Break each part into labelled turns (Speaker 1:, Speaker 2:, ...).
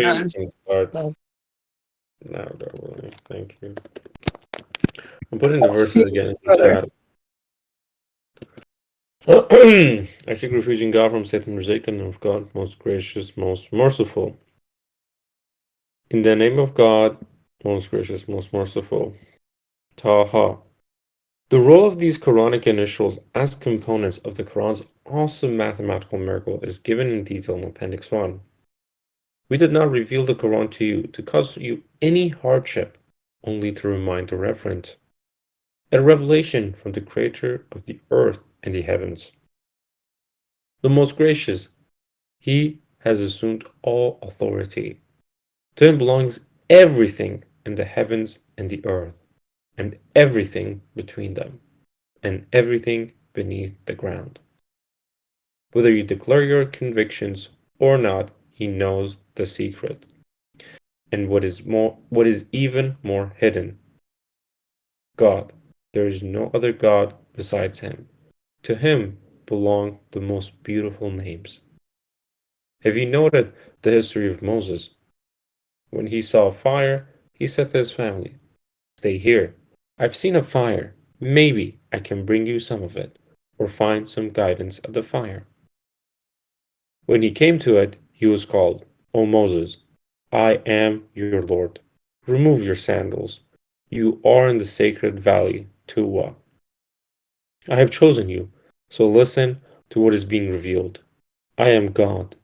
Speaker 1: You can start now, God willing. Thank you. I'm putting the verses again in the chat. I seek refuge in God from Satan, reject the name of God, most gracious, most merciful. In the name of God, most gracious, most merciful. Taha. The role of these Quranic initials as components of the Quran's awesome mathematical miracle is given in detail in Appendix 1. We did not reveal the Quran to you to cause you any hardship, only to remind the reverent. A revelation from the Creator of the earth and the heavens. The most gracious, He has assumed all authority. To Him belongs everything in the heavens and the earth, and everything between them, and everything beneath the ground. Whether you declare your convictions or not, He knows the secret, and what is even more hidden. God, there is no other God besides Him. To Him belong the most beautiful names. Have you noted the history of Moses? When he saw fire, he said to his family, "Stay here. I've seen a fire. Maybe I can bring you some of it, or find some guidance at the fire." When he came to it, he was called, "O Moses, I am your Lord. Remove your sandals. You are in the sacred valley, Tuwa. I have chosen you, so listen to what is being revealed. I am God.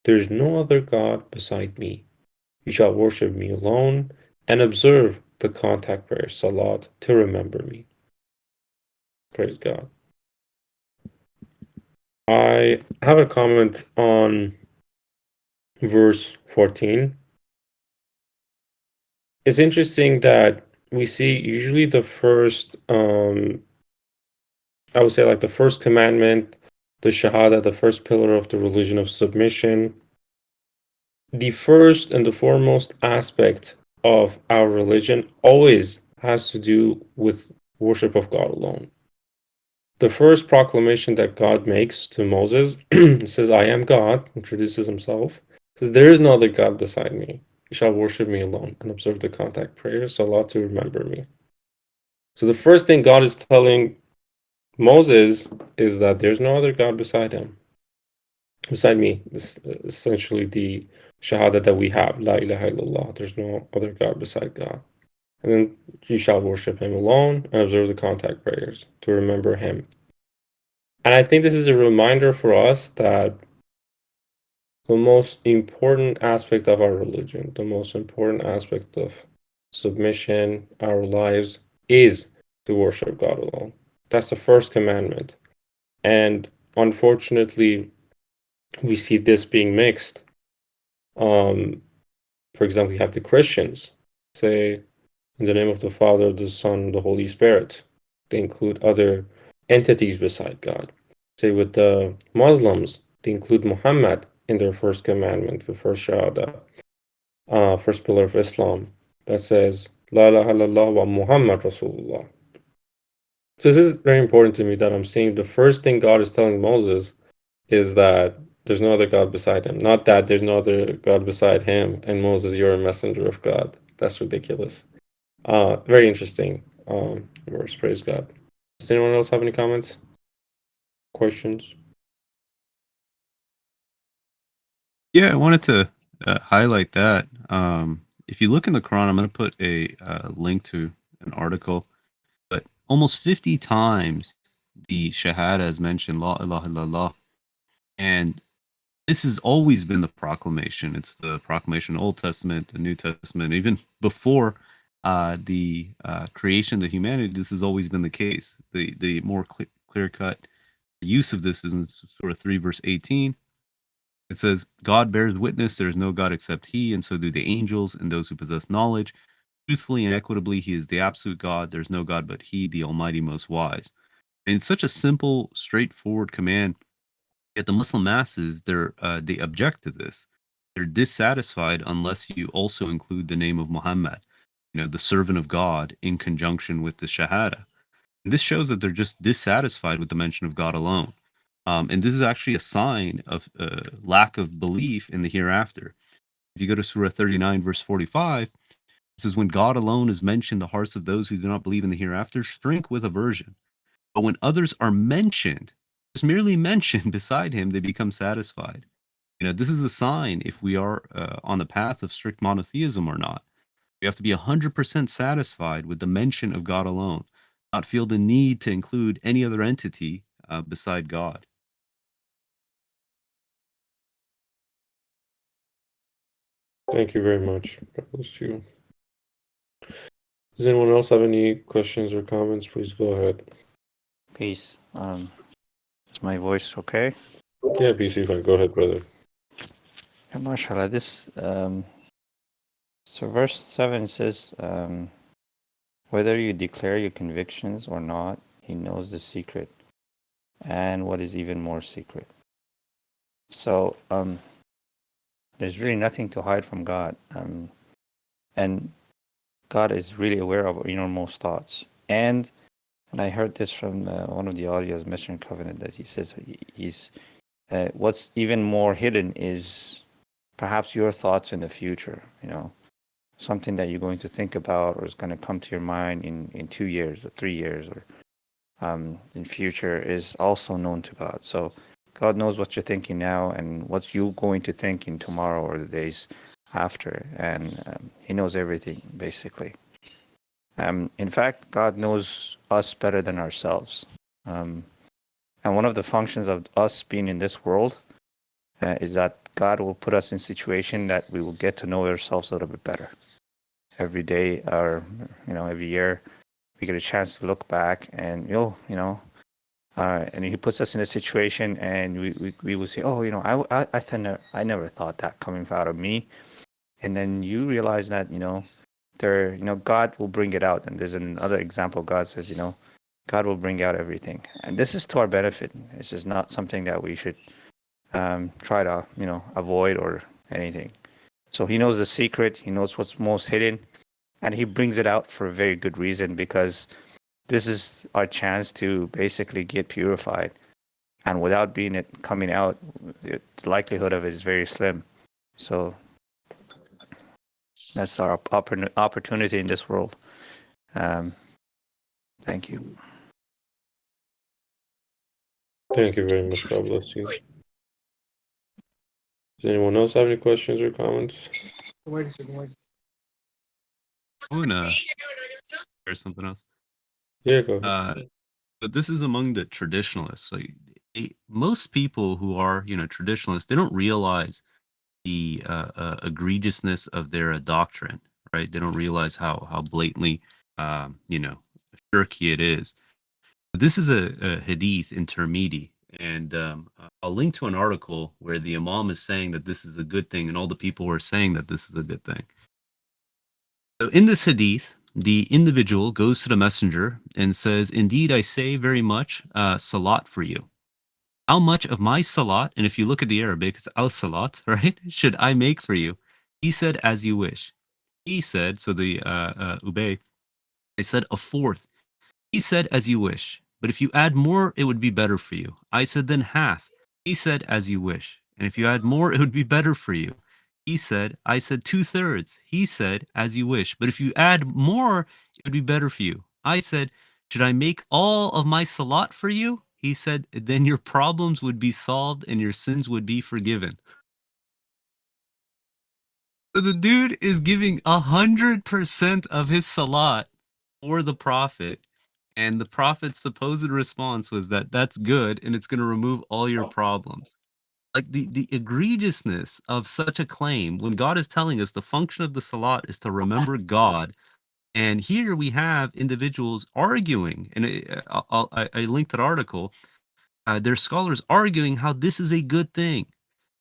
Speaker 1: There is no other God beside me. You shall worship me alone and observe the contact prayer, Salat, to remember me." Praise God. I have a comment on verse 14. It's interesting that we see usually the first, I would say like the first commandment, the Shahada, the first pillar of the religion of submission. The first and the foremost aspect of our religion always has to do with worship of God alone. The first proclamation that God makes to Moses says, "I am God," introduces himself, says, "There is no other God beside me. You shall worship me alone and observe the contact prayers, Salah, to remember me." So the first thing God is telling Moses is that there's no other God beside me. This is essentially the Shahada that we have, La ilaha illallah. There's no other God beside God. And then you shall worship Him alone and observe the contact prayers to remember Him. And I think this is a reminder for us that the most important aspect of our religion, the most important aspect of submission, our lives, is to worship God alone. That's the first commandment. And unfortunately, we see this being mixed. For example, you have the Christians say, "In the name of the Father, the Son, the Holy Spirit." They include other entities beside God. Say with the Muslims, they include Muhammad in their first commandment, the first Shahada, first pillar of Islam, that says, "La ilaha illallah wa Muhammad Rasulullah." So this is very important to me that I'm seeing the first thing God is telling Moses is that there's no other God beside him. Not that there's no other God beside him, and Moses, you're a messenger of God. That's ridiculous. Very interesting verse. Praise God. Does anyone else have any comments? Questions?
Speaker 2: Yeah, I wanted to highlight that. If you look in the Quran, I'm going to put a link to an article, but almost 50 times the Shahada is mentioned, La ilaha illallah. And this has always been the proclamation. It's the proclamation of the Old Testament, the New Testament, even before the creation of humanity. This has always been the case. The more clear cut use of this is in Surah 3, verse 18. It says, "God bears witness, there is no God except He, and so do the angels and those who possess knowledge. Truthfully and equitably, He is the absolute God. There's no God but He, the Almighty, most wise." And it's such a simple, straightforward command. Yet the Muslim masses, they object to this. They're dissatisfied unless you also include the name of Muhammad, the servant of God, in conjunction with the Shahada. And this shows that they're just dissatisfied with the mention of God alone. And this is actually a sign of lack of belief in the hereafter. If you go to Surah 39, verse 45, it says, when God alone is mentioned, the hearts of those who do not believe in the hereafter shrink with aversion. But when others are mentioned, just merely mentioned beside him, they become satisfied. This is a sign if we are on the path of strict monotheism or not. We have to be 100% satisfied with the mention of God alone, not feel the need to include any other entity beside God.
Speaker 1: Thank you very much. God bless you. Does anyone else have any questions or comments? Please go ahead.
Speaker 3: Peace. Is my voice okay?
Speaker 1: Yeah, PC fine. Go ahead, brother.
Speaker 3: Yeah, mashallah, so verse 7 says, whether you declare your convictions or not, he knows the secret and what is even more secret. So there's really nothing to hide from God. And God is really aware of our innermost thoughts. And I heard this from one of the audios, Mission Covenant, that he says he's what's even more hidden is perhaps your thoughts in the future, something that you're going to think about or is going to come to your mind in 2 years or 3 years or in future is also known to God. So God knows what you're thinking now and what you're going to think in tomorrow or the days after. And he knows everything, basically. In fact, God knows us better than ourselves. And one of the functions of us being in this world is that God will put us in a situation that we will get to know ourselves a little bit better. Every day or, every year, we get a chance to look back and, and he puts us in a situation and we will say, oh, I never thought that coming out of me. And then you realize that, God will bring it out. And there's another example. God says, God will bring out everything. And this is to our benefit. This is not something that we should try to, avoid or anything. So he knows the secret. He knows what's most hidden. And he brings it out for a very good reason, because this is our chance to basically get purified. And without coming out, the likelihood of it is very slim. So that's our opportunity in this world. Thank you.
Speaker 1: Thank you very much. God bless you. Does anyone else have any questions or comments?
Speaker 2: I want to share something else.
Speaker 1: Yeah, go ahead.
Speaker 2: But this is among the traditionalists. Like, most people who are, traditionalists, they don't realize the egregiousness of their doctrine, right? They don't realize how blatantly, shirky it is. This is a hadith in Tirmidhi, and I'll link to an article where the Imam is saying that this is a good thing, and all the people who are saying that this is a good thing. So in this hadith, the individual goes to the messenger and says, indeed, I say very much salat for you. How much of my salat, and if you look at the Arabic, it's al-salat, right? Should I make for you? He said, as you wish. He said, so the Ubay, I said, a fourth. He said, as you wish. But if you add more, it would be better for you. I said, then half. He said, as you wish. And if you add more, it would be better for you. He said, I said 2/3. He said, as you wish. But if you add more, it would be better for you. I said, should I make all of my salat for you? He said, then your problems would be solved and your sins would be forgiven. So the dude is giving 100% of his salat for the Prophet. And the Prophet's supposed response was that that's good and it's going to remove all your problems. Like the egregiousness of such a claim, when God is telling us the function of the salat is to remember God. And here we have individuals arguing, and I linked that article. There's scholars arguing how this is a good thing.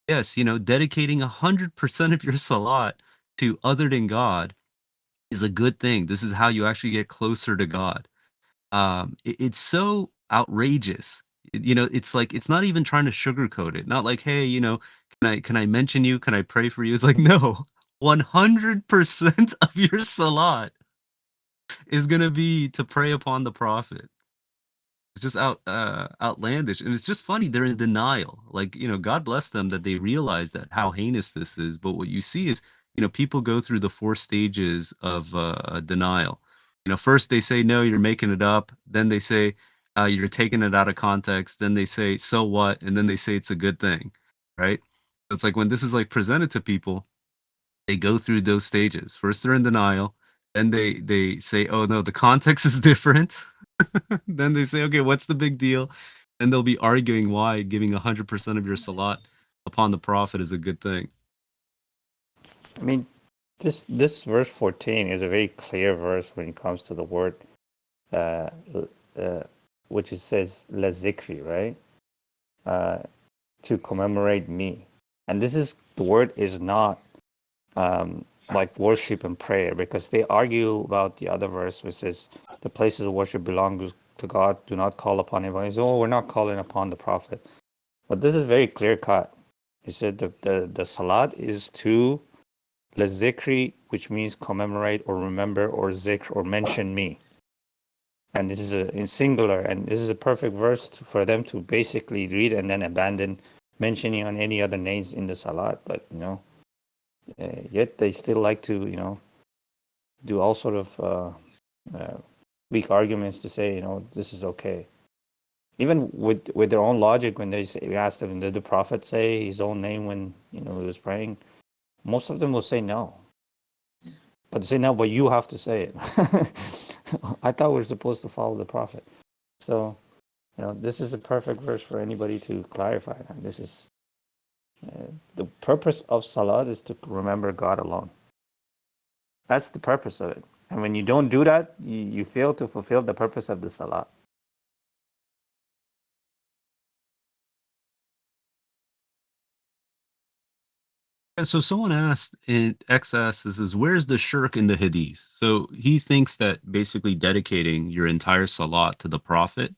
Speaker 2: Yes, dedicating 100% of your salat to other than God is a good thing. This is how you actually get closer to God. It's so outrageous. It's like, it's not even trying to sugarcoat it. Not like, hey, can I mention you? Can I pray for you? It's like, no, 100% of your salat is going to be to pray upon the Prophet. It's just outlandish, and it's just funny. They're in denial. Like, God bless them that they realize that how heinous this is. But what you see is, people go through the 4 stages of denial. First they say no, you're making it up. Then they say you're taking it out of context. Then they say so what, and then they say it's a good thing, right? It's like when this is like presented to people, they go through those stages. First they're in denial, then they say, oh no, the context is different. Then they say, okay, what's the big deal? And they'll be arguing why giving 100% of your salat upon the Prophet is a good thing.
Speaker 3: I mean, this verse 14 is a very clear verse when it comes to the word, uh, which it says la zikri, right? To commemorate me, and the word is not like worship and prayer, because they argue about the other verse which says the places of worship belong to God. Do not call upon anyone. Say, oh, we're not calling upon the Prophet, but this is very clear cut. He said the salat is to la zikri, which means commemorate or remember or zikr or mention me. And this is in singular, and this is a perfect verse for them to basically read and then abandon mentioning on any other names in the salat. But yet they still like to do all sort of weak arguments to say this is okay. Even with their own logic, when we asked them, did the Prophet say his own name when he was praying? Most of them will say no. But they say no, but you have to say it. I thought we were supposed to follow the Prophet. So, this is a perfect verse for anybody to clarify. And this is the purpose of Salat is to remember God alone. That's the purpose of it. And when you don't do that, you fail to fulfill the purpose of the Salat.
Speaker 2: And so someone asked in XS, this is where's the shirk in the hadith? So he thinks that basically dedicating your entire salat to the Prophet,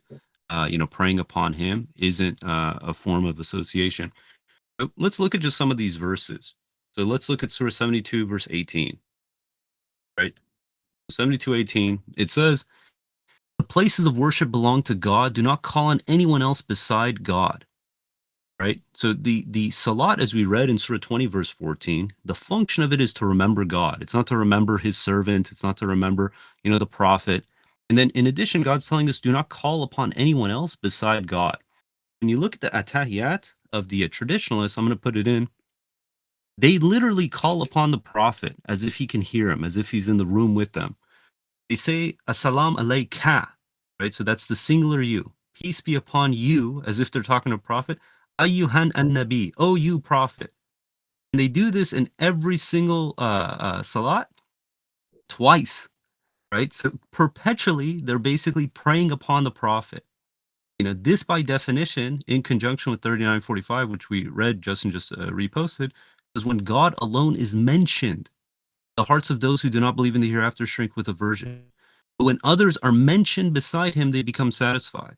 Speaker 2: praying upon him, isn't a form of association. So let's look at just some of these verses. So let's look at Surah 72, verse 18. Right? 72:18. It says, the places of worship belong to God. Do not call on anyone else beside God. Right? So the salat, as we read in Surah 20, verse 14, the function of it is to remember God. It's not to remember his servant. It's not to remember, the Prophet. And then in addition, God's telling us, do not call upon anyone else beside God. When you look at the atahiyat of the traditionalists, I'm going to put it in, they literally call upon the Prophet as if he can hear him, as if he's in the room with them. They say, Assalam alayka, right? So that's the singular you. Peace be upon you, as if they're talking to Prophet. Ayyuhan an-nabi, oh you Prophet. And they do this in every single salat twice, right? So perpetually, they're basically praying upon the Prophet. This by definition, in conjunction with 39:45, which we read, Justin just reposted, is when God alone is mentioned. The hearts of those who do not believe in the hereafter shrink with aversion. But when others are mentioned beside him, they become satisfied.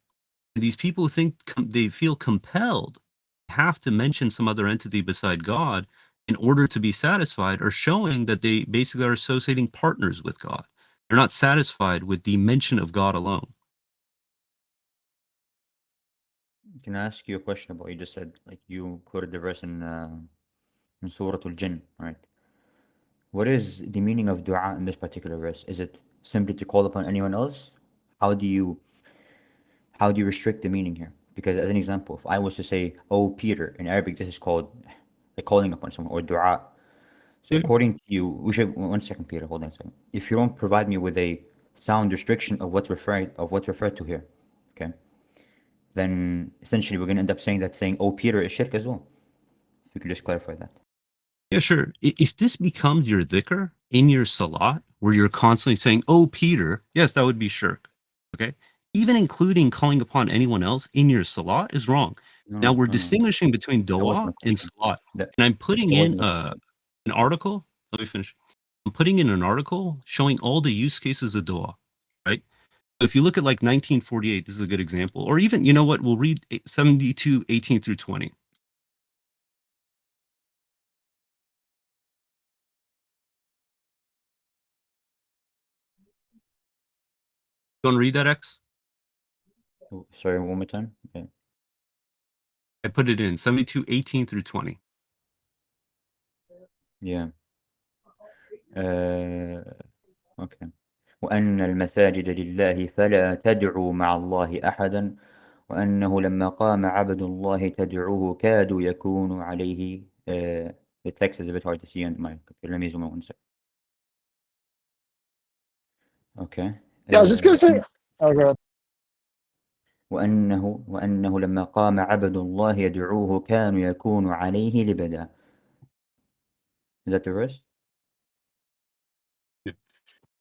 Speaker 2: And these people think they feel compelled, have to mention some other entity beside God in order to be satisfied, are showing that they basically are associating partners with God. They're not satisfied with the mention of God alone.
Speaker 4: Can I ask you a question about what you just said? Like you quoted the verse in Surah Al-Jinn, right? What is the meaning of dua in this particular verse? Is it simply to call upon anyone else? How do you restrict the meaning here? Because as an example, if I was to say, "Oh Peter," in Arabic, this is called like calling upon someone or dua. So
Speaker 2: Yeah.
Speaker 4: according to you, we should 1 second, Peter. Hold on a second. If you don't provide me with a sound restriction of what's referred to here, okay, then essentially we're gonna end up saying "Oh Peter" is shirk as well. If you could just clarify that.
Speaker 2: Yeah, sure. If this becomes your dhikr in your salat, where you're constantly saying, oh, Peter, yes, that would be shirk. Okay. Even including calling upon anyone else in your salat is wrong. Now we're
Speaker 4: No.
Speaker 2: distinguishing between
Speaker 4: That wasn't
Speaker 2: dua
Speaker 4: my
Speaker 2: and
Speaker 4: question.
Speaker 2: salat.
Speaker 4: That
Speaker 2: And I'm putting
Speaker 4: that
Speaker 2: in
Speaker 4: wasn't my question.
Speaker 2: an article. Let me finish. I'm putting in an article showing all the use cases of dua, right? So if you look at like 1948, this is a good example. Or even, you know what, we'll read 72:18 through 20. You want to read that, X?
Speaker 4: Oh, sorry, one more time. Okay.
Speaker 2: I put it in 72:18 through 20.
Speaker 4: Yeah. Okay. وأن المساجد لله فلا تدعوا مع الله أحدا وأنه لما قام عبد الله تدعوه كادوا يكونوا عليه the text is a bit hard to see on my computer. Let me zoom in one sec. Okay.
Speaker 5: Yeah, I was just gonna say. Oh god.
Speaker 4: وأنه لما قام عبد الله يدعوه كانوا يكونوا عليه لبدا. Is that the verse?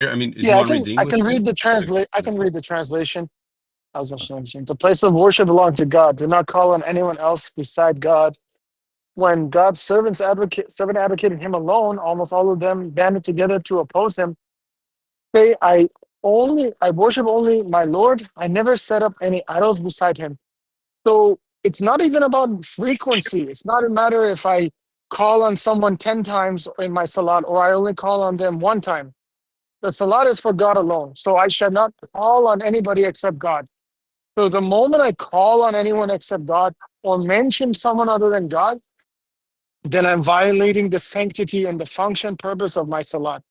Speaker 2: Here, I mean, do you
Speaker 5: Yeah,
Speaker 2: want to read the
Speaker 5: I
Speaker 2: English?
Speaker 5: can read the translate. I can read the translation. I was just saying, the place of worship belongs to God. Do not call on anyone else beside God. When God's servant advocated him alone, almost all of them banded together to oppose him. Say, I worship only my Lord. I never set up any idols beside him. So it's not even about frequency. It's not a matter if I call on someone 10 times in my salat or I only call on them one time. The salat is for God alone. So I shall not call on anybody except God. So the moment I call on anyone except God or mention someone other than God, then I'm violating the sanctity and the function purpose of my salat.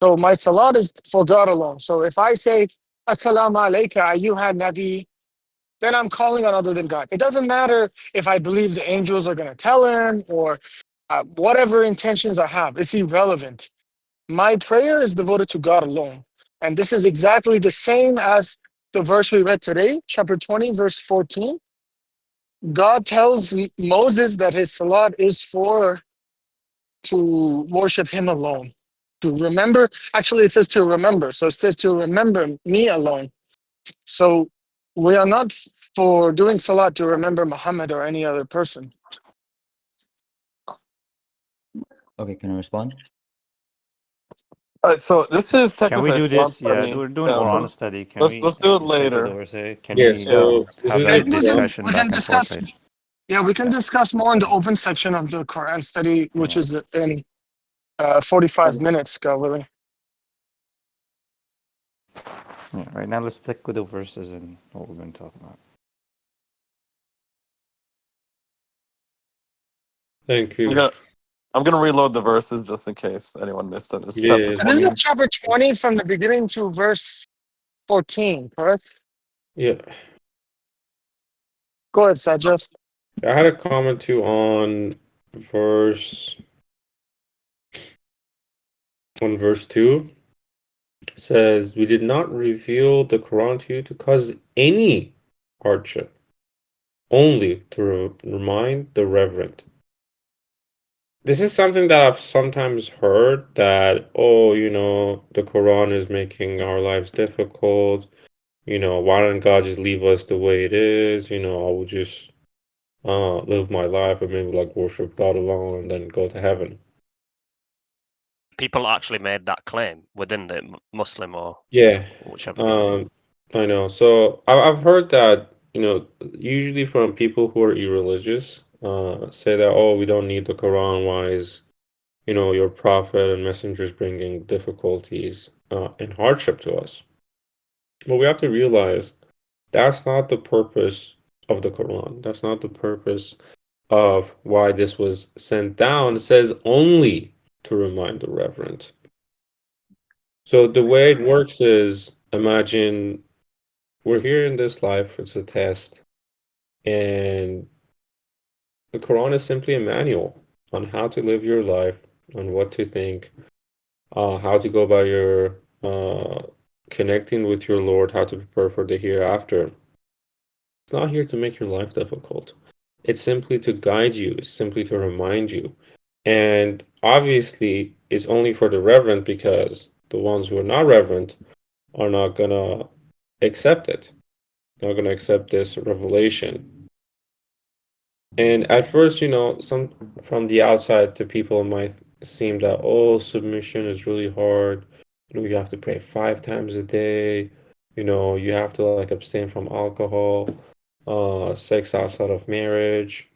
Speaker 5: So my salat is for God alone. So if I say, Assalamu alaikum, ayyuha nabi, then I'm calling on other than God. It doesn't matter if I believe the angels are going to tell him or whatever intentions I have. It's irrelevant. My prayer is devoted to God alone. And this is exactly the same as the verse we read today, chapter 20, verse 14. God tells Moses that his salat is to worship him alone. To remember, actually it says to remember. So it says to remember me alone. So we are not for doing salat to remember Muhammad or any other person.
Speaker 4: Okay, can I respond?
Speaker 1: All right, so this is
Speaker 3: Can we
Speaker 1: technically a
Speaker 3: do
Speaker 1: Quran
Speaker 3: this? Yeah,
Speaker 1: study.
Speaker 3: we're doing
Speaker 1: Yeah,
Speaker 3: Quran
Speaker 1: so
Speaker 3: study. Can
Speaker 1: let's
Speaker 3: we
Speaker 1: do it
Speaker 3: stick with
Speaker 1: later.
Speaker 3: the verse? Can
Speaker 1: Yeah,
Speaker 3: we
Speaker 1: so this
Speaker 3: have
Speaker 1: is
Speaker 3: a
Speaker 1: a Quran.
Speaker 3: discussion
Speaker 5: We
Speaker 3: back
Speaker 5: can
Speaker 3: and forth?
Speaker 5: discuss. Yeah, we can discuss more in the open section of the Quran study, which
Speaker 3: Yeah.
Speaker 5: is in 45 minutes, God willing.
Speaker 3: Yeah, right now let's stick with the verses and what we're going to talk about.
Speaker 1: Thank you.
Speaker 6: Yeah, I'm gonna reload the verses just in case anyone missed it. It's
Speaker 1: Yeah.
Speaker 6: chapter
Speaker 5: And this
Speaker 6: 20.
Speaker 5: is chapter 20 from the beginning to verse 14, correct?
Speaker 1: Yeah.
Speaker 5: Go ahead, Sajid.
Speaker 1: I had a comment too on verse 2. It says, we did not reveal the Quran to you to cause any hardship, only to remind the reverent. This is something that I've sometimes heard that, oh, the Quran is making our lives difficult. Why don't God just leave us the way it is? I will just live my life and maybe like worship God alone and then go to heaven.
Speaker 7: People actually made that claim within the Muslim or
Speaker 1: Yeah,
Speaker 7: whichever.
Speaker 1: I know. So I've heard that, usually from people who are irreligious, say that, oh, we don't need the Quran. Why is, your prophet and messengers bringing difficulties and hardship to us? But we have to realize that's not the purpose of the Quran. That's not the purpose of why this was sent down. It says only to remind the reverent. So the way it works is, imagine we're here in this life, it's a test, and the Quran is simply a manual on how to live your life, on what to think, how to go about your connecting with your Lord, how to prepare for the hereafter. It's not here to make your life difficult. It's simply to guide you, it's simply to remind you. And obviously, it's only for the reverent because the ones who are not reverent are not going to accept it, not going to accept this revelation. And at first, some from the outside to people it might seem that, oh, submission is really hard. You have to pray 5 times a day. You have to like abstain from alcohol, sex outside of marriage.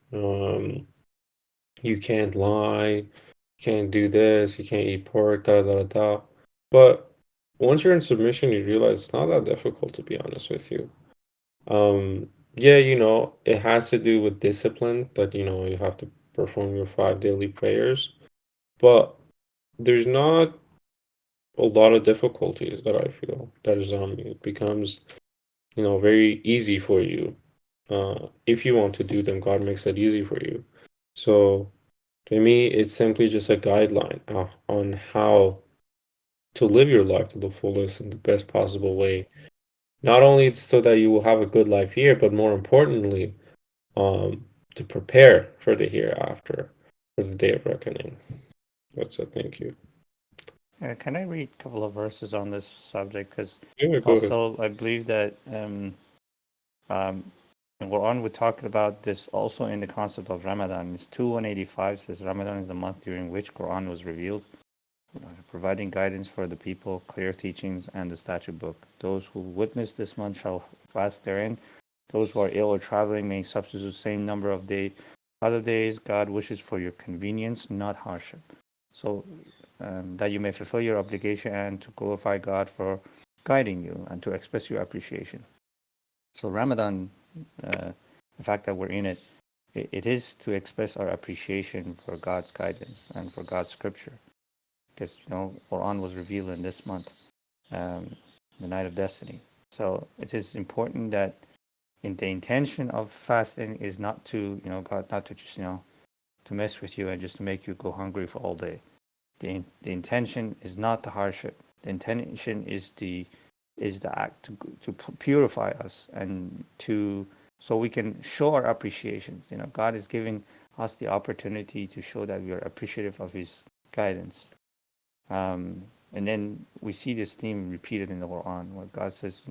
Speaker 1: You can't lie, you can't do this, you can't eat pork, da da da. But once you're in submission, you realize it's not that difficult, to be honest with you. Yeah, it has to do with discipline, that you have to perform your 5 daily prayers, but there's not a lot of difficulties that I feel. That is, it becomes, very easy for you. If you want to do them, God makes it easy for you. So to me, it's simply just a guideline on how to live your life to the fullest in the best possible way. Not only so that you will have a good life here, but more importantly, to prepare for the hereafter, for the day of reckoning. That's it. Thank you.
Speaker 3: Can I read a couple of verses on this subject? Because
Speaker 1: Yeah, go ahead.
Speaker 3: also I believe that in Quran we're talking about this also in the concept of Ramadan. It's 2:185 says Ramadan is the month during which Quran was revealed, providing guidance for the people, clear teachings, and the statute book. Those who witness this month shall fast therein. Those who are ill or traveling may substitute the same number of other days. God wishes for your convenience, not hardship. So that you may fulfill your obligation and to glorify God for guiding you and to express your appreciation. So Ramadan, the fact that we're in it, it is to express our appreciation for God's guidance and for God's scripture. Because, Quran was revealed in this month, the night of destiny. So it is important that in the intention of fasting is not to, God, not to just, to mess with you and just to make you go hungry for all day. The intention is not the hardship. The intention is the act to purify us and so we can show our appreciation. God is giving us the opportunity to show that we are appreciative of His guidance. And then we see this theme repeated in the Quran, where God says,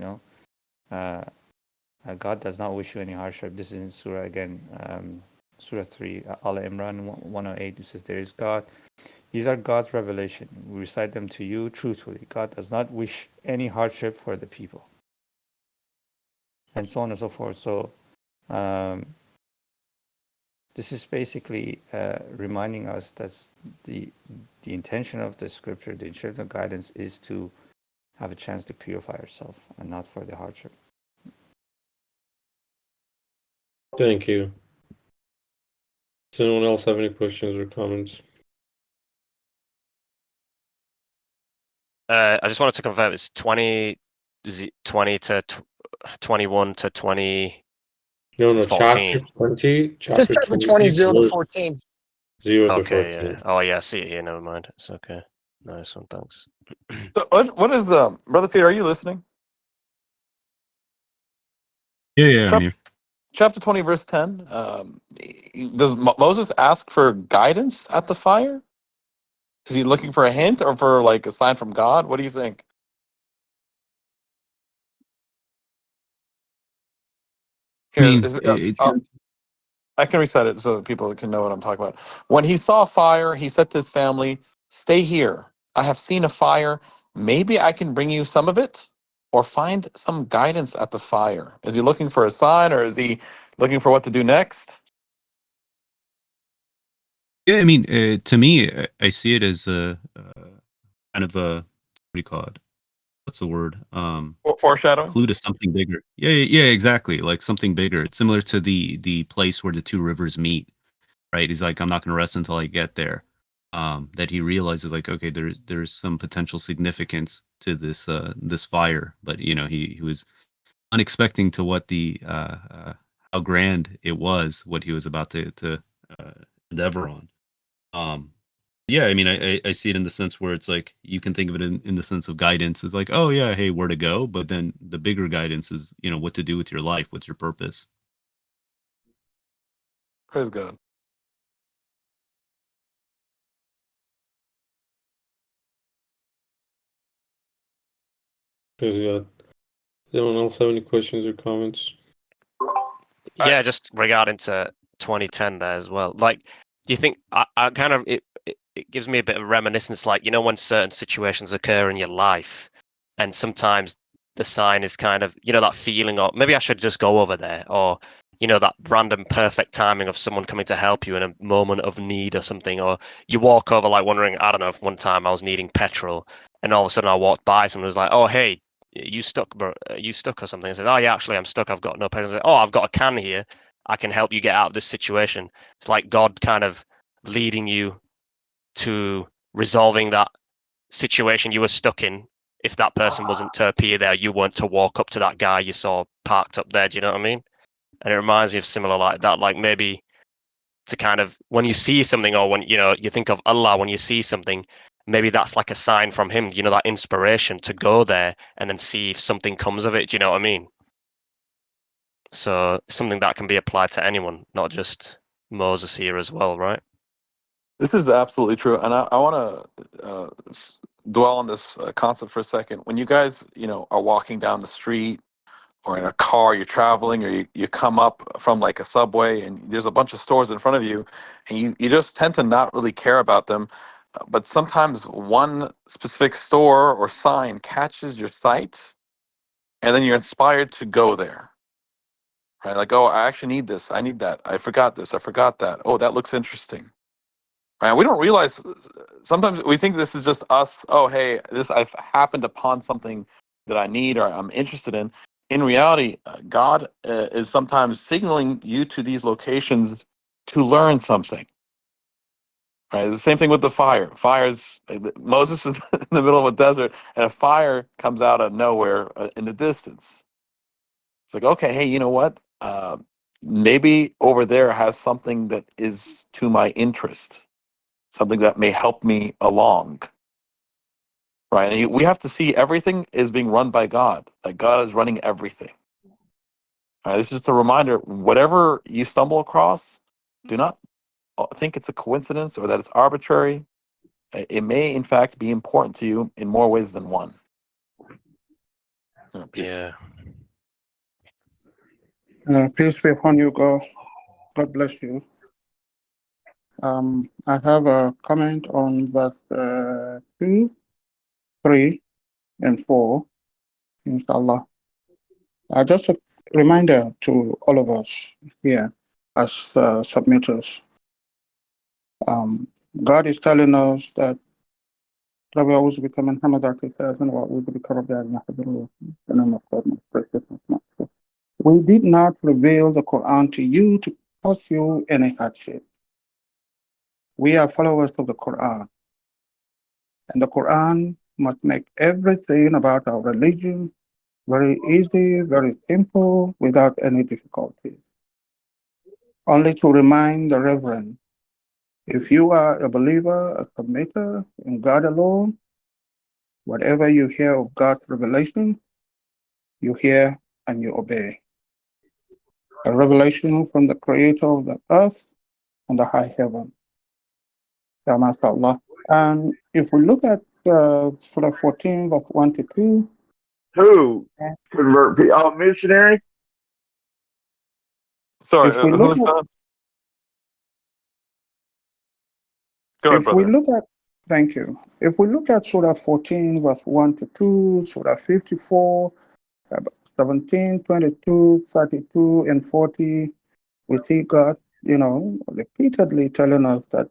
Speaker 3: God does not wish you any hardship. This is in Surah again, Surah 3, Al Imran 108. It says, there is God. These are God's revelation. We recite them to you truthfully. God does not wish any hardship for the people. And so on and so forth. So this is basically reminding us that the intention of the scripture, the intention of guidance, is to have a chance to purify ourselves and not for the hardship.
Speaker 1: Thank you. Does anyone else have any questions or comments?
Speaker 7: I just wanted to confirm it's 20 to 21 to 20.
Speaker 1: No,
Speaker 7: 14.
Speaker 1: chapter 20,
Speaker 5: Just
Speaker 1: chapter
Speaker 5: chapter
Speaker 1: 20,
Speaker 5: 20, 0 to
Speaker 1: verse
Speaker 5: 14.
Speaker 1: 0 to
Speaker 7: Okay,
Speaker 1: 14.
Speaker 7: yeah. Oh, yeah, I see it here. Never mind. It's okay. Nice one, thanks.
Speaker 6: So what is Brother Peter? Are you listening?
Speaker 2: Yeah, I'm here.
Speaker 6: Chapter 20, verse 10. Does Moses ask for guidance at the fire? Is he looking for a hint or for like a sign from God? What do you think?
Speaker 2: I
Speaker 6: Here,
Speaker 2: mean,
Speaker 6: I can recite it so people can know what I'm talking about. When he saw fire, he said to his family, "Stay here. I have seen a fire. Maybe I can bring you some of it or find some guidance at the fire." Is he looking for a sign or is he looking for what to do next?
Speaker 2: yeah, I mean, to me, I see it as a kind of a, what do you call it? What's the word?
Speaker 6: Foreshadowing?
Speaker 2: Clue to something bigger. Yeah, exactly. Like something bigger. It's similar to the place where the two rivers meet, right? He's like, I'm not going to rest until I get there. That he realizes, like, okay, there's some potential significance to this fire, but he was unexpecting to what the how grand it was, what he was about to endeavor on. Um, yeah, I mean, I see it in the sense where it's like you can think of it in the sense of guidance. It's like, oh yeah, hey, where to go? But then the bigger guidance is, what to do with your life. What's your purpose?
Speaker 6: Praise God.
Speaker 1: Praise God. Does anyone else have any questions or comments?
Speaker 7: Yeah, just regarding to 2010 there as well. Like, do you think I kind of it gives me a bit of reminiscence, like when certain situations occur in your life, and sometimes the sign is kind of that feeling, or maybe I should just go over there, or that random perfect timing of someone coming to help you in a moment of need or something, or you walk over like wondering, I don't know, if one time I was needing petrol, and all of a sudden I walked by someone who was like, oh hey, you stuck, bro? You stuck or something?" And says, "Oh yeah, actually I'm stuck. I've got no pen." Says, "Oh, I've got a can here. I can help you get out of this situation." It's like God kind of leading you to resolving that situation you were stuck in. If that person wasn't to appear there, you weren't to walk up to that guy you saw parked up there. Do you know what I mean? And it reminds me of similar like that. Like maybe to kind of, when you see something, or when you think of Allah, when you see something, maybe that's like a sign from Him. That inspiration to go there and then see if something comes of it. Do you know what I mean? So something that can be applied to anyone, not just Moses here as well, right?
Speaker 6: This is absolutely true, and I want to dwell on this concept for a second. When you guys, are walking down the street or in a car, you're traveling, or you come up from like a subway, and there's a bunch of stores in front of you, and you just tend to not really care about them. But sometimes one specific store or sign catches your sight, and then you're inspired to go there. Right? Like, oh, I actually need this. I need that. I forgot this. I forgot that. Oh, that looks interesting. Right? We don't realize, sometimes we think this is just us. Oh, hey, I've happened upon something that I need or I'm interested in. In reality, God is sometimes signaling you to these locations to learn something. Right? The same thing with the fire. Moses is in the middle of a desert, and a fire comes out of nowhere in the distance. It's like, okay, hey, you know what? Maybe over there has something that is to my interest, something that may help me along. Right? And we have to see everything is being run by God. That God is running everything. All right, this is just a reminder. Whatever you stumble across, do not think it's a coincidence or that it's arbitrary. It may, in fact, be important to you in more ways than one. Peace.
Speaker 7: Yeah.
Speaker 8: Peace be upon you, God. God bless you. I have a comment on verse 2, 3, and 4, inshallah. Just a reminder to all of us here as submitters. God is telling us that we always become in Hamadak and what we become of the name of God, most precious, most merciful. We did not reveal the Quran to you to cause you any hardship. We are followers of the Quran, and the Quran must make everything about our religion very easy, very simple, without any difficulty. Only to remind the reverend, if you are a believer, a submitter in God alone, whatever you hear of God's revelation, you hear and you obey. A revelation from the creator of the earth and the high heaven. Ya MashaAllah. And if we look at Surah 14, verse 1 to 2.
Speaker 9: Who? Convert people? Oh, missionary?
Speaker 6: Sorry,
Speaker 8: If we
Speaker 6: who's
Speaker 8: look
Speaker 6: that? Go ahead,
Speaker 8: If we
Speaker 6: brother.
Speaker 8: look at, thank you. If we look at Surah 14, verse 1 to 2, Surah 54, 17, 22, 32, and 40, we see God, repeatedly telling us that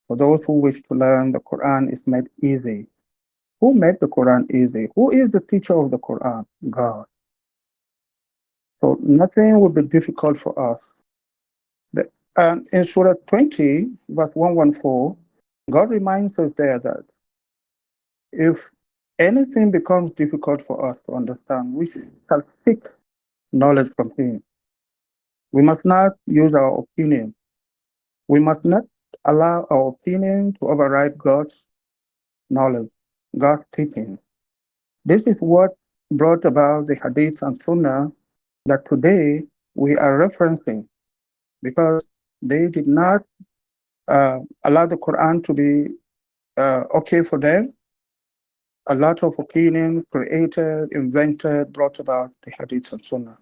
Speaker 8: for those who wish to learn, the Quran is made easy. Who made the Quran easy? Who is the teacher of the Quran? God. So nothing will be difficult for us. And in Surah 20, verse 114, God reminds us there that if anything becomes difficult for us to understand, we shall seek knowledge from Him. We must not use our opinion. We must not allow our opinion to override God's knowledge, God's teaching. This is what brought about the Hadith and Sunnah that today we are referencing, because they did not allow the Quran to be okay for them. A lot of opinion created, invented, brought about the Hadith and Sunnah.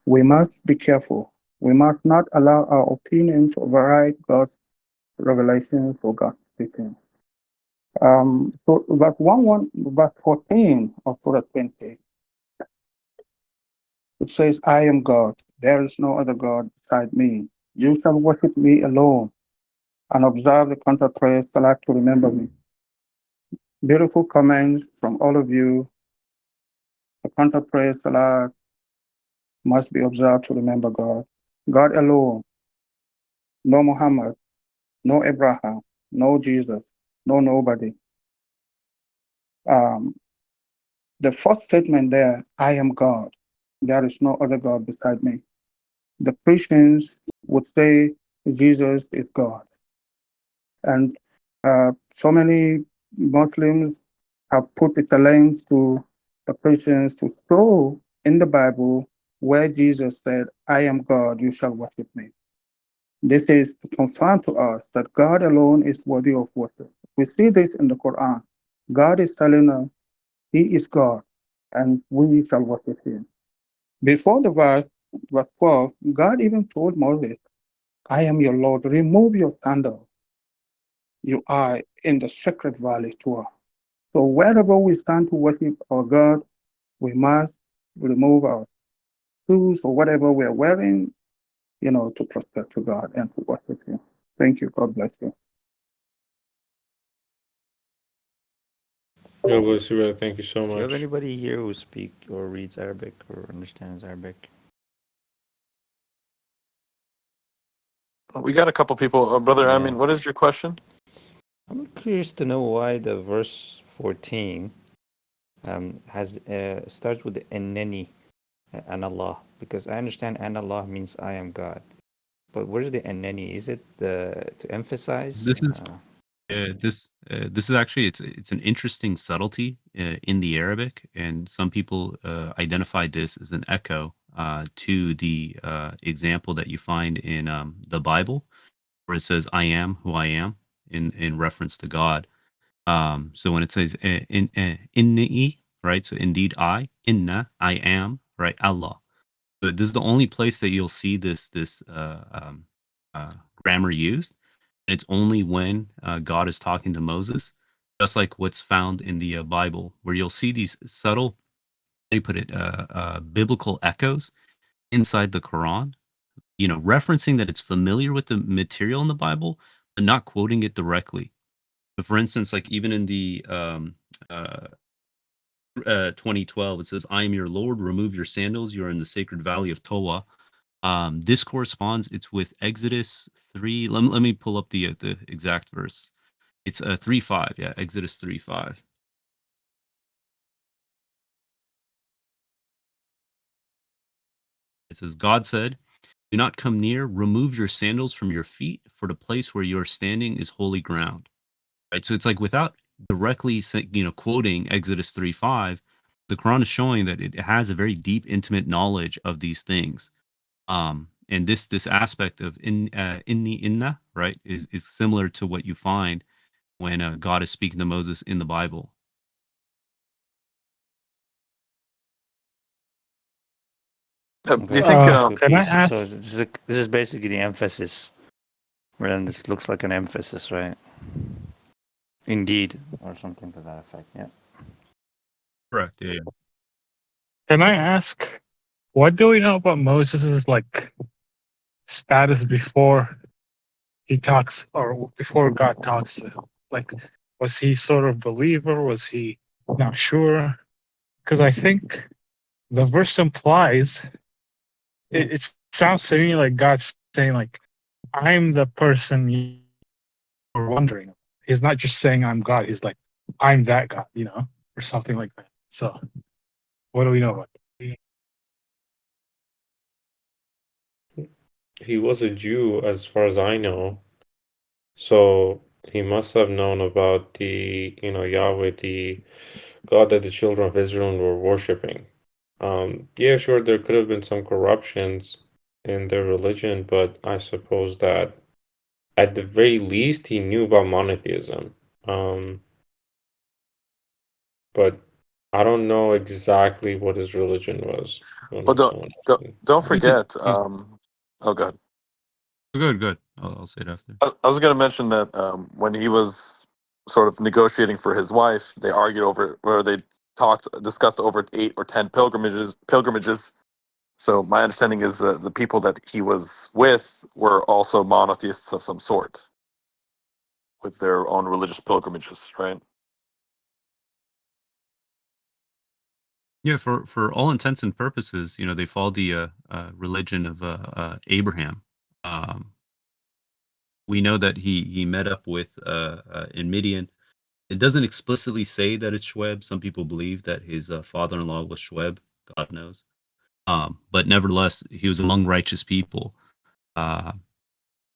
Speaker 8: We must be careful. We must not allow our opinion to override God's revelations or God's teaching. So verse 14 of Surah 20, it says, I am God. There is no other God beside me. You shall worship me alone and observe the counter prayer salat to remember me. Beautiful comments from all of you. to contemplate Salah must be observed to remember God. God alone, no Muhammad, no Abraham, no Jesus, no nobody. The first statement there, I am God. There is no other God beside me. The Christians would say Jesus is God. And so many Muslims have put it challenge to the Christians to show in the Bible where Jesus said, I am God, you shall worship me. This is to confirm to us that God alone is worthy of worship. We see this in the Quran. God is telling us He is God, and we shall worship Him. Before the verse 12, God even told Moses, I am your Lord, remove your sandal. You are in the sacred valley too. So wherever we stand to worship our God, we must remove our shoes or whatever we're wearing, to prostrate to God and to worship Him. Thank you. God bless you.
Speaker 1: God bless you, brother. Thank you so
Speaker 3: Do you have
Speaker 1: much.
Speaker 3: anybody here who speaks or reads Arabic or understands Arabic?
Speaker 6: We got a couple people. Brother
Speaker 3: Yeah.
Speaker 6: Amin, what is your question?
Speaker 3: I'm curious to know why the verse 14 starts with Annani and Allah, because I understand and Allah means I am God. But where's the Annani? Is it to emphasize?
Speaker 2: This is this is actually it's an interesting subtlety in the Arabic, and some people identify this as an echo to the example that you find in the Bible, where it says "I am who I am" in reference to God. So when it says inni, right? So indeed inna, I am, right? Allah. So this is the only place that you'll see this grammar used. And it's only when God is talking to Moses, just like what's found in the Bible, where you'll see these subtle, how do you put it, biblical echoes inside the Quran. Referencing that it's familiar with the material in the Bible, but not quoting it directly. So for instance, like even in the 2012, it says, I am your Lord, remove your sandals, you are in the sacred valley of Toa. This corresponds, it's with Exodus 3. Let me pull up the exact verse. It's 3:5, yeah, Exodus 3:5. It says, God said, do not come near, remove your sandals from your feet, for the place where you are standing is holy ground. Right? So it's like without directly quoting Exodus 3:5, the Quran is showing that it has a very deep, intimate knowledge of these things. And this aspect of inni inna, right, is similar to what you find when God is speaking to Moses in the Bible.
Speaker 6: Do you think?
Speaker 5: Can I ask?
Speaker 3: So this is basically the emphasis. Well, this looks like an emphasis, right? Indeed, or something to that effect. Yeah.
Speaker 2: Correct. Yeah.
Speaker 5: Can I ask? What do we know about Moses' status before he talks, or before God talks to him? Like, was he sort of believer? Was he not sure? Because I think the verse implies it sounds to me like God's saying, like, I'm the person you were wondering. He's not just saying I'm God. He's like, I'm that God, or something like that. So, what do we know about that?
Speaker 1: He was a Jew, as far as I know. So he must have known about the, Yahweh, the God that the children of Israel were worshiping. Yeah, sure, there could have been some corruptions in their religion, but I suppose that at the very least he knew about monotheism. But I don't know exactly what his religion was.
Speaker 6: Well, don't forget. Oh, God.
Speaker 2: Good. I'll say it after.
Speaker 6: I was going to mention that when he was sort of negotiating for his wife, they argued over, or they discussed over 8 or 10 pilgrimages. So my understanding is that the people that he was with were also monotheists of some sort, with their own religious pilgrimages, right?
Speaker 2: Yeah, for all intents and purposes, they follow the religion of Abraham. Um, we know that he met up with in Midian. It doesn't explicitly say that it's Shweb. Some people believe that his father-in-law was Shweb. God knows. But nevertheless, he was among righteous people. Uh,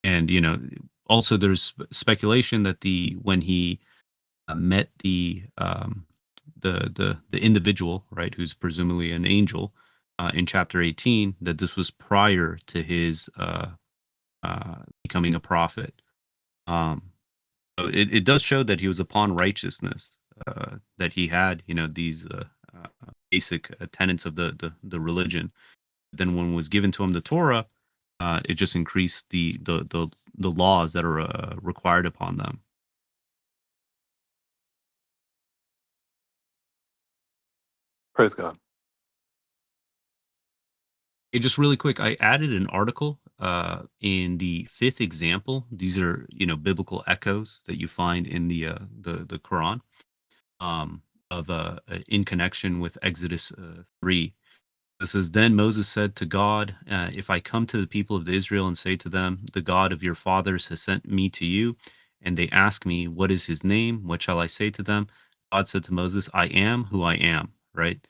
Speaker 2: and also there's speculation that when he met the individual, right, who's presumably an angel, in chapter 18, that this was prior to his becoming a prophet. So it does show that he was upon righteousness, that he had, these basic tenets of the religion. Then when was given to him the Torah, it just increased the laws that are required upon them.
Speaker 6: Praise God.
Speaker 2: Hey, just really quick, I added an article in the 5th example. These are biblical echoes that you find in the Quran, of in connection with Exodus 3. This is, then Moses said to God, if I come to the people of Israel and say to them, the God of your fathers has sent me to you, and they ask me, what is his name? What shall I say to them? God said to Moses, I am who I am, right?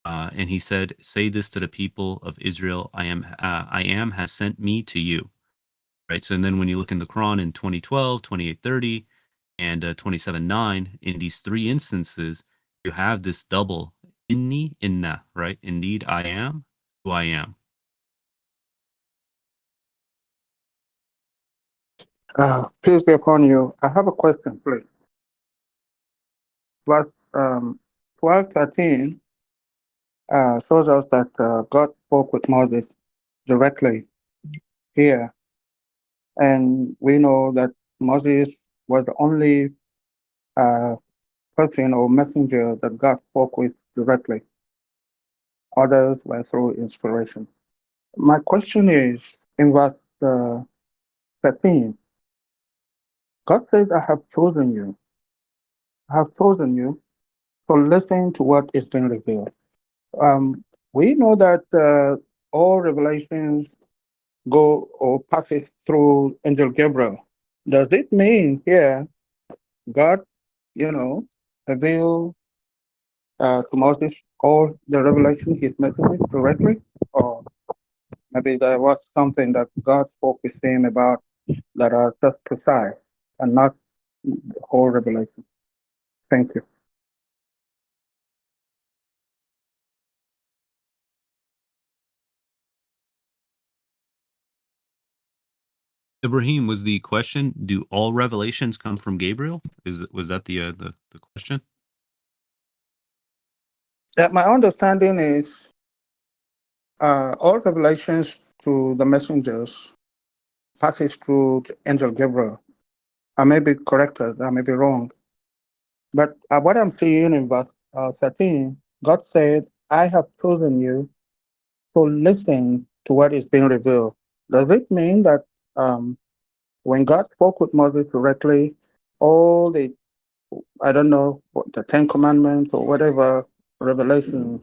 Speaker 2: And he said, say this to the people of Israel, I am has sent me to you, right? So, and then when you look in the Quran in 2012, 28:30, and 27:9, in these 3 instances, you have this double, inni, inna, right? Indeed, I am who I am.
Speaker 8: Peace be upon you. I have a question, please. Verse 12:13 shows us that God spoke with Moses directly here. And we know that Moses was the only person or messenger that God spoke with directly. Others were through inspiration. My question is, in verse 13, God says, I have chosen you. I have chosen you to listen to what is being revealed. We know that all revelations go or passes through Angel Gabriel. Does it mean here God, reveal to Moses all the revelation, his messages directly? Or maybe there was something that God spoke with him about that are just precise and not the whole revelation? Thank you.
Speaker 2: Ibrahim, was the question, do all revelations come from Gabriel? Was that the question?
Speaker 8: Yeah, my understanding is all revelations to the messengers passes through Angel Gabriel. I may be corrected, I may be wrong. But what I'm seeing in verse 13, God said, I have chosen you to listen to what is being revealed. Does it mean that when God spoke with Moses directly, all the, I don't know, the 10 Commandments or whatever revelation,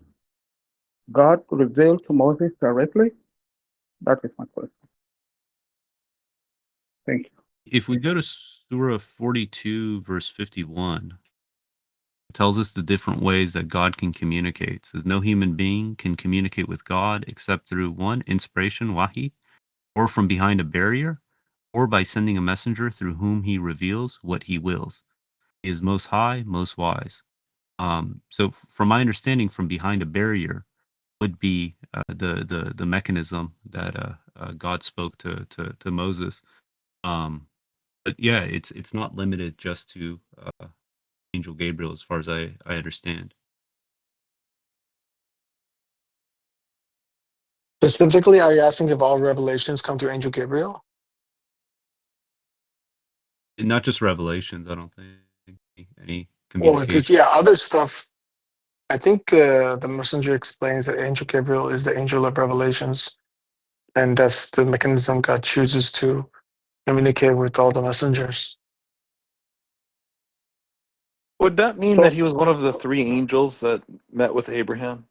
Speaker 8: God revealed to Moses directly? That is my question. Thank you.
Speaker 2: If we go to Surah 42, verse 51, it tells us the different ways that God can communicate. It says, no human being can communicate with God except through one, inspiration, wahi, or from behind a barrier, or by sending a messenger through whom he reveals what he wills. He is most high, most wise. So from my understanding, from behind a barrier would be the mechanism that God spoke to Moses. But yeah, it's not limited just to Angel Gabriel, as far as I understand.
Speaker 5: Specifically, are you asking if all revelations come through Angel Gabriel?
Speaker 2: And not just revelations, I don't think any
Speaker 5: Well, if
Speaker 2: communication.
Speaker 5: other stuff. I think the messenger explains that Angel Gabriel is the angel of revelations, and that's the mechanism God chooses to communicate with all the messengers.
Speaker 6: Would that mean
Speaker 8: So,
Speaker 6: that he was one of the 3 angels that met with Abraham?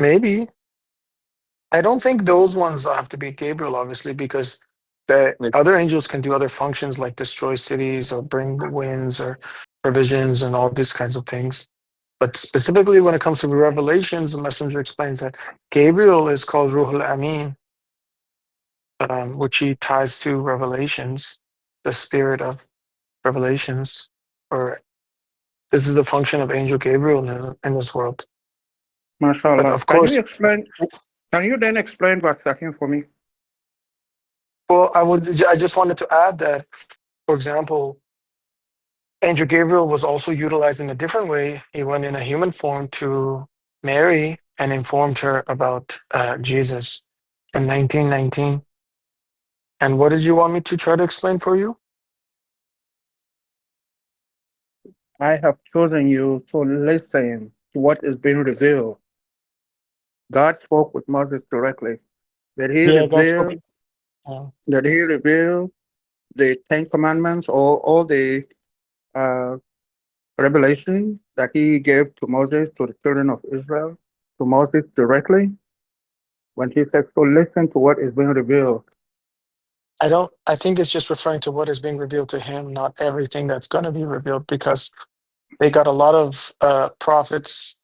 Speaker 5: Maybe. I don't think those ones have to be Gabriel, obviously, because the
Speaker 3: But
Speaker 5: other angels can do other functions like destroy cities or bring the winds or provisions and all these kinds of things. But specifically when it comes to revelations, the messenger explains that Gabriel is called Ruhul Amin, which he ties to revelations, the spirit of revelations, or this is the function of angel Gabriel in this world. But
Speaker 8: MashaAllah.
Speaker 5: of course,
Speaker 8: Can you then explain verse 13 for me?
Speaker 5: well, I just wanted to add that, for example, Angel Gabriel was also utilized in a different way. He went in a human form to Mary and informed her about Jesus in 1919. And what did you want me to try to explain for you?
Speaker 8: I have chosen you to listen to what is being revealed. God spoke with Moses directly. Did he
Speaker 5: Yeah, God spoke.
Speaker 8: reveal did he reveal the Ten Commandments or all the uh, revelation that he gave to Moses, to the children of Israel, to Moses directly? When he said, so listen to what is being revealed.
Speaker 5: I think it's just referring to what is being revealed to him, not everything that's going to be revealed, because they got a lot of prophets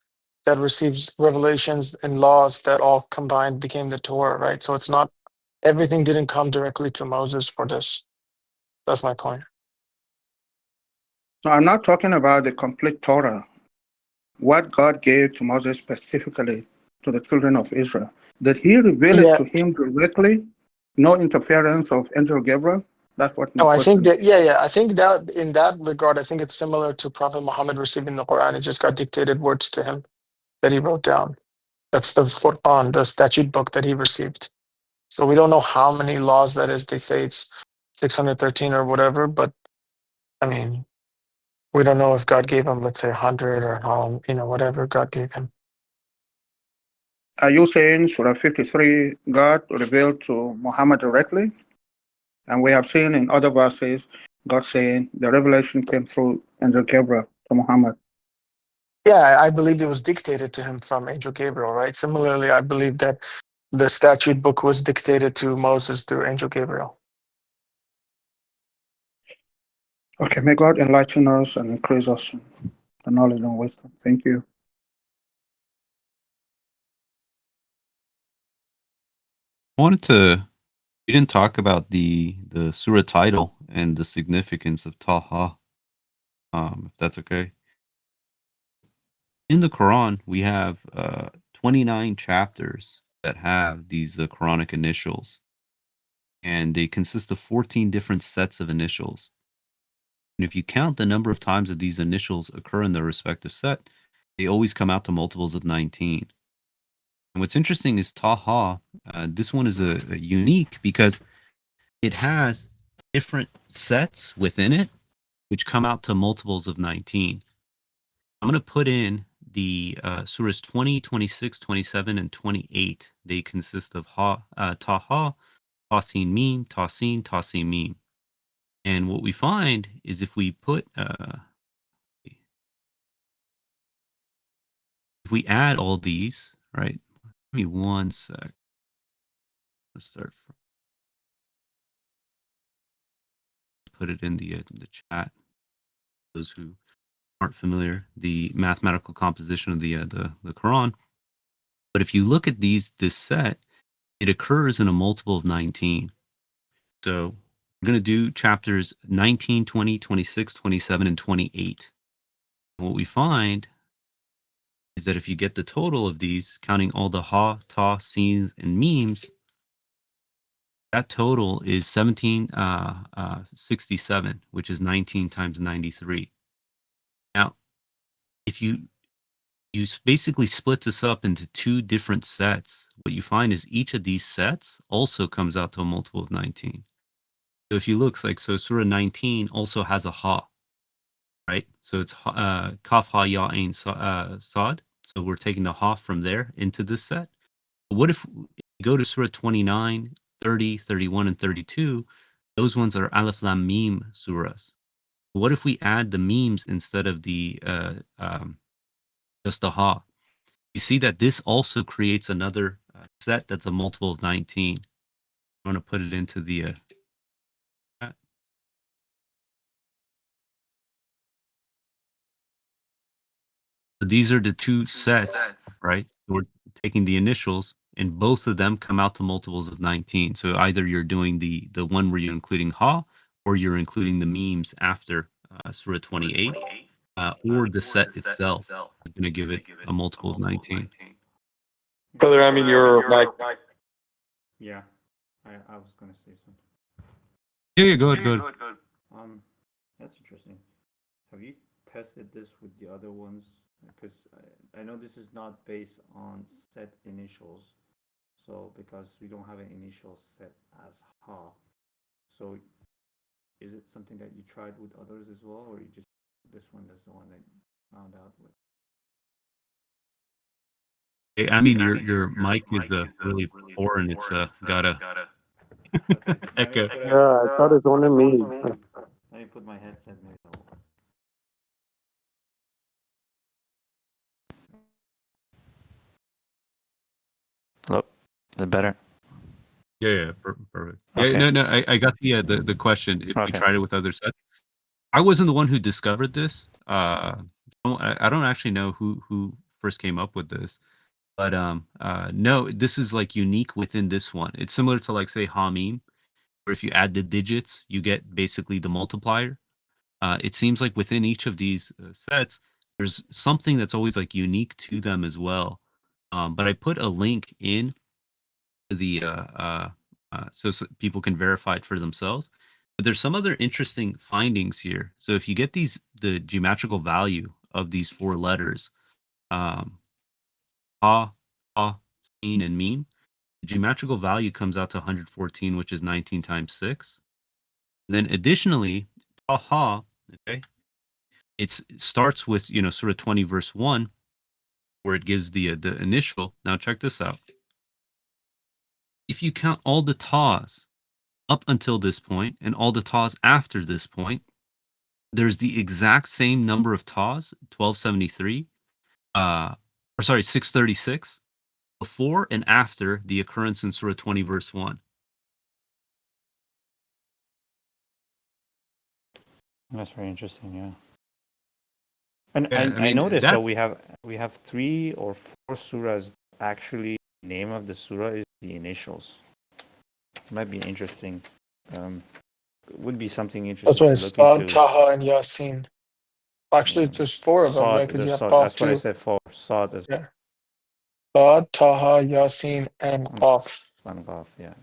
Speaker 5: that receives revelations and laws that all combined became the Torah, right? So it's not, everything didn't come directly to Moses for this. That's my point.
Speaker 8: No, I'm not talking about the complete Torah. What God gave to Moses specifically to the children of Israel. Did he reveal it
Speaker 5: Yeah.
Speaker 8: to him directly? No interference of Angel Gabriel? That's what my
Speaker 5: No, I think
Speaker 8: question is.
Speaker 5: that, yeah. I think that in that regard, I think it's similar to Prophet Muhammad receiving the Quran. It just got dictated words to him that he wrote down. That's the Quran, the statute book that he received. So we don't know how many laws that is. They say it's 613 or whatever, but I mean, we don't know if God gave him, let's say, 100 or how, whatever God gave him.
Speaker 8: Are you saying Surah 53, God revealed to Muhammad directly? And we have seen in other verses, God saying the revelation came through Angel Gabriel to Muhammad.
Speaker 5: Yeah, I believe it was dictated to him from Angel Gabriel, right? Similarly, I believe that the statute book was dictated to Moses through Angel Gabriel.
Speaker 8: Okay, may God enlighten us and increase us in the knowledge and wisdom. Thank you.
Speaker 2: We didn't talk about the surah title and the significance of Taha, if that's okay. In the Quran, we have 29 chapters that have these Quranic initials, and they consist of 14 different sets of initials. And if you count the number of times that these initials occur in their respective set, they always come out to multiples of 19. And what's interesting is Taha. This one is a unique because it has different sets within it, which come out to multiples of 19. I'm going to put in the surahs 20, 26, 27, and 28. They consist of Taha, Tasin Meme, Tasin, Tasin Meme. And what we find is if we put, if we add all these, right? Give me one sec. Let's start from, put it in the chat. Those who aren't familiar, the mathematical composition of the Quran. But if you look at this set, it occurs in a multiple of 19. So we're going to do chapters 19, 20, 26, 27, and 28. And what we find is that if you get the total of these, counting all the ha, ta, scenes, and memes, that total is 1767, which is 19 times 93. Now, if you basically split this up into two different sets, what you find is each of these sets also comes out to a multiple of 19. So if you look, so Surah 19 also has a ha, right? So it's kaf ha ya ain sad. So we're taking the ha from there into this set. But what if you go to Surah 29, 30, 31, and 32? Those ones are alif lam mim surahs. What if we add the memes instead of the just the ha? You see that this also creates another set that's a multiple of 19. I want to put it into the chat. So these are the two sets, right? We're taking the initials, and both of them come out to multiples of 19. So either you're doing the one where you're including ha, or you're including the memes after Surah 28, or the set itself is going to give it a multiple of 19.
Speaker 6: Brother, I mean, you're like,
Speaker 3: Yeah, I was gonna say something.
Speaker 2: Yeah, go ahead.
Speaker 3: That's interesting. Have you tested this with the other ones? Because I know this is not based on set initials. So because we don't have an initial set as ha, so is it something that you tried with others as well, or you just this one is the one that you found out with?
Speaker 2: I mean, your mic is really poor, and it's got a
Speaker 3: Okay,
Speaker 2: echo.
Speaker 1: Yeah, I thought it's only me.
Speaker 3: let me put my headset. Maybe that'll work. Hello, is it better?
Speaker 2: Yeah, perfect.
Speaker 3: Okay.
Speaker 2: Yeah, no, I got the question. If we
Speaker 3: Okay.
Speaker 2: tried it with other sets, I wasn't the one who discovered this. I don't actually know who first came up with this, but no, this is like unique within this one. It's similar to like say Hamim, where if you add the digits, you get basically the multiplier. It seems like within each of these sets, there's something that's always like unique to them as well. But I put a link in the so people can verify it for themselves. But there's some other interesting findings here. So if you get the geometrical value of these four letters, ha, ha, sin, and meme, the geometrical value comes out to 114, which is 19 times 6. Then additionally, ha, okay, it starts with sort of 20 verse 1, where it gives the initial. Now check this out. If you count all the tas up until this point and all the tas after this point, there's the exact same number of tas, 1273, or sorry, 636, before and after the occurrence in Surah 20 verse 1.
Speaker 3: That's very interesting. Yeah. And
Speaker 2: Yeah,
Speaker 3: I noticed that we have 3 or 4 surahs. Actually, the name of the surah is the initials. It might be interesting. Would be something interesting.
Speaker 5: That's
Speaker 3: to
Speaker 5: right.
Speaker 3: look
Speaker 5: Sad, Taha, and Yasin. Actually, there's 4 of them, right? Because you have Qaf
Speaker 3: That's what I
Speaker 5: too.
Speaker 3: said. 4 Sad as
Speaker 5: Yeah. Sad, Taha, Yasin, and Qaf.
Speaker 3: and Qaf. Yeah.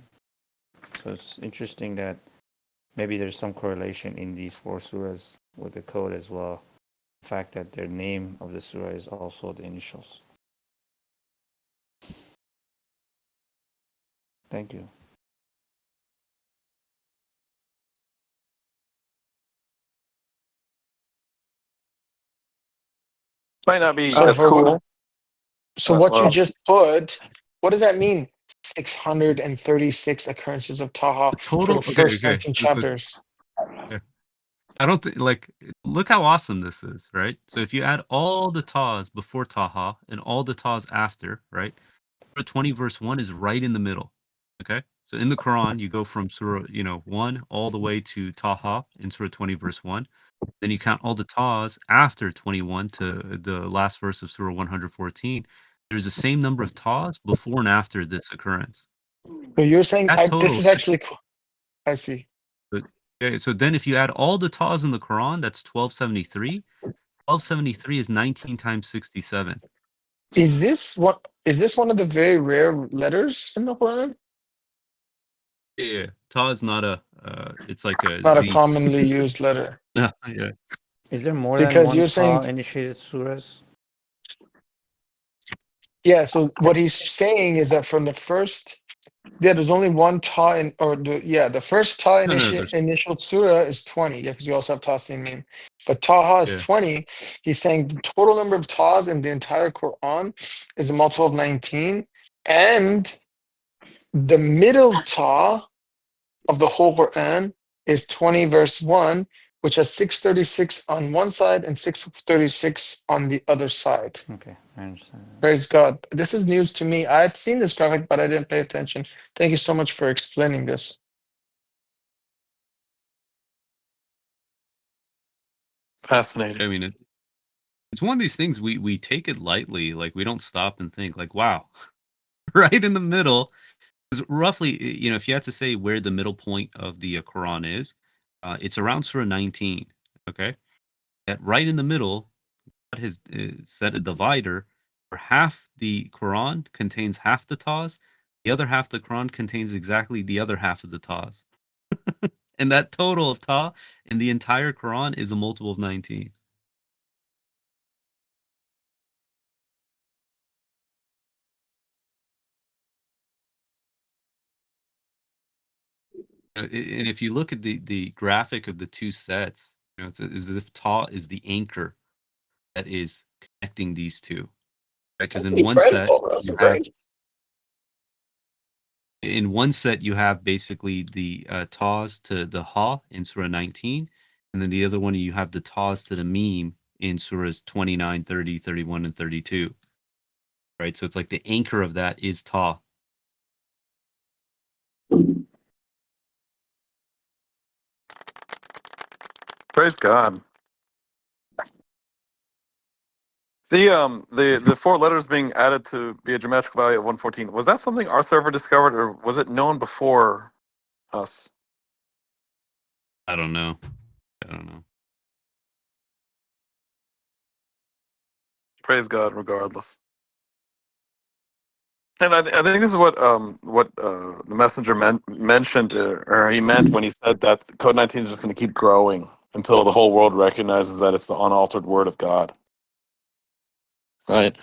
Speaker 3: So it's interesting that maybe there's some correlation in these 4 surahs with the code as well. The fact that their name of the surah is also the initials. Thank you.
Speaker 6: might not be
Speaker 5: So
Speaker 6: as cool.
Speaker 5: So what you
Speaker 6: Well,
Speaker 5: just put, what does that mean? 636 occurrences of Taha for
Speaker 2: Total.
Speaker 5: the first
Speaker 2: Okay.
Speaker 5: 19 chapters.
Speaker 2: Yeah. I don't think look how awesome this is, right? So if you add all the tas before Taha and all the tas after, right? Surah 20 verse 1 is right in the middle. Okay? So in the Quran, you go from Surah, 1 all the way to Taha in Surah 20 verse 1. Then you count all the tas after 21 to the last verse of Surah 114. There's the same number of tas before and after this occurrence.
Speaker 5: So you're saying
Speaker 2: That
Speaker 5: this
Speaker 2: total
Speaker 5: is actually cool. I see.
Speaker 2: Okay, so then if you add all the tas in the Quran, that's 1273. 1273 is 19 times 67.
Speaker 5: Is this one of the very rare letters in the Quran?
Speaker 2: Yeah. Ta is not it's like a
Speaker 5: Not a
Speaker 2: Z.
Speaker 5: commonly used letter.
Speaker 2: Yeah.
Speaker 3: Is there more
Speaker 5: Because
Speaker 3: than one
Speaker 5: you're saying-
Speaker 3: initiated surahs?
Speaker 5: Yeah, so what he's saying is that from the first, there's only one Ta the first Ta initial surah is 20, yeah, because you also have Tasin Mim. But Taha is 20. He's saying the total number of Tas in the entire Quran is a multiple of 19, and the middle Ta of the whole Quran is 20 verse 1, which has 636 on one side and 636 on the other side.
Speaker 3: Okay,
Speaker 5: Praise God. This is news to me. I had seen this graphic, but I didn't pay attention. Thank you so much for explaining this.
Speaker 6: Fascinating.
Speaker 2: I mean, it's one of these things we take it lightly. Like, we don't stop and think, like, wow, right in the middle. Because roughly, if you had to say where the middle point of the Quran is, it's around Surah 19. Okay, right in the middle, God has set a divider where half the Quran contains half the Taz, the other half of the Quran contains exactly the other half of the Taz. And that total of Ta in the entire Quran is a multiple of 19. And if you look at the graphic of the two sets, it's as if Ta is the anchor that is connecting these two. Because in one set, you have basically the Taz to the Ha in Surah 19, and then the other one you have the Taz to the Meme in Surahs 29, 30, 31, and 32. Right, so it's like the anchor of that is Ta.
Speaker 6: Praise God. The four letters being added to be a geometrical value of 114, was that something our server discovered, or was it known before us?
Speaker 2: I don't know.
Speaker 6: Praise God, regardless. And I think this is what the messenger mentioned, or he meant when he said that Code 19 is just going to keep growing until the whole world recognizes that it's the unaltered word of God. Right?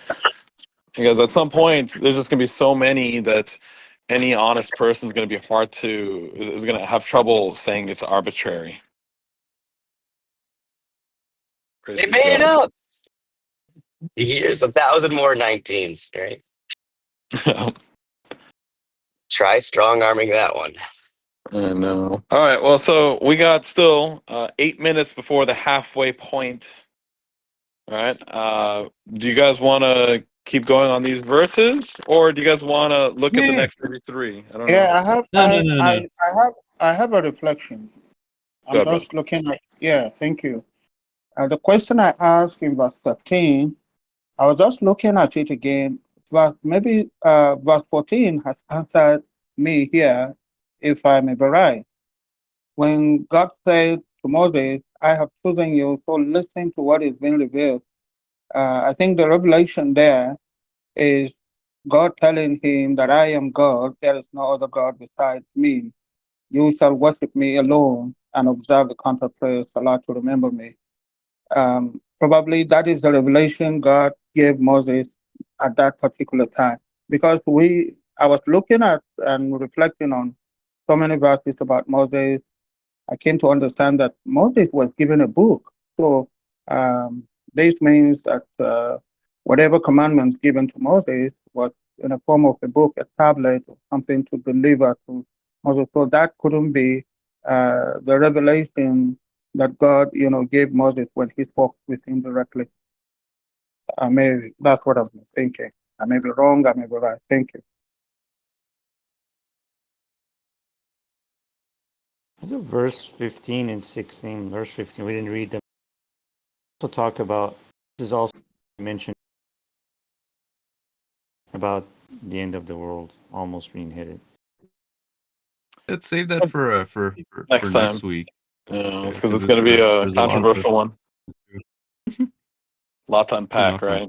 Speaker 6: Because at some point, there's just going to be so many that any honest person is going to be is going to have trouble saying it's arbitrary. Praise
Speaker 10: They
Speaker 6: be
Speaker 10: made it
Speaker 6: God.
Speaker 10: up. Here's 1,000 more 19s, right? Try strong arming that one.
Speaker 6: I know. All right. Well, so we got still 8 minutes before the halfway point. All right. Do you guys want to keep going on these verses, or do you guys want to look at the next 33? I don't know.
Speaker 8: Yeah, I have
Speaker 2: No.
Speaker 8: I have a reflection.
Speaker 6: Go
Speaker 8: I'm
Speaker 6: ahead,
Speaker 8: just looking at, yeah, thank you. The question I asked in verse 13, I was just looking at it again. Verse 14 has answered me here, if I may be right. When God said to Moses, I have chosen you, so listen to what is being revealed. I think the revelation there is God telling him that I am God, there is no other God besides me. You shall worship me alone and observe the counter prayer, Salah, to remember me. Probably that is the revelation God gave Moses at that particular time. Because I was looking at and reflecting on so many verses about Moses. I came to understand that Moses was given a book. So this means that whatever commandments given to Moses was in a form of a book, a tablet, or something to deliver to Moses. So that couldn't be the revelation that God, gave Moses when he spoke with him directly. That's what I've been thinking. I may be wrong, I may be right. Thank you.
Speaker 3: Is it verse 15 and 16? Verse 15, we didn't read them. Also talk about, this is also mentioned about the end of the world almost being hidden.
Speaker 2: Let's save that for
Speaker 6: Next time.
Speaker 2: next week.
Speaker 6: Yeah, because it's going to be a controversial one. Lot to unpack, right?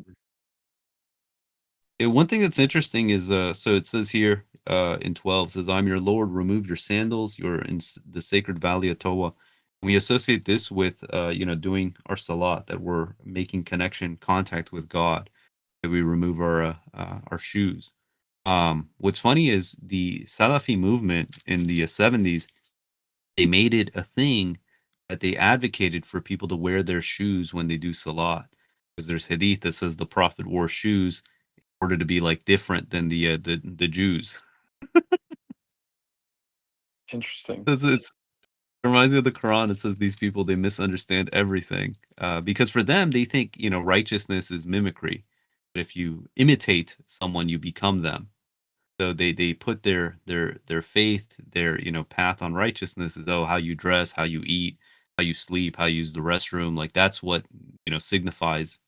Speaker 2: One thing that's interesting is so it says here in 12 says, I'm your Lord, remove your sandals, you're in the sacred valley of Toa. We associate this with doing our salat, that we're making contact with God, that we remove our shoes. What's funny is the Salafi movement in the 70s, they made it a thing that they advocated for people to wear their shoes when they do salat, because there's hadith that says the Prophet wore shoes in order to be like different than the Jews.
Speaker 6: Interesting.
Speaker 2: It reminds me of the Quran. It says these people, they misunderstand everything because for them they think righteousness is mimicry. But if you imitate someone, you become them. So they put their faith, their path on righteousness is how you dress, how you eat, how you sleep, how you use the restroom. Like that's what signifies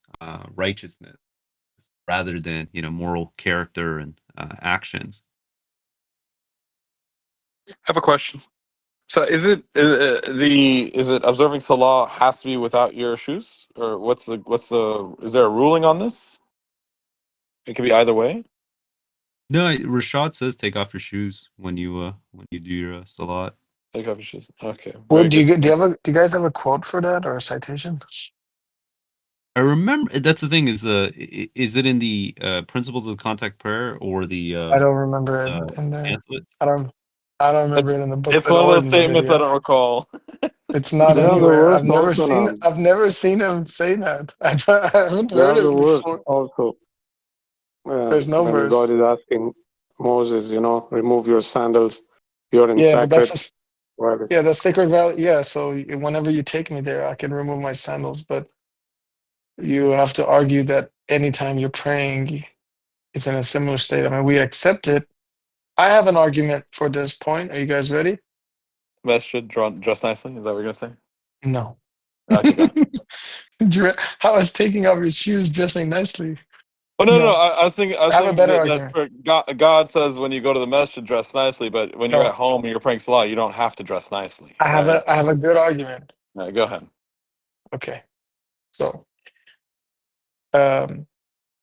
Speaker 2: righteousness, rather than moral character and actions.
Speaker 6: I have a question. So is it observing Salah has to be without your shoes, or what's the is there a ruling on this? It could be either way.
Speaker 2: No, Rashad says take off your shoes when you do your salat.
Speaker 6: Take off your shoes. Okay.
Speaker 5: Well,
Speaker 6: Very good.
Speaker 5: do you guys have a quote for that or a citation?
Speaker 2: I remember that's the thing is it in the Principles of Contact Prayer or the
Speaker 5: I don't remember it in there.
Speaker 2: pamphlet?
Speaker 5: I don't remember it in the
Speaker 6: It's
Speaker 5: booklet
Speaker 6: one of
Speaker 5: or
Speaker 6: those
Speaker 5: in the
Speaker 6: statements I
Speaker 5: video.
Speaker 6: don't recall.
Speaker 5: It's not
Speaker 11: They have the
Speaker 5: anywhere.
Speaker 11: worst also now.
Speaker 5: I've never seen him say that. I haven't
Speaker 11: They
Speaker 5: heard
Speaker 11: have the
Speaker 5: it
Speaker 11: worst
Speaker 5: before.
Speaker 11: also.
Speaker 5: There's no
Speaker 11: When God
Speaker 5: verse.
Speaker 11: is asking Moses, remove your sandals. You're in
Speaker 5: Yeah, but
Speaker 11: sacred. Well,
Speaker 5: that's sacred valley. Yeah, so whenever you take me there, I can remove my sandals. But you have to argue that anytime you're praying, it's in a similar state. I mean, we accept it. I have an argument for this point. Are you guys ready?
Speaker 6: Masjid dress nicely. Is that what you're gonna say?
Speaker 5: No.
Speaker 6: Okay, go.
Speaker 5: How is taking off your shoes dressing nicely?
Speaker 6: Oh no,
Speaker 5: No.
Speaker 6: I was thinking
Speaker 5: I have a better
Speaker 6: that
Speaker 5: argument.
Speaker 6: for God says when you go to the masjid dress nicely, but when you're
Speaker 5: No,
Speaker 6: at home and you're praying Salah, you don't have to dress nicely,
Speaker 5: I have
Speaker 6: right?
Speaker 5: a good argument.
Speaker 6: All right, go ahead.
Speaker 5: Okay. So um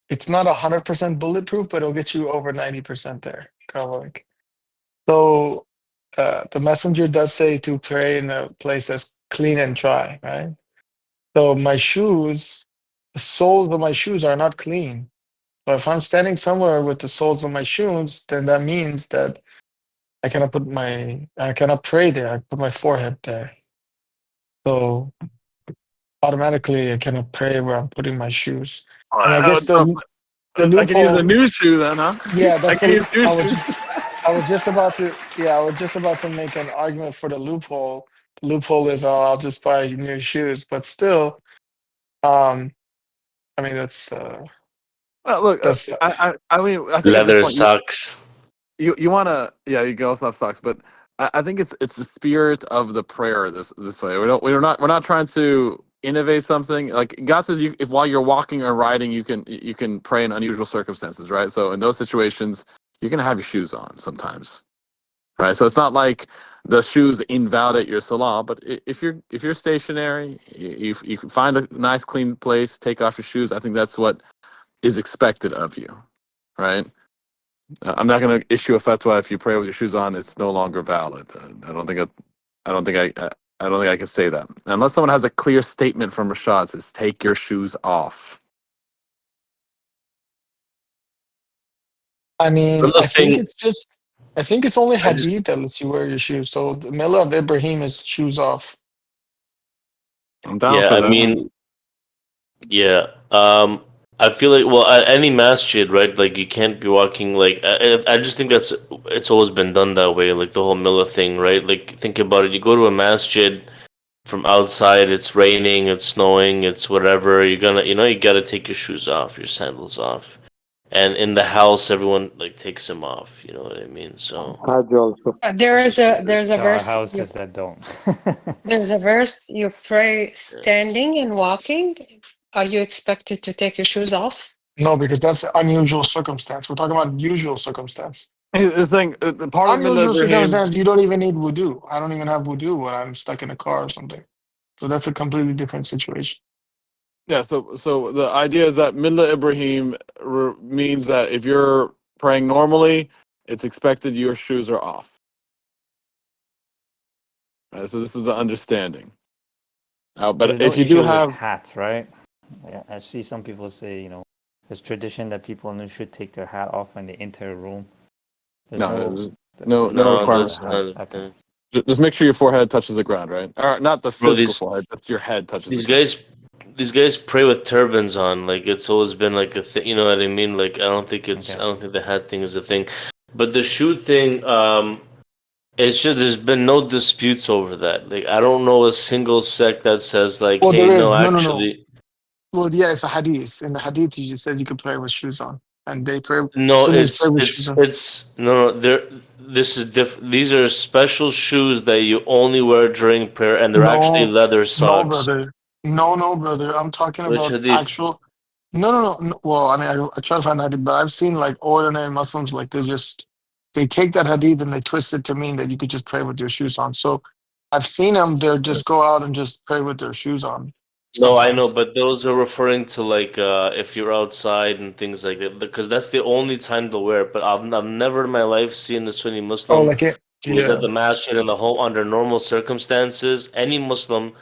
Speaker 5: it's not 100% bulletproof, but it'll get you over 90% there. Kind of like so the messenger does say to pray in a place that's clean and dry, right? So my shoes, the soles of my shoes are not clean. But if I'm standing somewhere with the soles of my shoes, then that means that I cannot pray there. I put my forehead there. So automatically I cannot pray where I'm putting my shoes. And I guess the
Speaker 6: I can use a
Speaker 5: loophole,
Speaker 6: new shoe then, huh?
Speaker 5: yeah,
Speaker 6: I
Speaker 5: that's
Speaker 6: can use new shoes.
Speaker 5: I was just about to, yeah, I was just about to make an argument for the loophole. The loophole is, I'll just buy new shoes, but still, um, I mean,
Speaker 6: Well, look,
Speaker 5: that's,
Speaker 6: I mean, I think at this
Speaker 1: Leather
Speaker 6: point
Speaker 1: socks.
Speaker 6: you want to, yeah, you can also have socks, but I think it's the spirit of the prayer this way. We're not trying to innovate something. Like God says, if while you're walking or riding, you can pray in unusual circumstances, right? So in those situations, you're gonna have your shoes on sometimes, right? So it's not like the shoes invalidate your salah, but if you're stationary, you can find a nice clean place, take off your shoes. I think that's what is expected of you, right? I'm not going to issue a fatwa if you pray with your shoes on. It's no longer valid. I don't think I don't think I don't think I can say that unless someone has a clear statement from Rashad that says take your shoes off.
Speaker 5: I mean,
Speaker 1: Another thing,
Speaker 5: I think it's only
Speaker 1: I just
Speaker 5: hadith that lets you wear your shoes. So the Millah of Ibrahim is shoes off.
Speaker 6: I'm down
Speaker 1: yeah,
Speaker 6: for
Speaker 1: I
Speaker 6: that.
Speaker 1: mean, yeah. I feel like, well, at any masjid, right? Like you can't be walking like I just think it's always been done that way. Like the whole Millah thing, right? Like think about it. You go to a masjid from outside. It's raining. It's snowing. It's whatever. You're gonna, you gotta take your shoes off, your sandals off. And in the house, everyone like takes them off. You know what I mean? So
Speaker 11: Hajj also.
Speaker 12: There's a
Speaker 3: There are
Speaker 12: verse
Speaker 3: houses that don't.
Speaker 12: there's a verse you pray
Speaker 1: yeah.
Speaker 12: standing and walking. Are you expected to take your shoes off?
Speaker 5: No, because that's unusual circumstance. We're talking about usual circumstance.
Speaker 6: He's saying part of Millah
Speaker 5: Unusual
Speaker 6: Ibrahim.
Speaker 5: circumstance, you don't even need wudu. I don't even have wudu when I'm stuck in a car or something. So that's a completely different situation.
Speaker 6: Yeah. So the idea is that Millah Ibrahim means that if you're praying normally, it's expected your shoes are off. Right, so this is the understanding.
Speaker 3: But
Speaker 6: But
Speaker 3: there's no
Speaker 6: if you do
Speaker 3: issue with
Speaker 6: have
Speaker 3: hats, right? Yeah, I see some people say, there's tradition that people should take their hat off when they enter a room. There's
Speaker 6: no
Speaker 3: there's
Speaker 6: no
Speaker 1: No,
Speaker 6: requirement
Speaker 1: that's
Speaker 6: for
Speaker 1: not
Speaker 6: that.
Speaker 1: a
Speaker 3: Okay.
Speaker 1: thing.
Speaker 6: Just make sure your forehead touches the ground, right? Or not the
Speaker 1: Bro,
Speaker 6: physical forehead, just your head touches the
Speaker 1: these
Speaker 6: ground.
Speaker 1: these guys pray with turbans on. Like it's always been like a thing. You know what I mean? Like I don't think
Speaker 3: Okay.
Speaker 1: the hat thing is a thing, but the shoe thing. There's been no disputes over that. Like I don't know a single sect that says like,
Speaker 5: Well,
Speaker 1: hey,
Speaker 5: there
Speaker 1: no,
Speaker 5: is. No, no, no.
Speaker 1: actually.
Speaker 5: Well, yeah, it's a hadith. In the hadith, you just said you could pray with shoes on, and they pray.
Speaker 1: No,
Speaker 5: Sunnis pray with shoes on.
Speaker 1: it's no. There, this is These are special shoes that you only wear during prayer, and they're actually
Speaker 5: No,
Speaker 1: leather
Speaker 5: no,
Speaker 1: socks.
Speaker 5: brother. No, brother. I'm talking
Speaker 1: Which
Speaker 5: about
Speaker 1: hadith?
Speaker 5: actual. No. Well, I mean, I try to find hadith, but I've seen like ordinary Muslims, like they take that hadith and they twist it to mean that you could just pray with your shoes on. So I've seen them. They'll just go out and just pray with their shoes on
Speaker 1: No, I know,
Speaker 5: sometimes.
Speaker 1: but those are referring to like if you're outside and things like that, because that's the only time they'll wear it. But I've never in my life seen a Sunni
Speaker 5: Oh,
Speaker 1: Muslim
Speaker 5: like it.
Speaker 1: who's at
Speaker 5: Yeah.
Speaker 1: the masjid in the home under normal circumstances. Any Muslim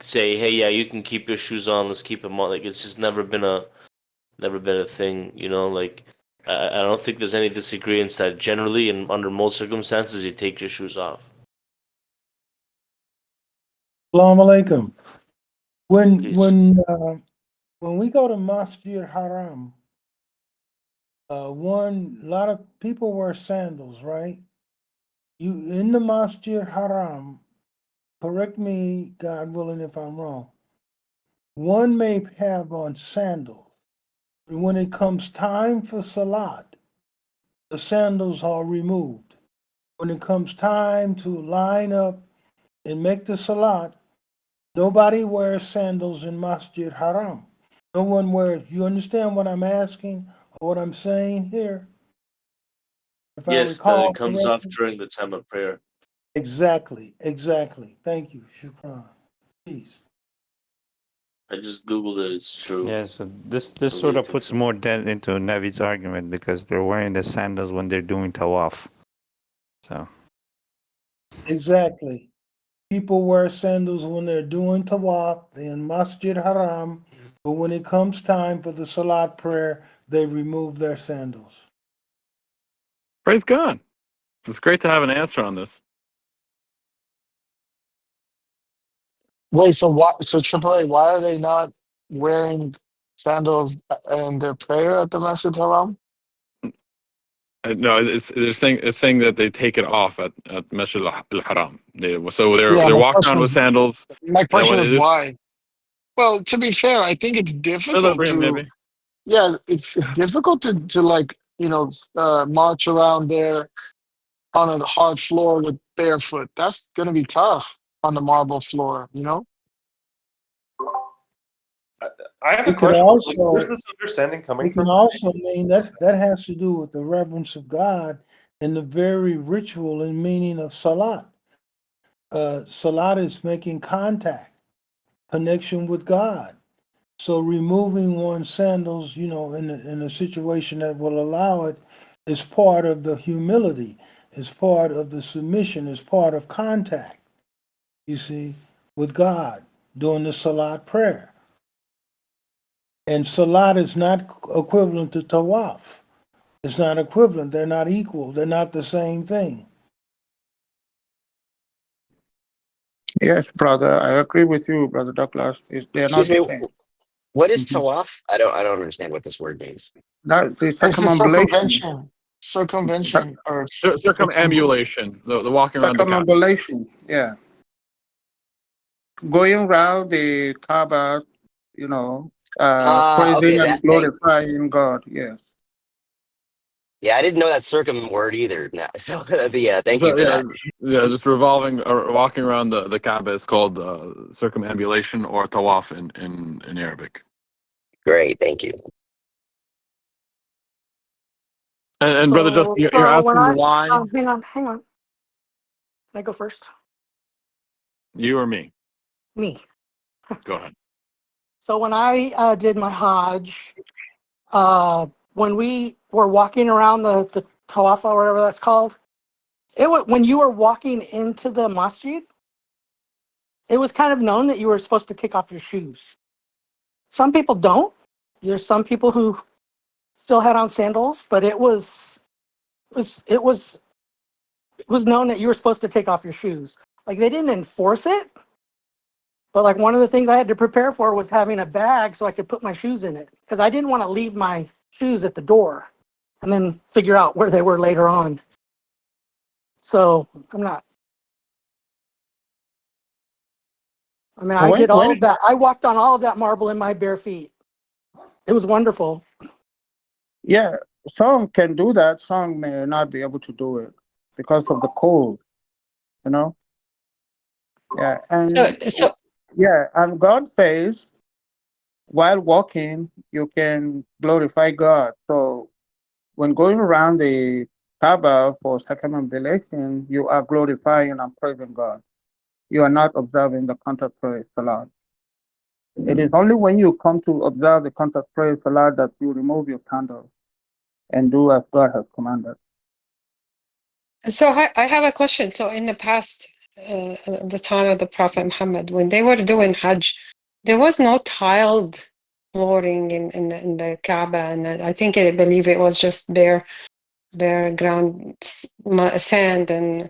Speaker 1: say, "Hey, yeah, you can keep your shoes on. Let's keep them on." Like it's just never been a thing. You know, like I don't think there's any disagreements that generally and under most circumstances you take your shoes off.
Speaker 13: Assalamu alaikum.
Speaker 1: Peace.
Speaker 13: When we go to Masjid Haram, a lot of people wear sandals, right? You in the Masjid Haram, correct me, God willing, if I'm wrong. One may have on sandals. When it comes time for Salat, the sandals are removed. When it comes time to line up and make the Salat, nobody wears sandals in Masjid Haram. No one wears. You understand what I'm asking or what I'm saying here? If I
Speaker 1: Yes, that
Speaker 13: recall
Speaker 1: it comes off
Speaker 13: correctly?
Speaker 1: during the time of prayer.
Speaker 13: Exactly. Thank you. Shukran. Please.
Speaker 1: I just googled it. It's true.
Speaker 3: Yeah, so this
Speaker 1: I'm
Speaker 3: sort of
Speaker 1: reading
Speaker 3: puts
Speaker 1: some-
Speaker 3: more dent into Navi's argument because they're wearing the sandals when they're doing tawaf. So
Speaker 13: Exactly. People wear sandals when they're doing tawaf in Masjid Haram, but when it comes time for the Salat prayer, they remove their sandals.
Speaker 6: Praise God. It's great to have an answer on this.
Speaker 5: Wait, so what? So AAA, why are they not wearing sandals in their prayer at the Masjid Haram?
Speaker 6: No, it's saying that they take it off at Masjid al-Haram. So
Speaker 5: Yeah,
Speaker 6: they're walking around with sandals.
Speaker 5: my
Speaker 6: And
Speaker 5: question
Speaker 6: when
Speaker 5: is
Speaker 6: it is
Speaker 5: why? Well, to be fair, I think it's difficult to.
Speaker 6: maybe.
Speaker 5: Yeah, it's difficult to like march around there on a hard floor with barefoot. That's gonna be tough on the marble floor.
Speaker 14: I have a
Speaker 13: It could
Speaker 14: question. Like,
Speaker 13: also
Speaker 14: where's this understanding coming
Speaker 13: It can
Speaker 14: from?
Speaker 13: also mean that has to do with the reverence of God and the very ritual and meaning of salat. Salat is making contact, connection with God. So removing one's sandals, in a situation that will allow it, is part of the humility, is part of the submission, is part of contact. You see, with God during the salat prayer. And salat is not equivalent to tawaf. It's not equivalent. They're not equal. They're not the same thing.
Speaker 8: Yes, brother, I agree with you, brother Douglas. They're not
Speaker 10: Excuse
Speaker 8: the
Speaker 10: me.
Speaker 8: same.
Speaker 10: What is
Speaker 8: Mhm.
Speaker 10: tawaf? I don't understand what this word means.
Speaker 8: That the
Speaker 5: It's the
Speaker 8: circumambulation,
Speaker 5: circumvention, or
Speaker 6: Circumambulation, the walking around the Kaaba.
Speaker 8: circumambulation. Yeah, going around the Kaaba,
Speaker 10: Okay,
Speaker 8: praising and
Speaker 10: that thing.
Speaker 8: glorifying God. Yes.
Speaker 10: Yeah, I didn't know that circum word either. No, so thank you
Speaker 6: So,
Speaker 10: for that.
Speaker 6: just revolving or walking around the Kaaba is called circumambulation or tawaf in Arabic.
Speaker 10: Great, thank you.
Speaker 6: And brother, just you're
Speaker 12: when
Speaker 6: asking
Speaker 12: I
Speaker 6: why
Speaker 12: hang on. Can I go first?
Speaker 6: you or me?
Speaker 12: Me.
Speaker 6: Go ahead.
Speaker 12: So when I did my Hajj, when we were walking around the Tawaf or whatever that's called, when you were walking into the masjid, it was kind of known that you were supposed to take off your shoes. Some people don't. There's some people who still had on sandals, but it was known that you were supposed to take off your shoes. Like they didn't enforce it, but like one of the things I had to prepare for was having a bag so I could put my shoes in it because I didn't want to leave my shoes at the door and then figure out where they were later on. So I'm not. I mean, I did all
Speaker 8: When
Speaker 12: of that. I walked on all of that marble in my bare feet. It was wonderful.
Speaker 8: yeah, some can do that. Some may not be able to do it because of the cold. You know. Yeah,
Speaker 5: So
Speaker 8: and God says while walking you can glorify God. So when going around the Kaaba for circumambulation, you are glorifying and praising God. You are not observing the contact prayer salat. It is only when you come to observe the contact prayer salat that you remove your candle and do as God has commanded.
Speaker 15: So I have a question. So in the past, the time of the Prophet Muhammad, when they were doing Hajj, there was no tiled flooring in the Kaaba, and I think I believe it was just bare ground, sand and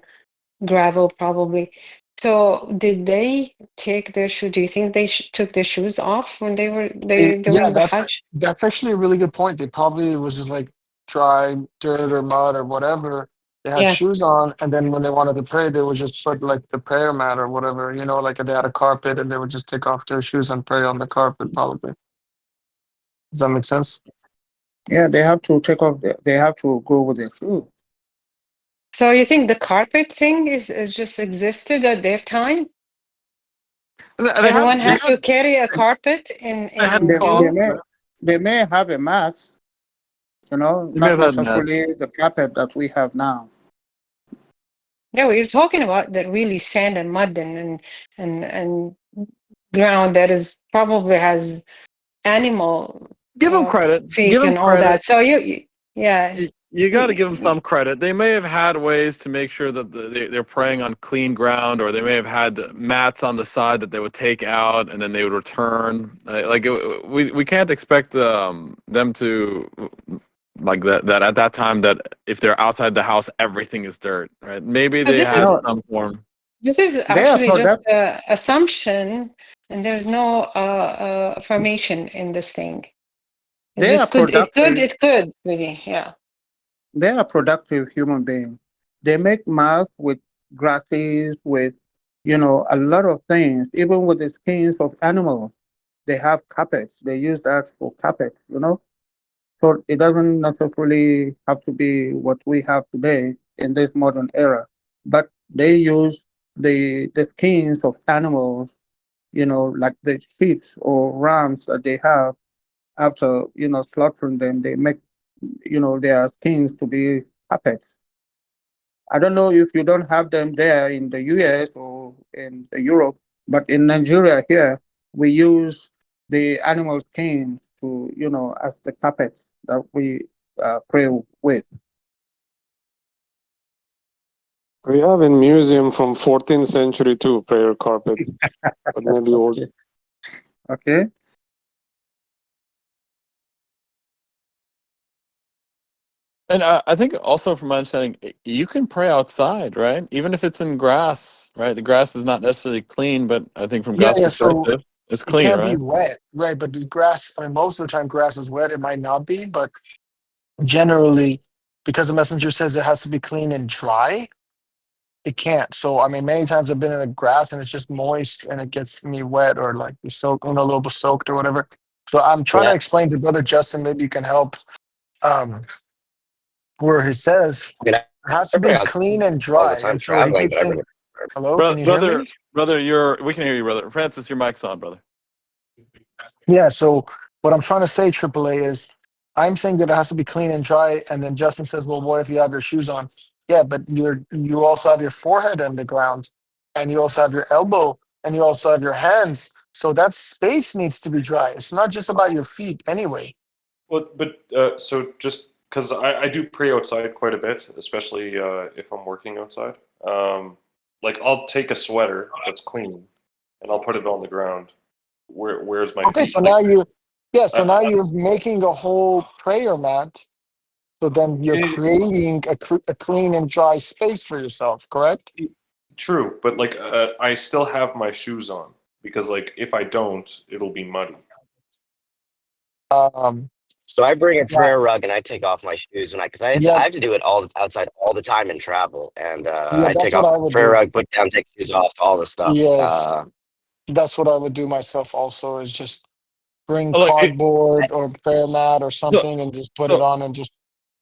Speaker 15: gravel probably. So did they take their shoe? Do you think they took their shoes off when they were
Speaker 5: yeah,
Speaker 15: doing the
Speaker 5: that's
Speaker 15: Hajj?
Speaker 5: actually a really good point. They probably was just like dry dirt or mud or whatever. They had
Speaker 15: Yeah.
Speaker 5: shoes on, and then when they wanted to pray, they would just put like the prayer mat or whatever, like they had a carpet, and they would just take off their shoes and pray on the carpet. Probably. Does that make sense?
Speaker 8: Yeah, they have to take off. They have to go with their shoes.
Speaker 15: So you think the carpet thing is just existed at their time? Everyone had to carry a carpet in view?
Speaker 8: They may have a mat, not necessarily the carpet that we have now.
Speaker 15: Yeah, we're talking about the really sand and mud and ground that is probably has animal
Speaker 6: Give them credit.
Speaker 15: feet
Speaker 6: Give them
Speaker 15: and all
Speaker 6: credit.
Speaker 15: that. So yeah.
Speaker 6: You got to give them some credit. They may have had ways to make sure that they're praying on clean ground, or they may have had mats on the side that they would take out and then they would return. We can't expect them to like that at that time, that if they're outside the house everything is dirt, right? Maybe
Speaker 15: So
Speaker 6: they had some form.
Speaker 15: this is
Speaker 8: They are
Speaker 15: actually just an assumption, and there's no affirmation in this thing.
Speaker 8: They are productive.
Speaker 15: It could really, yeah.
Speaker 8: They are productive human beings. They make masks with grasses, with a lot of things. Even with the skins of animals, they have carpets. They use that for carpets. So it doesn't necessarily have to be what we have today in this modern era. But they use the skins of animals, like the sheep or rams that they have after slaughtering them. They make their skins to be carpets. I don't know if you don't have them there in the US or in Europe, but in Nigeria here, we use the animal skin to, as the carpet that we pray with.
Speaker 11: We have in museum from 14th century too, prayer carpet, but maybe old.
Speaker 8: Okay.
Speaker 6: And I think also, from my understanding, you can pray outside, right? Even if it's in grass, right? The grass is not necessarily clean, but I think from God's
Speaker 5: Yeah. So
Speaker 6: perspective, it's
Speaker 5: it
Speaker 6: clean,
Speaker 5: can't be
Speaker 6: right?
Speaker 5: wet, right? But the grass, I mean, most of the time, grass is wet. It might not be, but generally, because the messenger says it has to be clean and dry, it can't. So, I mean, many times I've been in the grass and it's just moist and it gets me wet or like a little bit soaked or whatever. So I'm trying to explain to Brother Justin, maybe you can help, where he says it has to be clean and
Speaker 10: all the
Speaker 5: dry.
Speaker 10: time
Speaker 5: And so he
Speaker 10: traveling,
Speaker 5: keeps
Speaker 10: but
Speaker 5: saying, hello, can you hear me?
Speaker 6: Brother, we can hear you, brother. Francis, your mic's on, brother.
Speaker 5: Yeah, so what I'm trying to say, AAA, is I'm saying that it has to be clean and dry, and then Justin says, well, what if you have your shoes on? Yeah, but you also have your forehead on the ground, and you also have your elbow, and you also have your hands. So that space needs to be dry. It's not just about your feet anyway.
Speaker 14: Well, but so just because I do pray outside quite a bit, especially if I'm working outside. Like I'll take a sweater that's clean and I'll put it on the ground. Where's my
Speaker 5: Okay,
Speaker 14: feet?
Speaker 5: so
Speaker 14: Like,
Speaker 5: now you're making a whole prayer mat. So then you're creating a clean and dry space for yourself, correct?
Speaker 14: True, but like I still have my shoes on because like if I don't, it'll be muddy.
Speaker 10: So I bring a prayer rug and I take off my shoes because I
Speaker 5: Yeah,
Speaker 10: have to do it all outside all the time and travel. And
Speaker 5: yeah,
Speaker 10: I take
Speaker 5: that's what
Speaker 10: off
Speaker 5: I
Speaker 10: the
Speaker 5: would
Speaker 10: prayer
Speaker 5: do.
Speaker 10: rug, put down, take shoes off, all the stuff.
Speaker 5: Yes. that's what I would do myself also, is just bring
Speaker 6: Look,
Speaker 5: cardboard or prayer mat or
Speaker 6: so,
Speaker 5: something and just put it
Speaker 6: so,
Speaker 5: on and just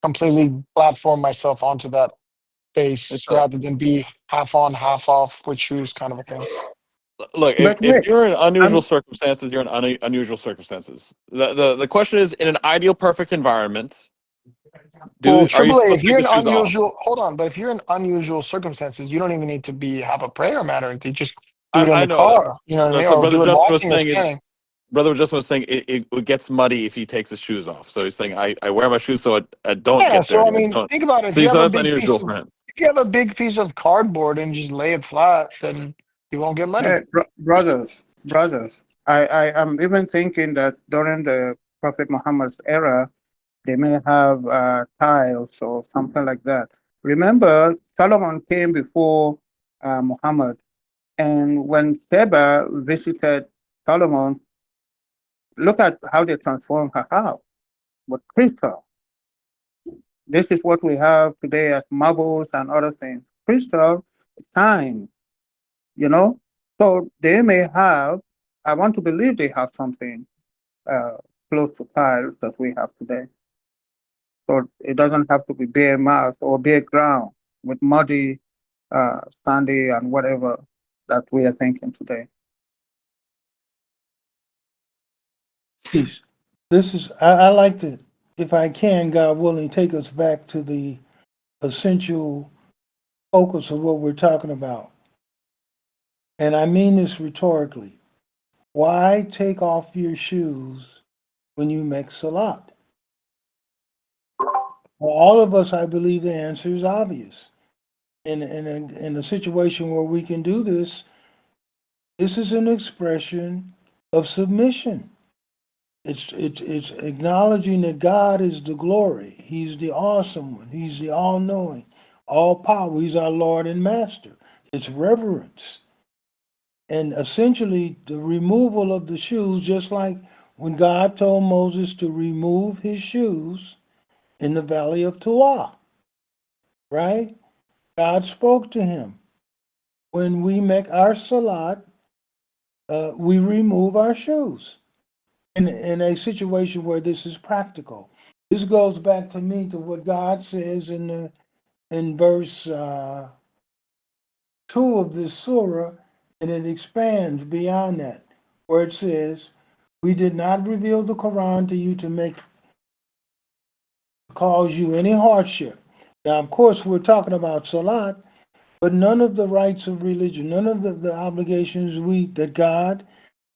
Speaker 5: completely platform myself onto that base
Speaker 6: so
Speaker 5: rather than be half on, half off with shoes kind of a thing.
Speaker 6: look,
Speaker 8: But
Speaker 6: if
Speaker 8: wait,
Speaker 6: you're in unusual
Speaker 8: I'm
Speaker 6: circumstances, you're in unusual circumstances. The question is, in an ideal, perfect environment,
Speaker 5: Well,
Speaker 6: are you
Speaker 5: AAA,
Speaker 6: supposed
Speaker 5: if
Speaker 6: to take
Speaker 5: you're
Speaker 6: the
Speaker 5: in
Speaker 6: shoes off?
Speaker 5: unusual, hold on, but if you're in unusual circumstances, you don't even need to have a prayer mat or anything. Just do it in
Speaker 6: I
Speaker 5: the
Speaker 6: know that.
Speaker 5: car, you know what I mean?
Speaker 6: So
Speaker 5: Or
Speaker 6: brother
Speaker 5: do it
Speaker 6: Justin was
Speaker 5: walking or
Speaker 6: saying it.
Speaker 5: standing.
Speaker 6: Brother Justin was saying it gets muddy if he takes his shoes off. So he's saying I wear my shoes so I don't
Speaker 5: Yeah,
Speaker 6: get
Speaker 5: so I
Speaker 6: dirty. I
Speaker 5: mean,
Speaker 6: don't.
Speaker 5: think about it. If
Speaker 6: So
Speaker 5: you have a
Speaker 6: that's
Speaker 5: big piece
Speaker 6: unusual
Speaker 5: of
Speaker 6: for him.
Speaker 5: if you have a big piece of cardboard and just lay it flat, then you won't get muddy.
Speaker 8: brothers. I am even thinking that during the Prophet Muhammad's era, they may have tiles or something like that. Remember, Solomon came before Muhammad, and when Sheba visited Solomon, look at how they transformed her house with crystal. This is what we have today as marbles and other things. Crystal, time, you know. So they may have. I want to believe they have something uh, close to tiles that we have today. So it doesn't have to be bare mouth or bare ground with muddy, sandy, and whatever that we are thinking today.
Speaker 13: Peace. This is, I like to, if I can, God willing, take us back to the essential focus of what we're talking about. And I mean this rhetorically. Why take off your shoes when you make salat? For all of us, I believe the answer is obvious. In a situation where we can do this, this is an expression of submission. It's acknowledging that God is the glory. He's the awesome one. He's the all-knowing, all-powerful. He's our Lord and Master. It's reverence. And essentially the removal of the shoes, just like when God told Moses to remove his shoes in the valley of Tuah, right? God spoke to him. When we make our salat, we remove our shoes in a situation where this is practical. This goes back to me to what God says in verse 2 of this surah, and it expands beyond that, where it says, "We did not reveal the Quran to you to cause you any hardship." Now, of course, we're talking about salat, but none of the rights of religion, none of the obligations that God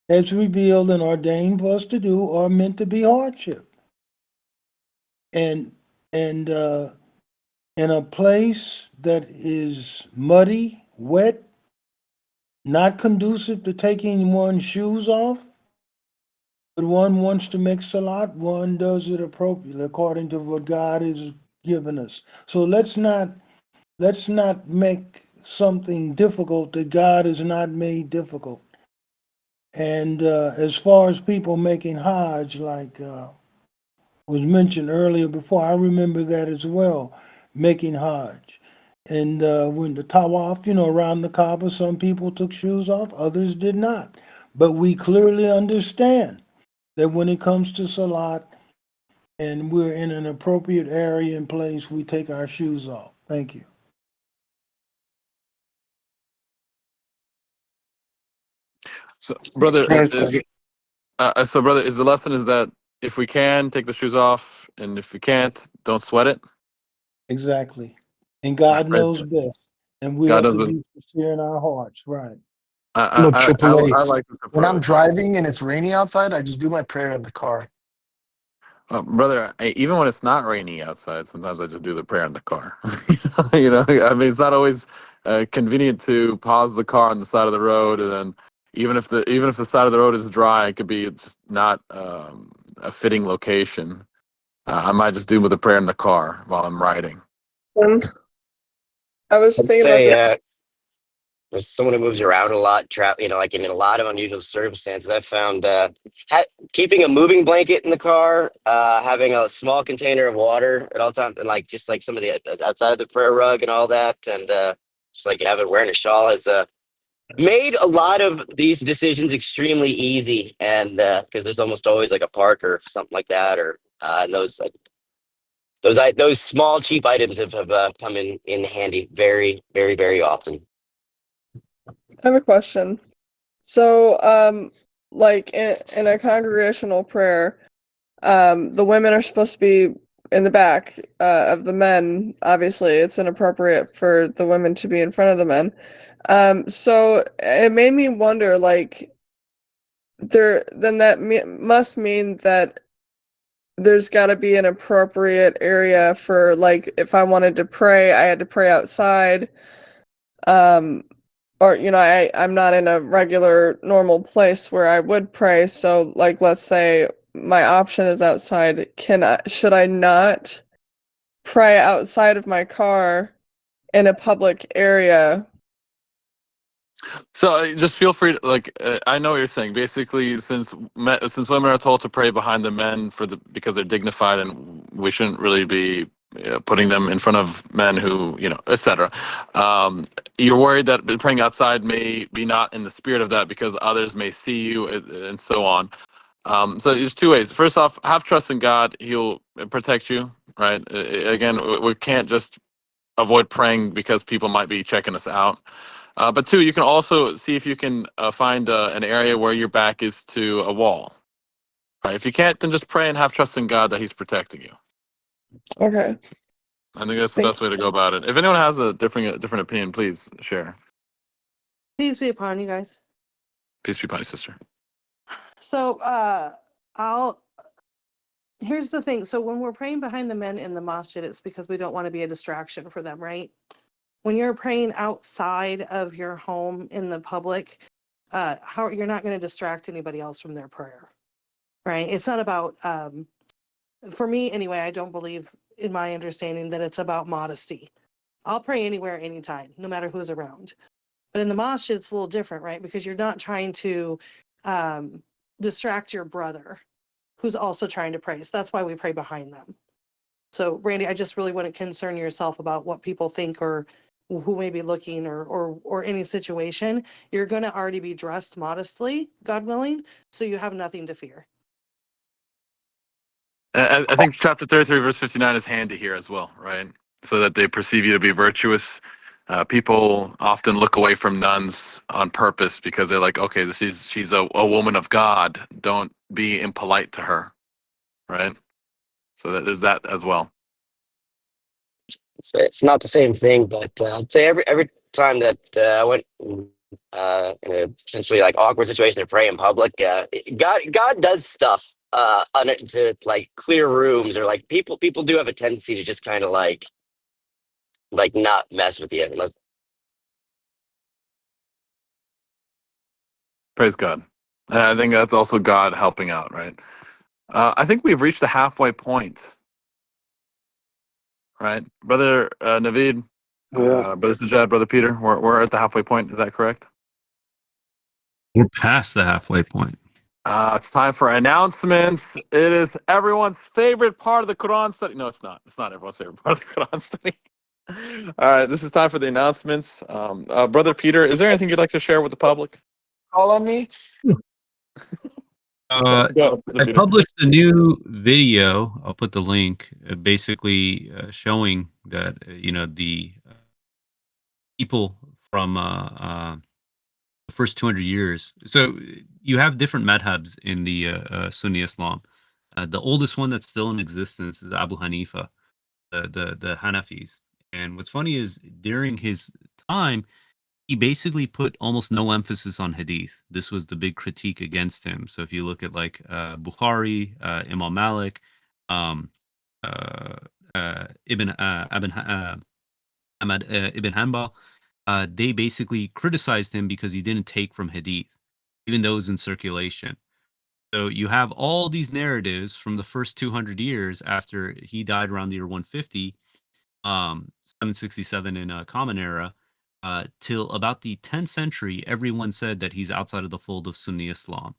Speaker 13: has revealed and ordained for us to do are meant to be hardship. And in a place that is muddy, wet, not conducive to taking one's shoes off, but one wants to make salat, one does it appropriately according to what God has given us. So let's not make something difficult that God has not made difficult. And as far as people making Hajj, like was mentioned earlier before, I remember that as well, making Hajj. And when the tawaf, around the Kaaba, some people took shoes off, others did not. But we clearly understand that when it comes to Salat and we're in an appropriate area and place, we take our shoes off. Thank you.
Speaker 6: So brother
Speaker 8: Praise
Speaker 6: is
Speaker 8: God.
Speaker 6: brother is the lesson is that if we can take the shoes off, and if we can't, don't sweat it.
Speaker 13: Exactly. And God
Speaker 6: Praise
Speaker 13: knows
Speaker 6: God.
Speaker 13: best. And we
Speaker 6: God
Speaker 13: have to
Speaker 6: doesn't.
Speaker 13: be sincere in our hearts. Right.
Speaker 5: Look, AAA,
Speaker 6: I like this
Speaker 5: when I'm
Speaker 6: approach.
Speaker 5: driving and it's rainy outside, I just do my prayer in the car.
Speaker 6: Brother, even when it's not rainy outside, sometimes I just do the prayer in the car. I mean, it's not always convenient to pause the car on the side of the road, and then even if the side of the road is dry, it could be just not a fitting location. I might just do with a prayer in the car while I'm riding.
Speaker 16: And I was
Speaker 10: I'd
Speaker 16: thinking about
Speaker 10: say
Speaker 16: that.
Speaker 10: as someone who moves around a lot, like in a lot of unusual circumstances, I've found keeping a moving blanket in the car, having a small container of water at all times, and like just like some of the outside of the prayer rug and all that, and just like wearing a shawl as made a lot of these decisions extremely easy, and because there's almost always like a park or something like that, or and those small cheap items have come in handy very, very, very often.
Speaker 16: I have a question. So, like in a congregational prayer, the women are supposed to be in the back of the men. Obviously, it's inappropriate for the women to be in front of the men. So it made me wonder, like, then that must mean that there's got to be an appropriate area for, like, if I wanted to pray, I had to pray outside. Or I'm not in a regular normal place where I would pray, so like let's say my option is outside. Should I not pray outside of my car in a public area?
Speaker 6: So just feel free to I know what you're saying. Basically, since women are told to pray behind the men because they're dignified, and we shouldn't really be putting them in front of men who etc. You're worried that praying outside may be not in the spirit of that because others may see you and so on. So there's two ways. First off, have trust in God; He'll protect you. Right? Again, we can't just avoid praying because people might be checking us out. But two, you can also see if you can find an area where your back is to a wall. Right? If you can't, then just pray and have trust in God that He's protecting you.
Speaker 16: Okay.
Speaker 6: I think that's the best way to go about it. If anyone has a different opinion, please share.
Speaker 12: Peace be upon you guys.
Speaker 6: Peace be upon you, sister.
Speaker 12: So, here's the thing. So when we're praying behind the men in the masjid, it's because we don't want to be a distraction for them, right? When you're praying outside of your home in the public, you're not going to distract anybody else from their prayer, right? It's not about, for me anyway, I don't believe in my understanding that it's about modesty. I'll pray anywhere, anytime, no matter who's around. But in the masjid, it's a little different, right? Because you're not trying to distract your brother who's also trying to pray. So that's why we pray behind them. So Randy, I just really wouldn't concern yourself about what people think or who may be looking or any situation. You're going to already be dressed modestly, God willing, so you have nothing to fear.
Speaker 6: I think chapter 33, verse 59 is handy here as well, right? So that they perceive you to be virtuous. People often look away from nuns on purpose because they're like, okay, she's a woman of God. Don't be impolite to her, right? So there's that as well.
Speaker 10: It's not the same thing, but I'd say every time that I went in a essentially like awkward situation to pray in public, God does stuff to like clear rooms, or like people do have a tendency to just kind of like not mess with you unless.
Speaker 6: Praise God. I think that's also God helping out, right? I think we've reached the halfway point, right? Brother Naveed, Brother Sajjad, Brother Peter, we're at the halfway point. Is that correct?
Speaker 2: We're past the halfway point.
Speaker 6: It's time for announcements. It is everyone's favorite part of the Quran study. No, it's not. It's not everyone's favorite part of the Quran study. All right, this is time for the announcements. Brother Peter, is there anything you'd like to share with the public?
Speaker 13: Call on me.
Speaker 2: I published a new video. I'll put the link. Basically, showing that the people from the first 200 years. So you have different madhabs in the Sunni Islam. The oldest one that's still in existence is Abu Hanifa, the Hanafis. And what's funny is during his time, he basically put almost no emphasis on hadith. This was the big critique against him. So if you look at like Bukhari, Imam Malik, Ibn Ahmad Ibn Hanbal, they basically criticized him because he didn't take from hadith, even though it was in circulation. So you have all these narratives from the first 200 years after he died around the year 150, 767 in a Common Era, till about the 10th century, everyone said that he's outside of the fold of Sunni Islam.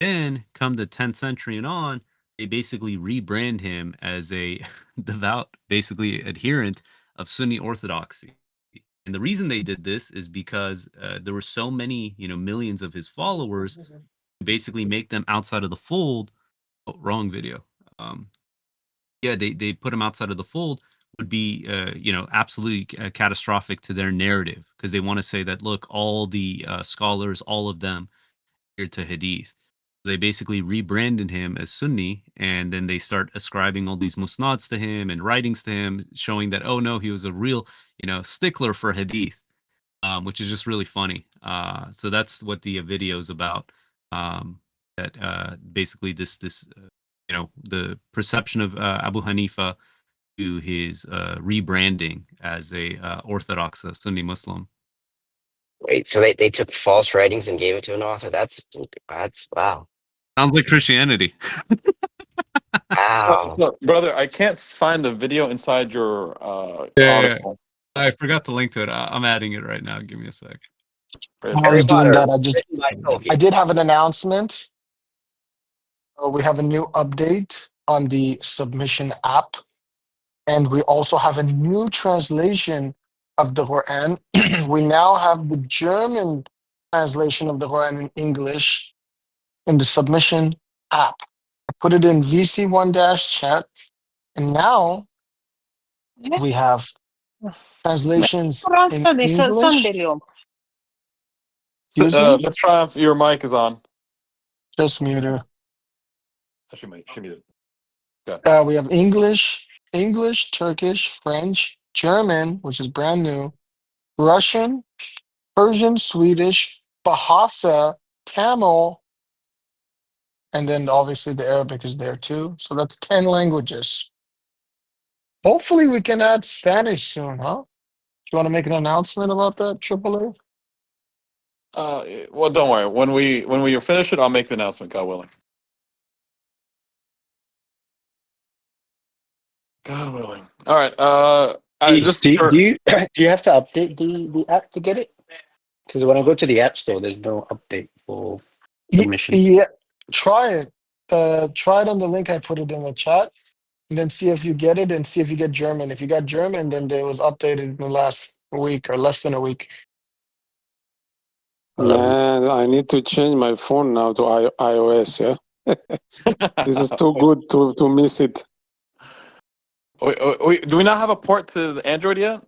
Speaker 2: Then, come the 10th century and on, they basically rebrand him as a devout, basically adherent of Sunni orthodoxy. And the reason they did this is because there were so many, millions of his followers, basically make them outside of the fold. Oh, wrong video. Yeah, they put him outside of the fold would be, absolutely catastrophic to their narrative, because they want to say that, look, all the scholars, all of them adhere to hadith. They basically rebranded him as Sunni, and then they start ascribing all these musnads to him and writings to him, showing that, oh no, he was a real, stickler for hadith, which is just really funny. So that's what the video is about. That basically this the perception of Abu Hanifa to his rebranding as a Orthodox Sunni Muslim.
Speaker 10: Wait, so they took false writings and gave it to an author? That's wow.
Speaker 2: Sounds like Christianity.
Speaker 10: Wow.
Speaker 6: So, brother, I can't find the video inside your
Speaker 2: Yeah.
Speaker 6: article.
Speaker 2: I forgot to link to it. I'm adding it right now. Give me a sec.
Speaker 5: While I
Speaker 10: Harry
Speaker 5: was doing
Speaker 10: Potter,
Speaker 5: that,
Speaker 10: written by Tolkien.
Speaker 5: I did have an announcement. We have a new update on the submission app, and we also have a new translation of the Quran. We now have the German translation of the Quran in English in the submission app. I put it in VC1-chat, and now we have translations
Speaker 15: Quran
Speaker 5: in
Speaker 15: study
Speaker 5: English.
Speaker 15: Sunday اليوم.
Speaker 5: Excuse me?
Speaker 6: Let's try if your mic is on.
Speaker 5: Just mute her.
Speaker 6: She muted. Good.
Speaker 5: We have English, Turkish, French, German, which is brand new, Russian, Persian, Swedish, Bahasa, Tamil, and then obviously the Arabic is there too. So that's 10 languages. Hopefully we can add Spanish soon, huh? Do you want to make an announcement about that, AAA?
Speaker 6: Well, don't worry. When we finish it, I'll make the announcement. God willing. God willing. All right. Just
Speaker 17: do you do you have to update the app to get it? Because when I go to the app store, there's no update for submission.
Speaker 5: Yeah, try it. Try it on the link I put it in the chat, and then see if you get it, and see if you get German. If you got German, then it was updated in the last week or less than a week.
Speaker 11: Man, I need to change my phone now to iOS. Yeah, this is too good to miss it.
Speaker 6: Do we not have a port to the Android yet?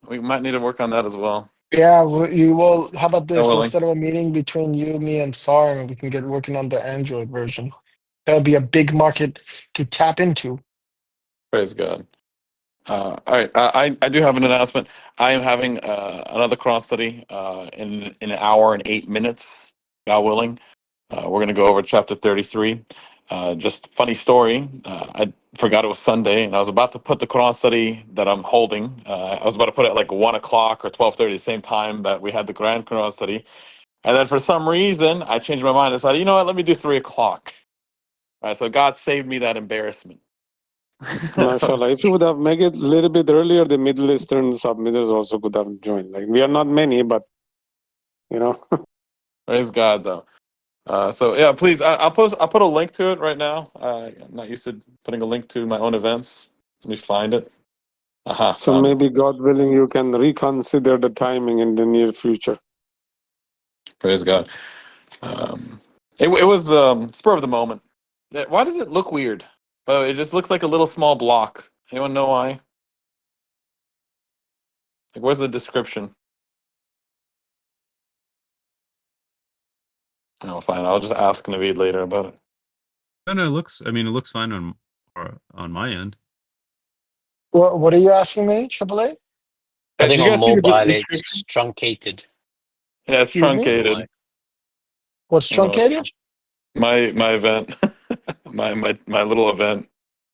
Speaker 6: We might need to work on that as well.
Speaker 5: Yeah, you will. How about this?
Speaker 6: God willing.
Speaker 5: Let's set up a meeting between you, me, and SAR, and we can get working on the Android version. That would be a big market to tap into.
Speaker 6: Praise God. All right. I do have an announcement. I am having another cross study in an hour and 8 minutes, God willing. We're going to go over chapter 33. Just funny story. I forgot it was Sunday, and I was about to put the Quran study that I'm holding. I was about to put it at like 1 o'clock or 12:30, the same time that we had the Grand Quran study. And then for some reason, I changed my mind. I decided, you know what? Let me do 3 o'clock. All right. So God saved me that embarrassment.
Speaker 11: MashaAllah. If you would have made it a little bit earlier, the Middle Eastern submitters also could have joined. Like, we are not many, but
Speaker 6: Praise God, though. So yeah, please, I'll put a link to it right now. I'm not used to putting a link to my own events. Let me find it.
Speaker 11: so
Speaker 6: Found it.
Speaker 11: maybe God willing, you can reconsider the timing in the near future.
Speaker 6: Praise God. It was the spur of the moment. Why does it look weird? Oh, it just looks like a little small block. Anyone know why? Like, where's the description? Oh, fine. I'll just ask Naveed later about it.
Speaker 2: No, it looks fine on my end.
Speaker 5: What are you asking me, AAA?
Speaker 17: I think
Speaker 6: Do you
Speaker 17: on
Speaker 6: guys see the
Speaker 17: mobile
Speaker 6: description?
Speaker 17: it's truncated.
Speaker 6: Yeah, it's
Speaker 5: Excuse me?
Speaker 6: truncated.
Speaker 5: What's truncated?
Speaker 6: My event, my little event.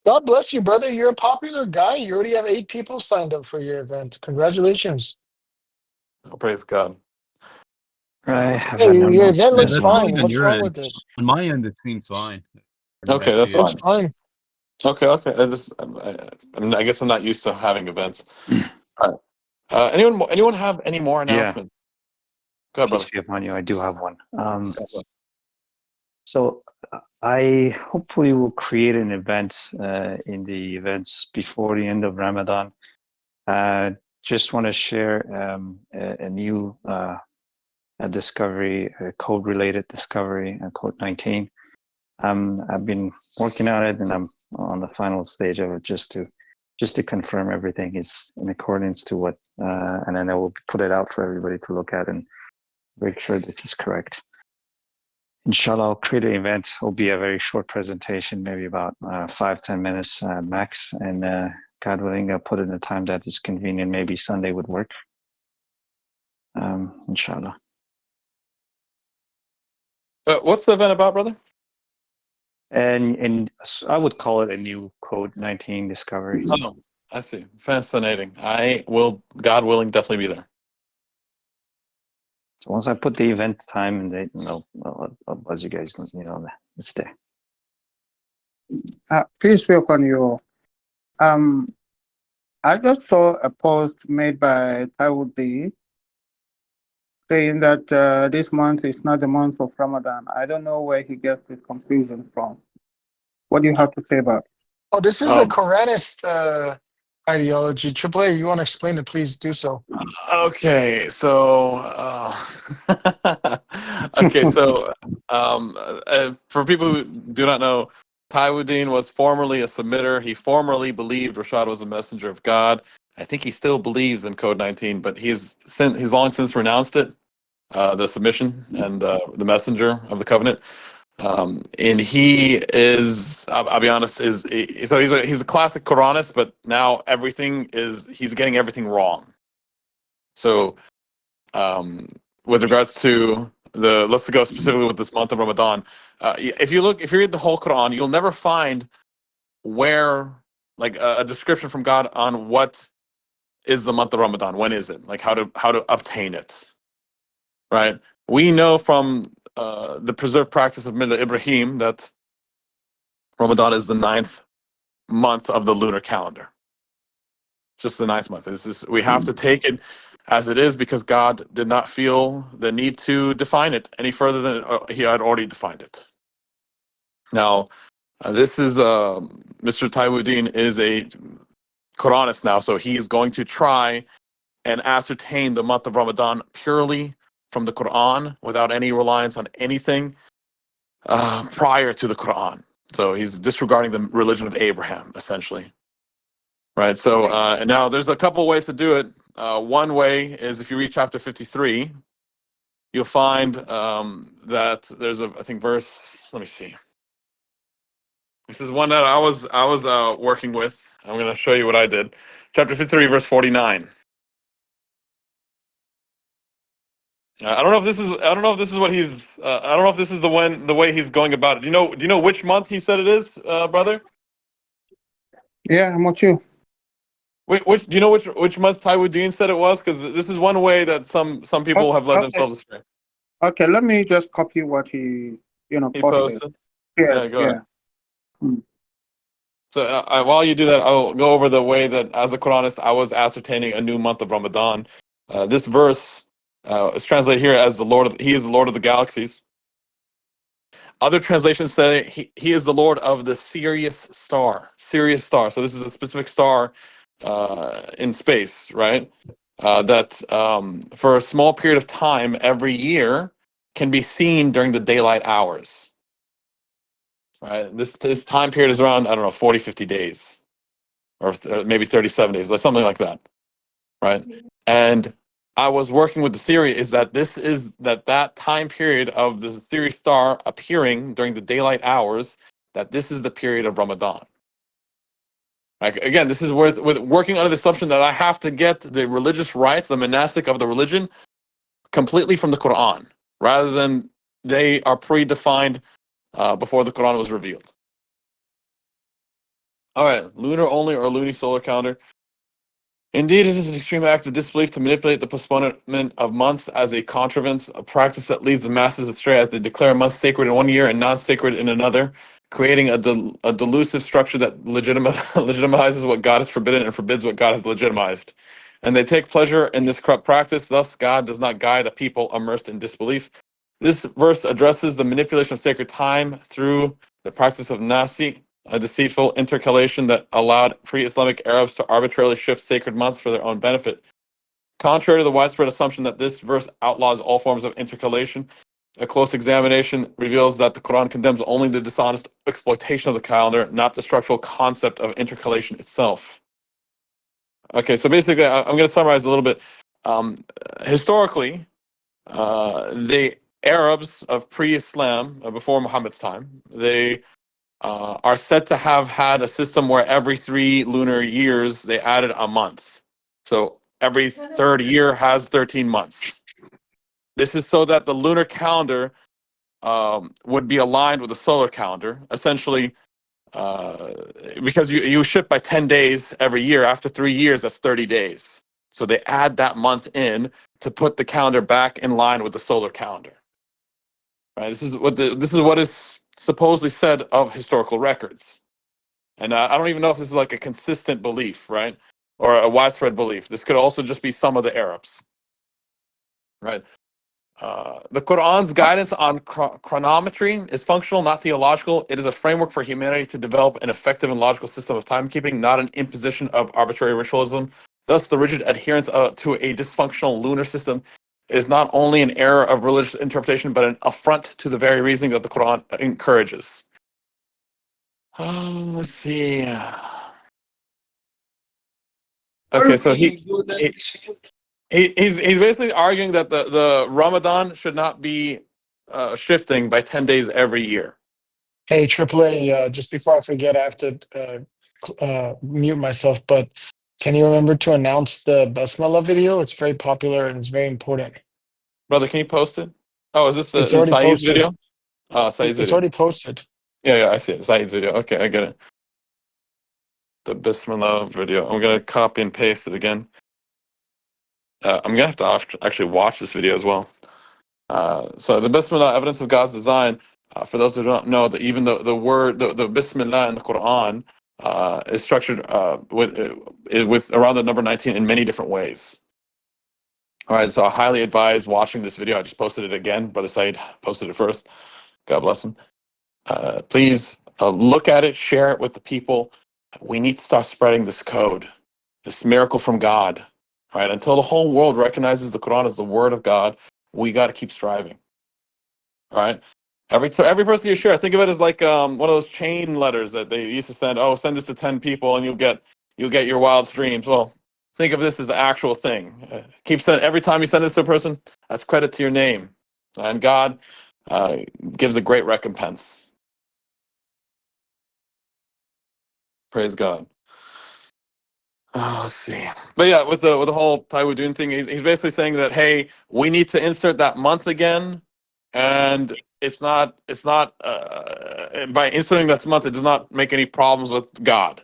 Speaker 5: God bless you, brother. You're a popular guy. You already have 8 people signed up for your event. Congratulations.
Speaker 6: Oh, praise God.
Speaker 3: I have
Speaker 5: Hey,
Speaker 3: an
Speaker 5: your event
Speaker 3: announcement
Speaker 5: looks
Speaker 3: as
Speaker 2: That's
Speaker 3: well.
Speaker 2: not
Speaker 5: fine.
Speaker 2: even
Speaker 5: What's
Speaker 2: your
Speaker 5: wrong
Speaker 2: end.
Speaker 5: with it?
Speaker 2: On my end, it seems fine.
Speaker 6: Okay, that's
Speaker 5: Looks
Speaker 6: fine.
Speaker 5: fine.
Speaker 6: Okay. I guess I'm not used to having events. All right. Anyone have any more
Speaker 3: Yeah,
Speaker 6: announcements? Go ahead,
Speaker 3: peace
Speaker 6: brother.
Speaker 3: be upon you. I do have one.
Speaker 6: God bless.
Speaker 3: So I hopefully will create an event in the events before the end of Ramadan. just want to share a new a discovery, a code-related discovery, code 19. I've been working on it, and I'm on the final stage of it, just to confirm everything is in accordance to what, and then I will put it out for everybody to look at and make sure this is correct. Inshallah, I'll create an event. It'll be a very short presentation, maybe about 5-10 minutes max, and God willing, I'll put it in a time that is convenient. Maybe Sunday would work. Inshallah.
Speaker 6: What's the event about, brother?
Speaker 3: And I would call it a new code 19 discovery.
Speaker 6: Oh, I see. Fascinating. I will, God willing, definitely be there.
Speaker 3: So once I put the event time and date, I'll buzz you guys. It's there.
Speaker 8: Peace be upon you all. I just saw a post made by Taiwood saying that this month is not the month of Ramadan. I don't know where he gets this confusion from. What do you have to say about it?
Speaker 5: Oh, this is a Quranist ideology. AAA, you want to explain it, please do so.
Speaker 6: Okay, so okay, so for people who do not know, Taiwood was formerly a submitter. He formerly believed Rashad was a messenger of God. I think he still believes in Code 19, but he's long since renounced it, the submission and the messenger of the covenant. And he is, I'll be honest, he's a classic Quranist, but now he's getting everything wrong. So, with regards to let's go specifically with this month of Ramadan. If you read the whole Quran, you'll never find where like a description from God on what is the month of Ramadan. When is it? Like how to obtain it, right? We know from the preserved practice of Millah Ibrahim that Ramadan is the 9th month of the lunar calendar. Just the 9th month. We have to take it as it is because God did not feel the need to define it any further than he had already defined it. Now, this is Mr. Taiwood is a Quranist now, so he is going to try and ascertain the month of Ramadan purely from the Quran without any reliance on anything prior to the Quran. So he's disregarding the religion of Abraham, essentially. Right. So, and now there's a couple ways to do it. One way is if you read chapter 53, you'll find that there's I think verse. Let me see. This is one that I was working with. I'm going to show you what I did. Chapter 53, verse 49. I don't know if this is what he's. I don't know if this is the way he's going about it. Do you know which month he said it is, brother?
Speaker 8: Yeah, I'm with you.
Speaker 6: Which do you know which month Taiwood said it was? Because this is one way that some people have led themselves astray.
Speaker 8: Okay, let me just copy what he posted.
Speaker 6: Yeah, go ahead. So while you do that, I'll go over the way that as a Quranist I was ascertaining a new month of Ramadan. This verse is translated here as He is the Lord of the galaxies. Other translations say he is the Lord of the Sirius star. Sirius star. So this is a specific star in space, right? That for a small period of time every year can be seen during the daylight hours. Right? This time period is around, I don't know, 40, 50 days. Or maybe 37 days, like something like that. Right? And I was working with the theory is that this is that time period of the Sirius star appearing during the daylight hours, that this is the period of Ramadan. Like, again, this is with working under the assumption that I have to get the religious rites, the monastic of the religion, completely from the Quran, rather than they are predefined before the Quran was revealed. All right, lunar only or lunisolar calendar. Indeed, it is an extreme act of disbelief to manipulate the postponement of months as a contrivance, a practice that leads the masses astray as they declare a month sacred in one year and non-sacred in another, creating a delusive structure that legitimizes what God has forbidden and forbids what God has legitimized. And they take pleasure in this corrupt practice. Thus, God does not guide a people immersed in disbelief. This verse addresses the manipulation of sacred time through the practice of nasi, a deceitful intercalation that allowed pre-Islamic Arabs to arbitrarily shift sacred months for their own benefit. Contrary to the widespread assumption that this verse outlaws all forms of intercalation, a close examination reveals that the Quran condemns only the dishonest exploitation of the calendar, not the structural concept of intercalation itself. Okay, so basically, I'm going to summarize a little bit. Historically, the Arabs of pre-Islam, before Muhammad's time, they are said to have had a system where every 3 lunar years they added a month. So every third year has 13 months. This is so that the lunar calendar would be aligned with the solar calendar, essentially, because you shift by 10 days every year. After 3 years, that's 30 days. So they add that month in to put the calendar back in line with the solar calendar. Right? This is what is supposedly said of historical records. And I don't even know if this is like a consistent belief, right? Or a widespread belief. This could also just be some of the Arabs, right? The Quran's guidance on chronometry is functional, not theological. It is a framework for humanity to develop an effective and logical system of timekeeping, not an imposition of arbitrary ritualism. Thus, the rigid adherence to a dysfunctional lunar system is not only an error of religious interpretation, but an affront to the very reasoning that the Quran encourages. Let's see. Okay, so he's basically arguing that the Ramadan should not be shifting by 10 days every year.
Speaker 5: Hey, AAA, just before I forget, I have to mute myself, but can you remember to announce the Basmala video? It's very popular and it's very important.
Speaker 6: Brother, can you post it? Oh, is this
Speaker 5: It's already
Speaker 6: Saeed's
Speaker 5: posted.
Speaker 6: video? Saeed's
Speaker 5: It's
Speaker 6: video.
Speaker 5: already posted.
Speaker 6: Yeah, I see it. Saeed's video. Okay, I get it. The Bismillah video. I'm going to copy and paste it again. I'm going to have to actually watch this video as well. So the Bismillah, evidence of God's design, for those who don't know, that even the word, the Bismillah in the Quran is structured with around the number 19 in many different ways. All right, so I highly advise watching this video. I just posted it again. Brother Saeed posted it first. God bless him. Please look at it, share it with the people. We need to start spreading this code, this miracle from God. All right, until the whole world recognizes the Quran as the word of God, we got to keep striving. All right. Every person you share, think of it as like one of those chain letters that they used to send. Oh, send this to 10 people and you'll get your wildest dreams. Well, think of this as the actual thing. Keep sending every time you send this to a person. That's credit to your name, and God gives a great recompense. Praise God. Let's see. But yeah, with the whole Taiwudun thing, he's basically saying that, hey, we need to insert that month again, and it's not by inserting that month, it does not make any problems with God.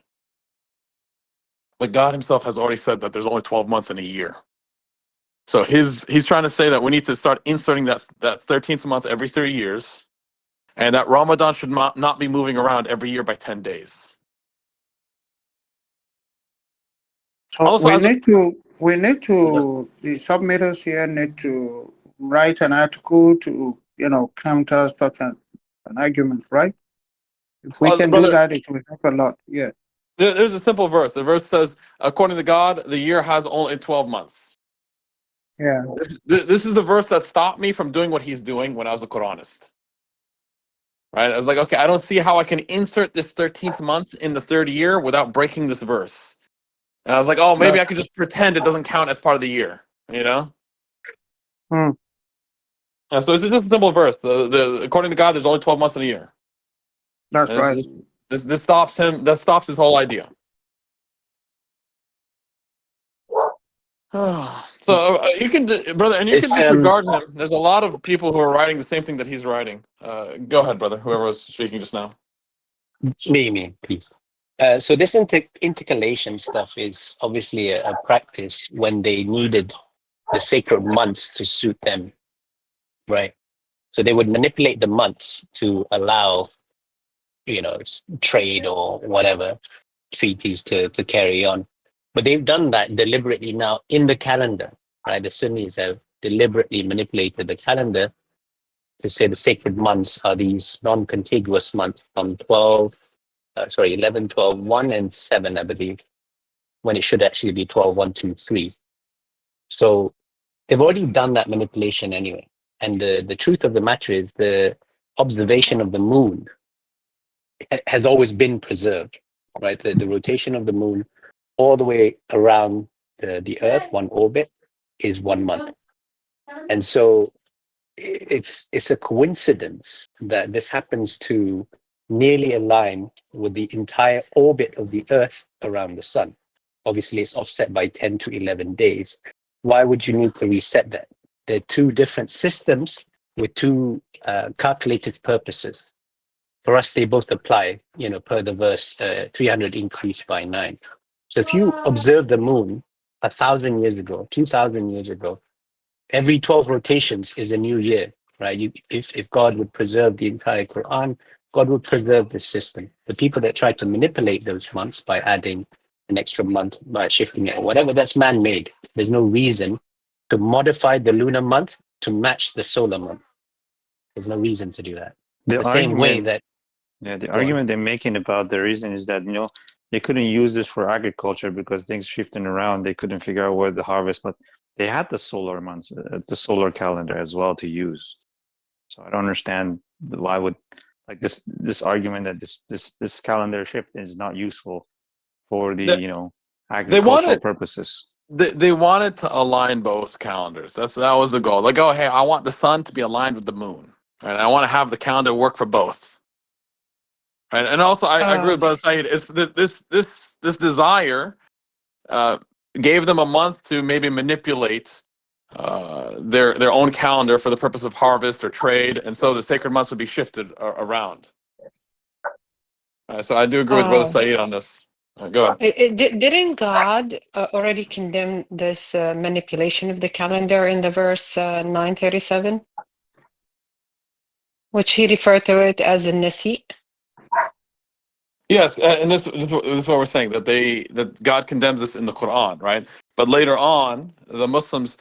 Speaker 6: But God himself has already said that there's only 12 months in a year. So he's trying to say that we need to start inserting that 13th month every 3 years, and that Ramadan should not be moving around every year by 10 days.
Speaker 8: So
Speaker 6: Also,
Speaker 8: we need to the submitters here need to write an article to counter such an argument, right? If we can do
Speaker 6: brother,
Speaker 8: that, it will help a lot. Yeah.
Speaker 6: There's a simple verse. The verse says, according to God, the year has only 12 months.
Speaker 8: Yeah.
Speaker 6: This is the verse that stopped me from doing what he's doing when I was a Quranist. Right? I was like, okay, I don't see how I can insert this 13th month in the third year without breaking this verse. And I was like, oh, maybe I could just pretend it doesn't count as part of the year, you know?
Speaker 8: Hmm.
Speaker 6: Yeah, so it's just a simple verse. According to God, there's only 12 months in a year.
Speaker 8: That's right.
Speaker 6: This stops him. That stops his whole idea. So you can, brother, and you can disregard him. There's a lot of people who are writing the same thing that he's writing. Go ahead, brother. Whoever was speaking just now.
Speaker 17: Me, please. So this intercalation stuff is obviously a practice when they needed the sacred months to suit them, right? So they would manipulate the months to allow, trade or whatever treaties to carry on. But they've done that deliberately now in the calendar, right? The Sunnis have deliberately manipulated the calendar to say the sacred months are these non-contiguous months from 11, 12, 1, and 7, I believe, when it should actually be 12, 1, 2, 3. So they've already done that manipulation anyway. And the truth of the matter is the observation of the moon has always been preserved, right? The rotation of the moon all the way around the Earth, one orbit, is 1 month. And so it's a coincidence that this happens to nearly align with the entire orbit of the Earth around the sun. Obviously, it's offset by 10 to 11 days. Why would you need to reset that? They're two different systems with two calculated purposes. For us, they both apply, per the verse, 300 increased by 9. So if you observe the moon 1,000 years ago, 2,000 years ago, every 12 rotations is a new year, right? If God would preserve the entire Quran, God would preserve this system. The people that try to manipulate those months by adding an extra month, by shifting it or whatever, that's man-made. There's no reason to modify the lunar month to match the solar month. There's no reason to do that. The same way that
Speaker 3: the argument they're making about the reason is that they couldn't use this for agriculture because things shifting around. They couldn't figure out where the harvest, but they had the solar months, the solar calendar as well to use. So I don't understand why would this argument that this calendar shift is not useful for the agricultural purposes.
Speaker 6: They wanted to align both calendars. That was the goal. Like, oh, hey, I want the sun to be aligned with the moon, right? I want to have the calendar work for both. Right, and also I agree with Brother Saeed. It's this desire gave them a month to maybe manipulate their own calendar for the purpose of harvest or trade, and so the sacred months would be shifted around. So I do agree with Brother Saeed on this. Go ahead.
Speaker 15: Didn't God already condemn this manipulation of the calendar in the verse 937, which he referred to it as a nasi?
Speaker 6: Yes, and this is what we're saying, that God condemns this in the Quran, right? But later on, the Muslims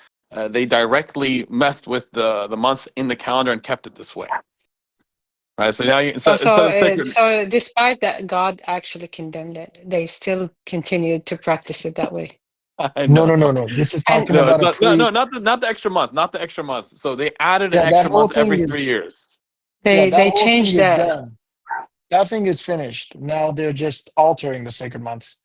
Speaker 6: they directly messed with the months in the calendar and kept it this way, right? So now
Speaker 15: so despite that God actually condemned it, they still continued to practice it that way.
Speaker 13: No. This is talking about
Speaker 6: not the extra month, not the extra month. So they added an extra month every 3 years.
Speaker 15: They changed that.
Speaker 13: Done. That thing is finished. Now they're just altering the sacred months.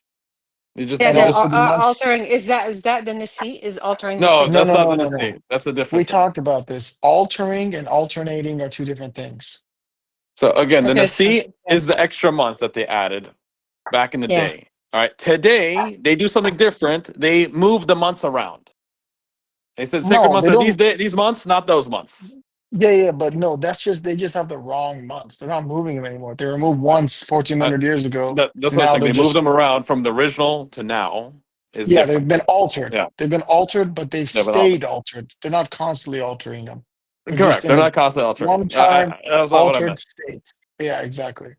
Speaker 15: They're altering. Is that the nasi? Is altering the sacred
Speaker 6: that's
Speaker 15: months?
Speaker 6: not the nasi. That's a different
Speaker 13: We
Speaker 6: thing.
Speaker 13: talked about this. Altering and alternating are two different things.
Speaker 6: So again, the nasi is the extra month that they added back in the day. All right. Today they do something different. They move the months around. They said sacred months are these months, not those months.
Speaker 13: Yeah, but no, they just have the wrong months. They're not moving them anymore. They were moved once 1,400 years ago.
Speaker 6: That's what I'm saying. They moved them around from the original to now.
Speaker 13: They've been altered.
Speaker 6: Yeah.
Speaker 13: They've been altered, but they've stayed altered. They're not constantly altering them.
Speaker 6: Correct. They're not constantly altering.
Speaker 13: One time
Speaker 6: that's not what I meant.
Speaker 13: state. Yeah, exactly.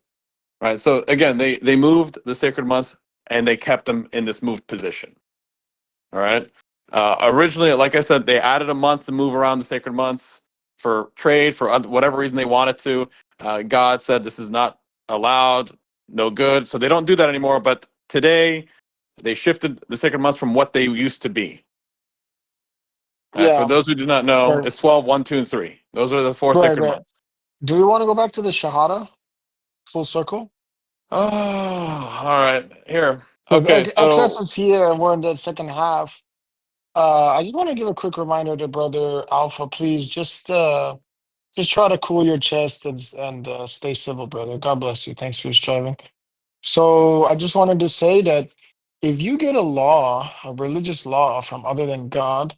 Speaker 6: Right. So again, they moved the sacred months and they kept them in this moved position. All right. Originally, like I said, they added a month to move around the sacred months for trade, for whatever reason they wanted to. God said this is not allowed, no good. So they don't do that anymore. But today, they shifted the sacred months from what they used to be. For those who do not know, it's 12, 1, 2, and 3. Those are the 4 sacred months.
Speaker 13: Do we want to go back to the Shahada? Full circle?
Speaker 6: Oh, all right. Here. Okay.
Speaker 13: Access is here, and we're in the second half. I just want to give a quick reminder to Brother Alpha, please just try to cool your chest and stay civil, brother. God bless you. Thanks for striving. So I just wanted to say that if you get a religious law from other than God,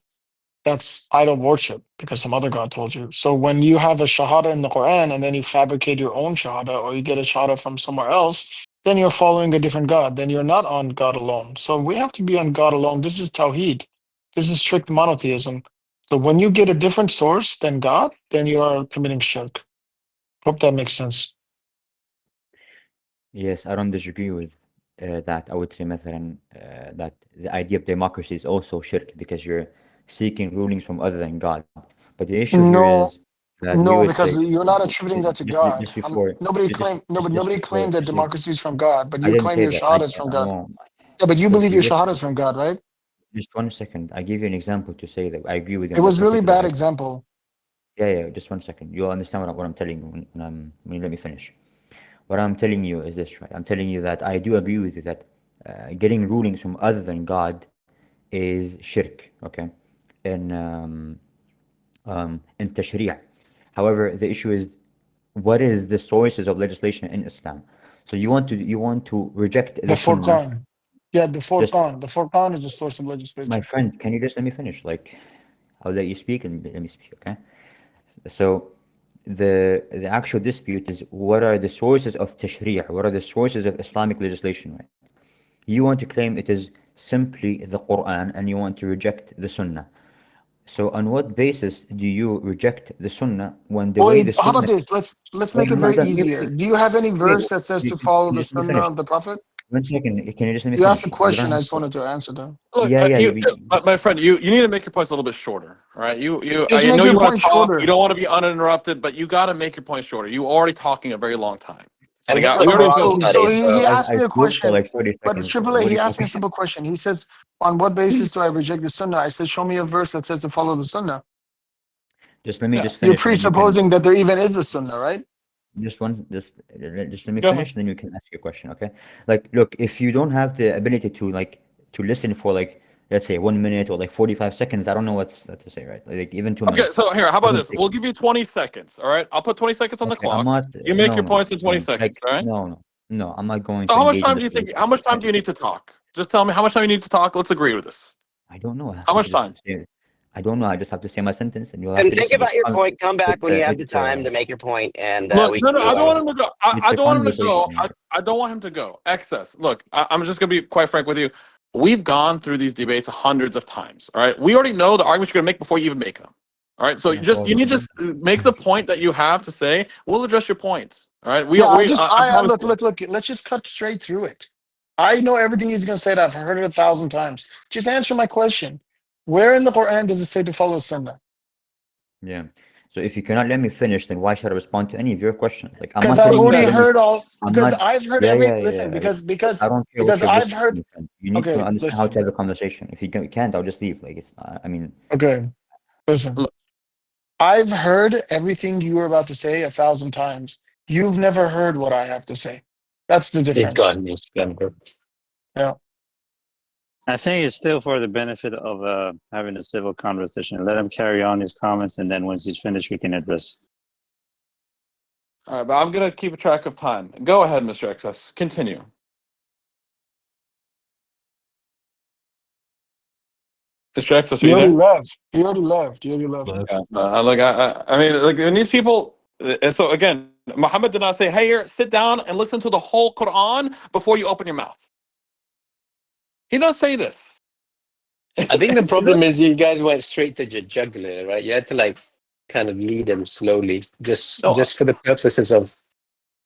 Speaker 13: that's idol worship because some other God told you. So when you have a Shahada in the Quran and then you fabricate your own Shahada or you get a Shahada from somewhere else, then you're following a different God. Then you're not on God alone. So we have to be on God alone. This is Tawheed. This is strict monotheism. So when you get a different source than God, then you are committing shirk. Hope that makes sense.
Speaker 4: Yes, I don't disagree with that. I would say, مثلا, that the idea of democracy is also shirk because you're seeking rulings from other than God. But the issue here is that
Speaker 13: because you're not attributing that to God. Nobody claimed that democracy is from God, but you claim your Shahada is from God. Yeah, but you believe your Shahada is from God, right?
Speaker 4: Just 1 second. I give you an example to say that I agree with you.
Speaker 5: It
Speaker 4: on
Speaker 5: was
Speaker 4: that
Speaker 5: really
Speaker 4: particular
Speaker 5: bad
Speaker 4: verse.
Speaker 5: example.
Speaker 4: Yeah. Just 1 second. You'll understand what I'm telling you when you let me finish. What I'm telling you is this, right? I'm telling you that I do agree with you that getting rulings from other than God is shirk. Okay, in tashri'. However, the issue is what is the sources of legislation in Islam? So you want to reject
Speaker 5: The
Speaker 4: the Sunnah.
Speaker 5: Furqan. Yeah, the
Speaker 4: Just
Speaker 5: Furqan. The Furqan is the source of
Speaker 4: my
Speaker 5: legislation.
Speaker 4: friend, can you just let me finish? Like, I'll let you speak and let me speak. Okay. So the actual dispute is what are the sources of tashri'? What are the sources of Islamic legislation? Right? You want to claim it is simply the Quran, and you want to reject the Sunnah. So on what basis do you reject the Sunnah when the way the
Speaker 5: How about
Speaker 4: Sunnah?
Speaker 5: this? Let's
Speaker 4: Wait,
Speaker 5: make it
Speaker 4: I'm not
Speaker 5: very
Speaker 4: done.
Speaker 5: easier. Do you have any
Speaker 4: Wait,
Speaker 5: verse that says
Speaker 4: you,
Speaker 5: to
Speaker 4: you,
Speaker 5: follow
Speaker 4: you
Speaker 5: the
Speaker 4: just let me
Speaker 5: Sunnah
Speaker 4: finish.
Speaker 5: of the Prophet?
Speaker 4: 1 second. Can you just let me
Speaker 5: You asked
Speaker 4: finish?
Speaker 5: a
Speaker 4: You don't
Speaker 5: question. I
Speaker 4: have
Speaker 5: just
Speaker 4: to.
Speaker 5: wanted to answer them.
Speaker 6: Look, my friend, you need to make your points a little bit shorter. All right,
Speaker 5: Just
Speaker 6: I
Speaker 5: make
Speaker 6: know
Speaker 5: your
Speaker 6: you want
Speaker 5: point
Speaker 6: to talk. You
Speaker 5: shorter.
Speaker 6: don't want to be uninterrupted, but you got to make your point shorter. You already talking a very long time.
Speaker 10: And
Speaker 6: Like,
Speaker 10: this is a
Speaker 6: we already
Speaker 5: Okay,
Speaker 10: Quran
Speaker 6: know.
Speaker 5: so
Speaker 10: study,
Speaker 5: he
Speaker 10: so
Speaker 5: asked
Speaker 4: I
Speaker 5: me a
Speaker 4: spoke for
Speaker 5: question,
Speaker 4: like 30
Speaker 5: but
Speaker 4: seconds.
Speaker 5: Triple A,
Speaker 4: What do
Speaker 5: he
Speaker 4: you
Speaker 5: asked
Speaker 4: think?
Speaker 5: me a simple question. He says, on what basis do I reject the Sunnah? I said, show me a verse that says to follow the Sunnah.
Speaker 4: Just let me
Speaker 6: Yeah.
Speaker 4: just
Speaker 5: You're
Speaker 4: finish, and then you can
Speaker 5: presupposing that there even is a Sunnah, right?
Speaker 4: just let me
Speaker 6: Go ahead.
Speaker 4: finish, then you can ask your question. Okay? Like, look, if you don't have the ability to listen for like, let's say 1 minute or like 45 seconds, I don't know what to say, right? Like even 2
Speaker 6: Okay,
Speaker 4: minutes
Speaker 6: so here, how about
Speaker 4: doesn't
Speaker 6: this?
Speaker 4: take.
Speaker 6: We'll give you 20 seconds. All right, I'll put 20 seconds on the
Speaker 4: Okay, I'm
Speaker 6: clock.
Speaker 4: not.
Speaker 6: You make your
Speaker 4: No.
Speaker 6: points in 20 seconds.
Speaker 4: Like,
Speaker 6: All right.
Speaker 4: no. I'm not going
Speaker 6: So
Speaker 4: to
Speaker 6: how much
Speaker 4: engage in
Speaker 6: time do
Speaker 4: this.
Speaker 6: you think? How much time do you need to talk? Just tell me how much time you need to talk. Let's agree with this.
Speaker 4: I don't know. I have
Speaker 6: How
Speaker 4: to
Speaker 6: much
Speaker 4: just
Speaker 6: time?
Speaker 4: say. I don't know. I just have to say my sentence, and you'll have
Speaker 10: and
Speaker 4: to
Speaker 10: think
Speaker 4: listen.
Speaker 10: about your point. Come back when you have the
Speaker 4: It's
Speaker 10: time to make your point, and
Speaker 6: Look,
Speaker 10: we
Speaker 6: no,
Speaker 10: can
Speaker 6: no,
Speaker 10: move
Speaker 6: I don't
Speaker 10: on.
Speaker 6: want him to go.
Speaker 4: it's
Speaker 6: I
Speaker 4: a
Speaker 6: don't want him to go.
Speaker 4: conversation.
Speaker 6: I don't want him to go. Excess. Look, I'm just going to be quite frank with you. We've gone through these debates hundreds of times. All right. We already know the arguments you're going to make before you even make them. All right. So
Speaker 4: That's all
Speaker 6: you need to
Speaker 4: good.
Speaker 6: just make the point that you have to say. We'll address your points. All right.
Speaker 5: Yeah,
Speaker 6: I promise
Speaker 5: look,
Speaker 6: you.
Speaker 5: let's just cut straight through it. I know everything he's going to say that I've heard it 1,000 times. Just answer my question. Where in the Quran does it say to follow Sunnah?
Speaker 4: Yeah. So if you cannot let me finish, then why should I respond to any of your questions? Like, I'm
Speaker 5: Because
Speaker 4: not
Speaker 5: I've
Speaker 4: telling you
Speaker 5: already
Speaker 4: to let me.
Speaker 5: heard all,
Speaker 4: I'm
Speaker 5: because
Speaker 4: not.
Speaker 5: I've heard listen,
Speaker 4: Yeah. I don't care what
Speaker 5: because
Speaker 4: your
Speaker 5: I've
Speaker 4: verse is,
Speaker 5: heard,
Speaker 4: my friend. You need to
Speaker 5: okay,
Speaker 4: understand how to
Speaker 5: listen,
Speaker 4: have a conversation. If you can't, I'll just leave. Like, it's not, I mean,
Speaker 5: okay, listen.
Speaker 6: Look,
Speaker 5: I've heard everything you were about to say 1,000 times. You've never heard what I have to say. That's the
Speaker 17: It's
Speaker 5: difference.
Speaker 17: gone. It's gone, bro.
Speaker 5: Yeah.
Speaker 18: I think it's still for the benefit of having a civil conversation. Let him carry on his comments, and then once he's finished, we can address.
Speaker 6: all right, but I'm going to keep a track of time. Go ahead, Mr. Excess. Continue. Mr. Excess, are
Speaker 5: You
Speaker 6: you
Speaker 5: already
Speaker 6: there?
Speaker 5: left. You already left. You already left.
Speaker 6: Yeah, I mean, like, when these people, and so again, Muhammad did not say, "Hey, here, sit down and listen to the whole Quran before you open your mouth." He doesn't say this.
Speaker 17: I think the problem is you guys went straight to the jugular, right? You had to like kind of lead him slowly, just
Speaker 6: No,
Speaker 17: for the purposes of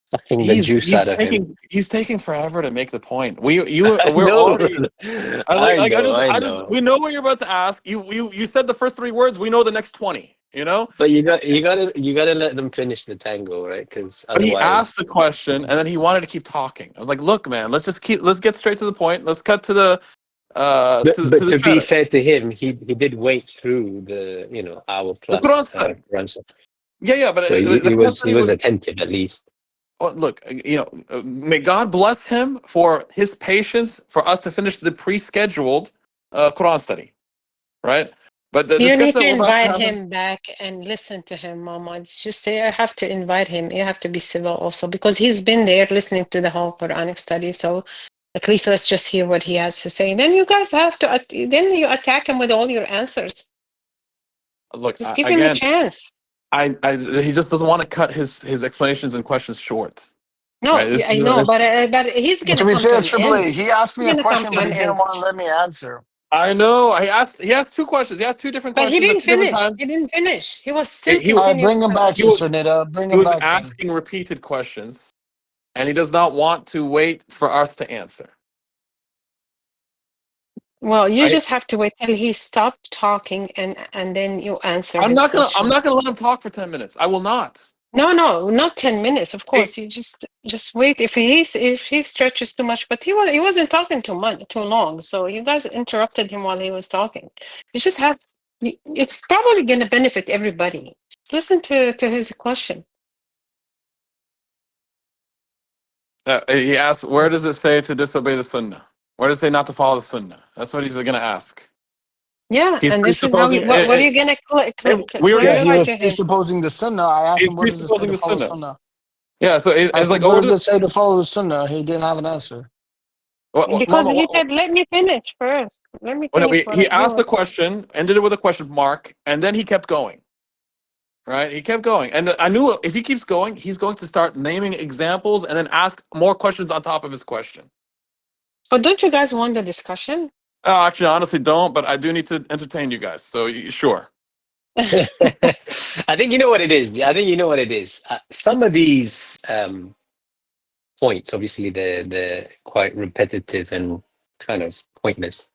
Speaker 17: sucking the juice out of him.
Speaker 6: he's taking forever to make the point. We're
Speaker 17: I know,
Speaker 6: already.
Speaker 17: brother.
Speaker 6: I
Speaker 17: I
Speaker 6: just
Speaker 17: know.
Speaker 6: we know what you're about to ask. You said the first 3 words. We know the next 20. You know.
Speaker 17: But you gotta let them finish the tango, right? Because
Speaker 6: But he
Speaker 17: otherwise,
Speaker 6: asked the question and then he wanted to keep talking. I was like, look, man, let's get straight to the point. Let's cut to the
Speaker 17: but
Speaker 6: the
Speaker 17: to be
Speaker 6: chat.
Speaker 17: fair to him, he did wait through the hour
Speaker 6: The
Speaker 17: plus
Speaker 6: Quran study.
Speaker 17: Quran study.
Speaker 6: Yeah, but
Speaker 17: So
Speaker 6: the Quran
Speaker 17: he
Speaker 6: study
Speaker 17: was
Speaker 6: was.
Speaker 17: attentive at least.
Speaker 6: Well, look, may God bless him for his patience for us to finish the pre-scheduled Quran study, right? But the
Speaker 15: You
Speaker 6: discussion
Speaker 15: need to
Speaker 6: that we're about to
Speaker 15: invite
Speaker 6: have.
Speaker 15: him back and listen to him, Mama. It's just say I have to invite him. You have to be civil also because he's been there listening to the whole Quranic study. So at least let's just hear what he has to say. Then you guys have to. Then you attack him with all your answers.
Speaker 6: Look,
Speaker 15: Just give him a
Speaker 6: again,
Speaker 15: chance.
Speaker 6: he just doesn't want to cut his explanations and questions short,
Speaker 15: No,
Speaker 6: right?
Speaker 15: yeah, I know, but he's
Speaker 5: But to
Speaker 15: gonna
Speaker 5: be
Speaker 15: come to
Speaker 5: fair,
Speaker 15: an
Speaker 5: Triple
Speaker 15: end.
Speaker 5: A, he asked
Speaker 15: He's
Speaker 5: me a
Speaker 15: gonna come
Speaker 5: question,
Speaker 15: to
Speaker 5: but
Speaker 15: an
Speaker 5: he didn't
Speaker 15: end.
Speaker 5: want to let me answer.
Speaker 6: I know. He asked 2 questions. He asked 2 different
Speaker 15: But he
Speaker 6: questions at
Speaker 15: didn't
Speaker 6: 2 different
Speaker 15: finish.
Speaker 6: times.
Speaker 15: He didn't finish. He was still
Speaker 6: He
Speaker 5: All right,
Speaker 15: continuing
Speaker 5: bring him back,
Speaker 6: he was
Speaker 5: Sister Nida. Bring
Speaker 6: he
Speaker 5: him
Speaker 6: was
Speaker 5: back then.
Speaker 6: asking repeated questions, and he does not want to wait for us to answer.
Speaker 15: Well, you
Speaker 6: I,
Speaker 15: just have to wait till he stopped talking and then you answer
Speaker 6: I'm
Speaker 15: his
Speaker 6: not gonna
Speaker 15: questions.
Speaker 6: let him talk for 10 minutes. I will not.
Speaker 15: No, not 10 minutes. Of course, you just wait. If he stretches too much, but he wasn't talking too long. So you guys interrupted him while he was talking. You just have. It's probably going to benefit everybody. Just listen to his question.
Speaker 6: He asked, where does it say to disobey the Sunnah? Where does it say not to follow the Sunnah? That's what he's going to ask.
Speaker 15: Yeah,
Speaker 6: He's
Speaker 15: and this is how
Speaker 6: presupposing.
Speaker 15: what are you going to
Speaker 6: We already
Speaker 5: Yeah, he
Speaker 15: clarify
Speaker 5: was
Speaker 15: to him?
Speaker 5: presupposing the sunnah. I asked
Speaker 6: He's
Speaker 5: him, what does it say
Speaker 6: presupposing
Speaker 5: to
Speaker 6: the
Speaker 5: follow
Speaker 6: Sunnah.
Speaker 5: sunnah?
Speaker 6: Yeah, so
Speaker 5: I
Speaker 6: it's like,
Speaker 5: said, what does it say to follow the sunnah? He didn't have an answer.
Speaker 6: What,
Speaker 15: Because
Speaker 6: Mama,
Speaker 15: he said, "Let me finish first. Let me
Speaker 6: no,
Speaker 15: finish
Speaker 6: he
Speaker 15: what he
Speaker 6: asked the
Speaker 15: was."
Speaker 6: question, ended it with a question mark, and then he kept going. Right? He kept going. And I knew if he keeps going, he's going to start naming examples and then ask more questions on top of his question.
Speaker 15: But don't you guys want the discussion?
Speaker 6: Actually, I honestly don't, but I do need to entertain you guys. So sure.
Speaker 17: I think you know what it is. I think you know what it is. Some of these points, obviously, they're quite repetitive and kind of pointless.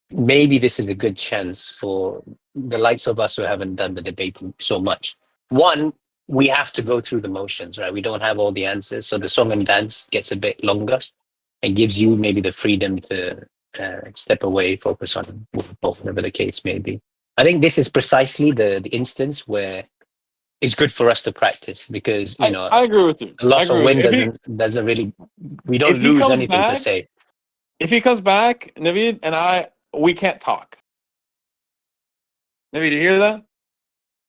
Speaker 17: Maybe this is a good chance for the likes of us who haven't done the debating so much. One, we have to go through the motions, right? We don't have all the answers. So the song and dance gets a bit longer and gives you maybe the freedom to step away, focus on whatever the case may be. I think this is precisely the instance where it's good for us to practice because, you know,
Speaker 6: I agree with you.
Speaker 17: a loss of wind
Speaker 6: If
Speaker 17: doesn't really, we don't
Speaker 6: he
Speaker 17: lose
Speaker 6: comes
Speaker 17: anything per
Speaker 6: back,
Speaker 17: se.
Speaker 6: if he comes back, Naveed and we can't talk. Naveed, you hear that?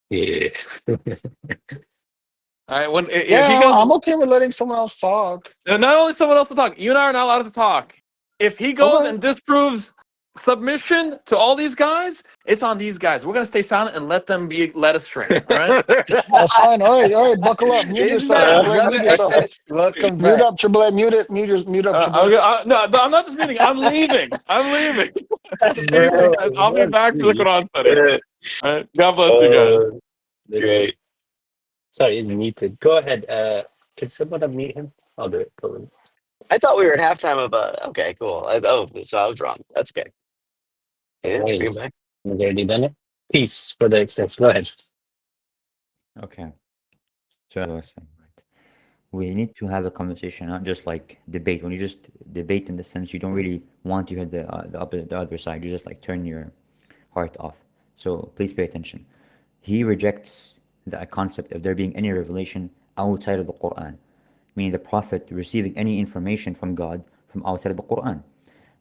Speaker 17: Yeah.
Speaker 6: All right. If he
Speaker 5: Yeah,
Speaker 6: comes,
Speaker 5: I'm okay with letting someone else talk.
Speaker 6: not only someone else will talk, you and I are not allowed to talk. If he goes
Speaker 5: Okay.
Speaker 6: and disproves submission to all these guys, it's on these guys. We're gonna stay silent and let them be led astray. All right.
Speaker 5: That's fine. All right, buckle up. Mute yourself,
Speaker 17: Islam,
Speaker 5: Triple A.
Speaker 17: brother
Speaker 5: Mute yourself.
Speaker 17: SS, welcome
Speaker 5: Mute
Speaker 17: back.
Speaker 5: up, Triple A. Mute it. Mute up, Triple A.
Speaker 6: No, I'm not just meeting. I'm leaving. I'm leaving. I'm leaving.
Speaker 17: Bro,
Speaker 6: I'll be back to the Quran study.
Speaker 17: yeah.
Speaker 6: All right. God bless you guys.
Speaker 17: Great. Sorry, he's muted. Go ahead. Can someone unmute him? I'll do it. Go on.
Speaker 10: I thought we were at halftime of okay, cool. So I was wrong. That's okay. Yeah, bring it
Speaker 17: Nice.
Speaker 10: back.
Speaker 17: We've already done it. Peace for the excess. Go ahead.
Speaker 4: Okay. So as I was saying, right, we need to have a conversation, not just like debate. When you just debate in the sense you don't really want to hear the other side, you just like turn your heart off. So please pay attention. He rejects the concept of there being any revelation outside of the Quran, meaning the Prophet receiving any information from God from outside of the Quran.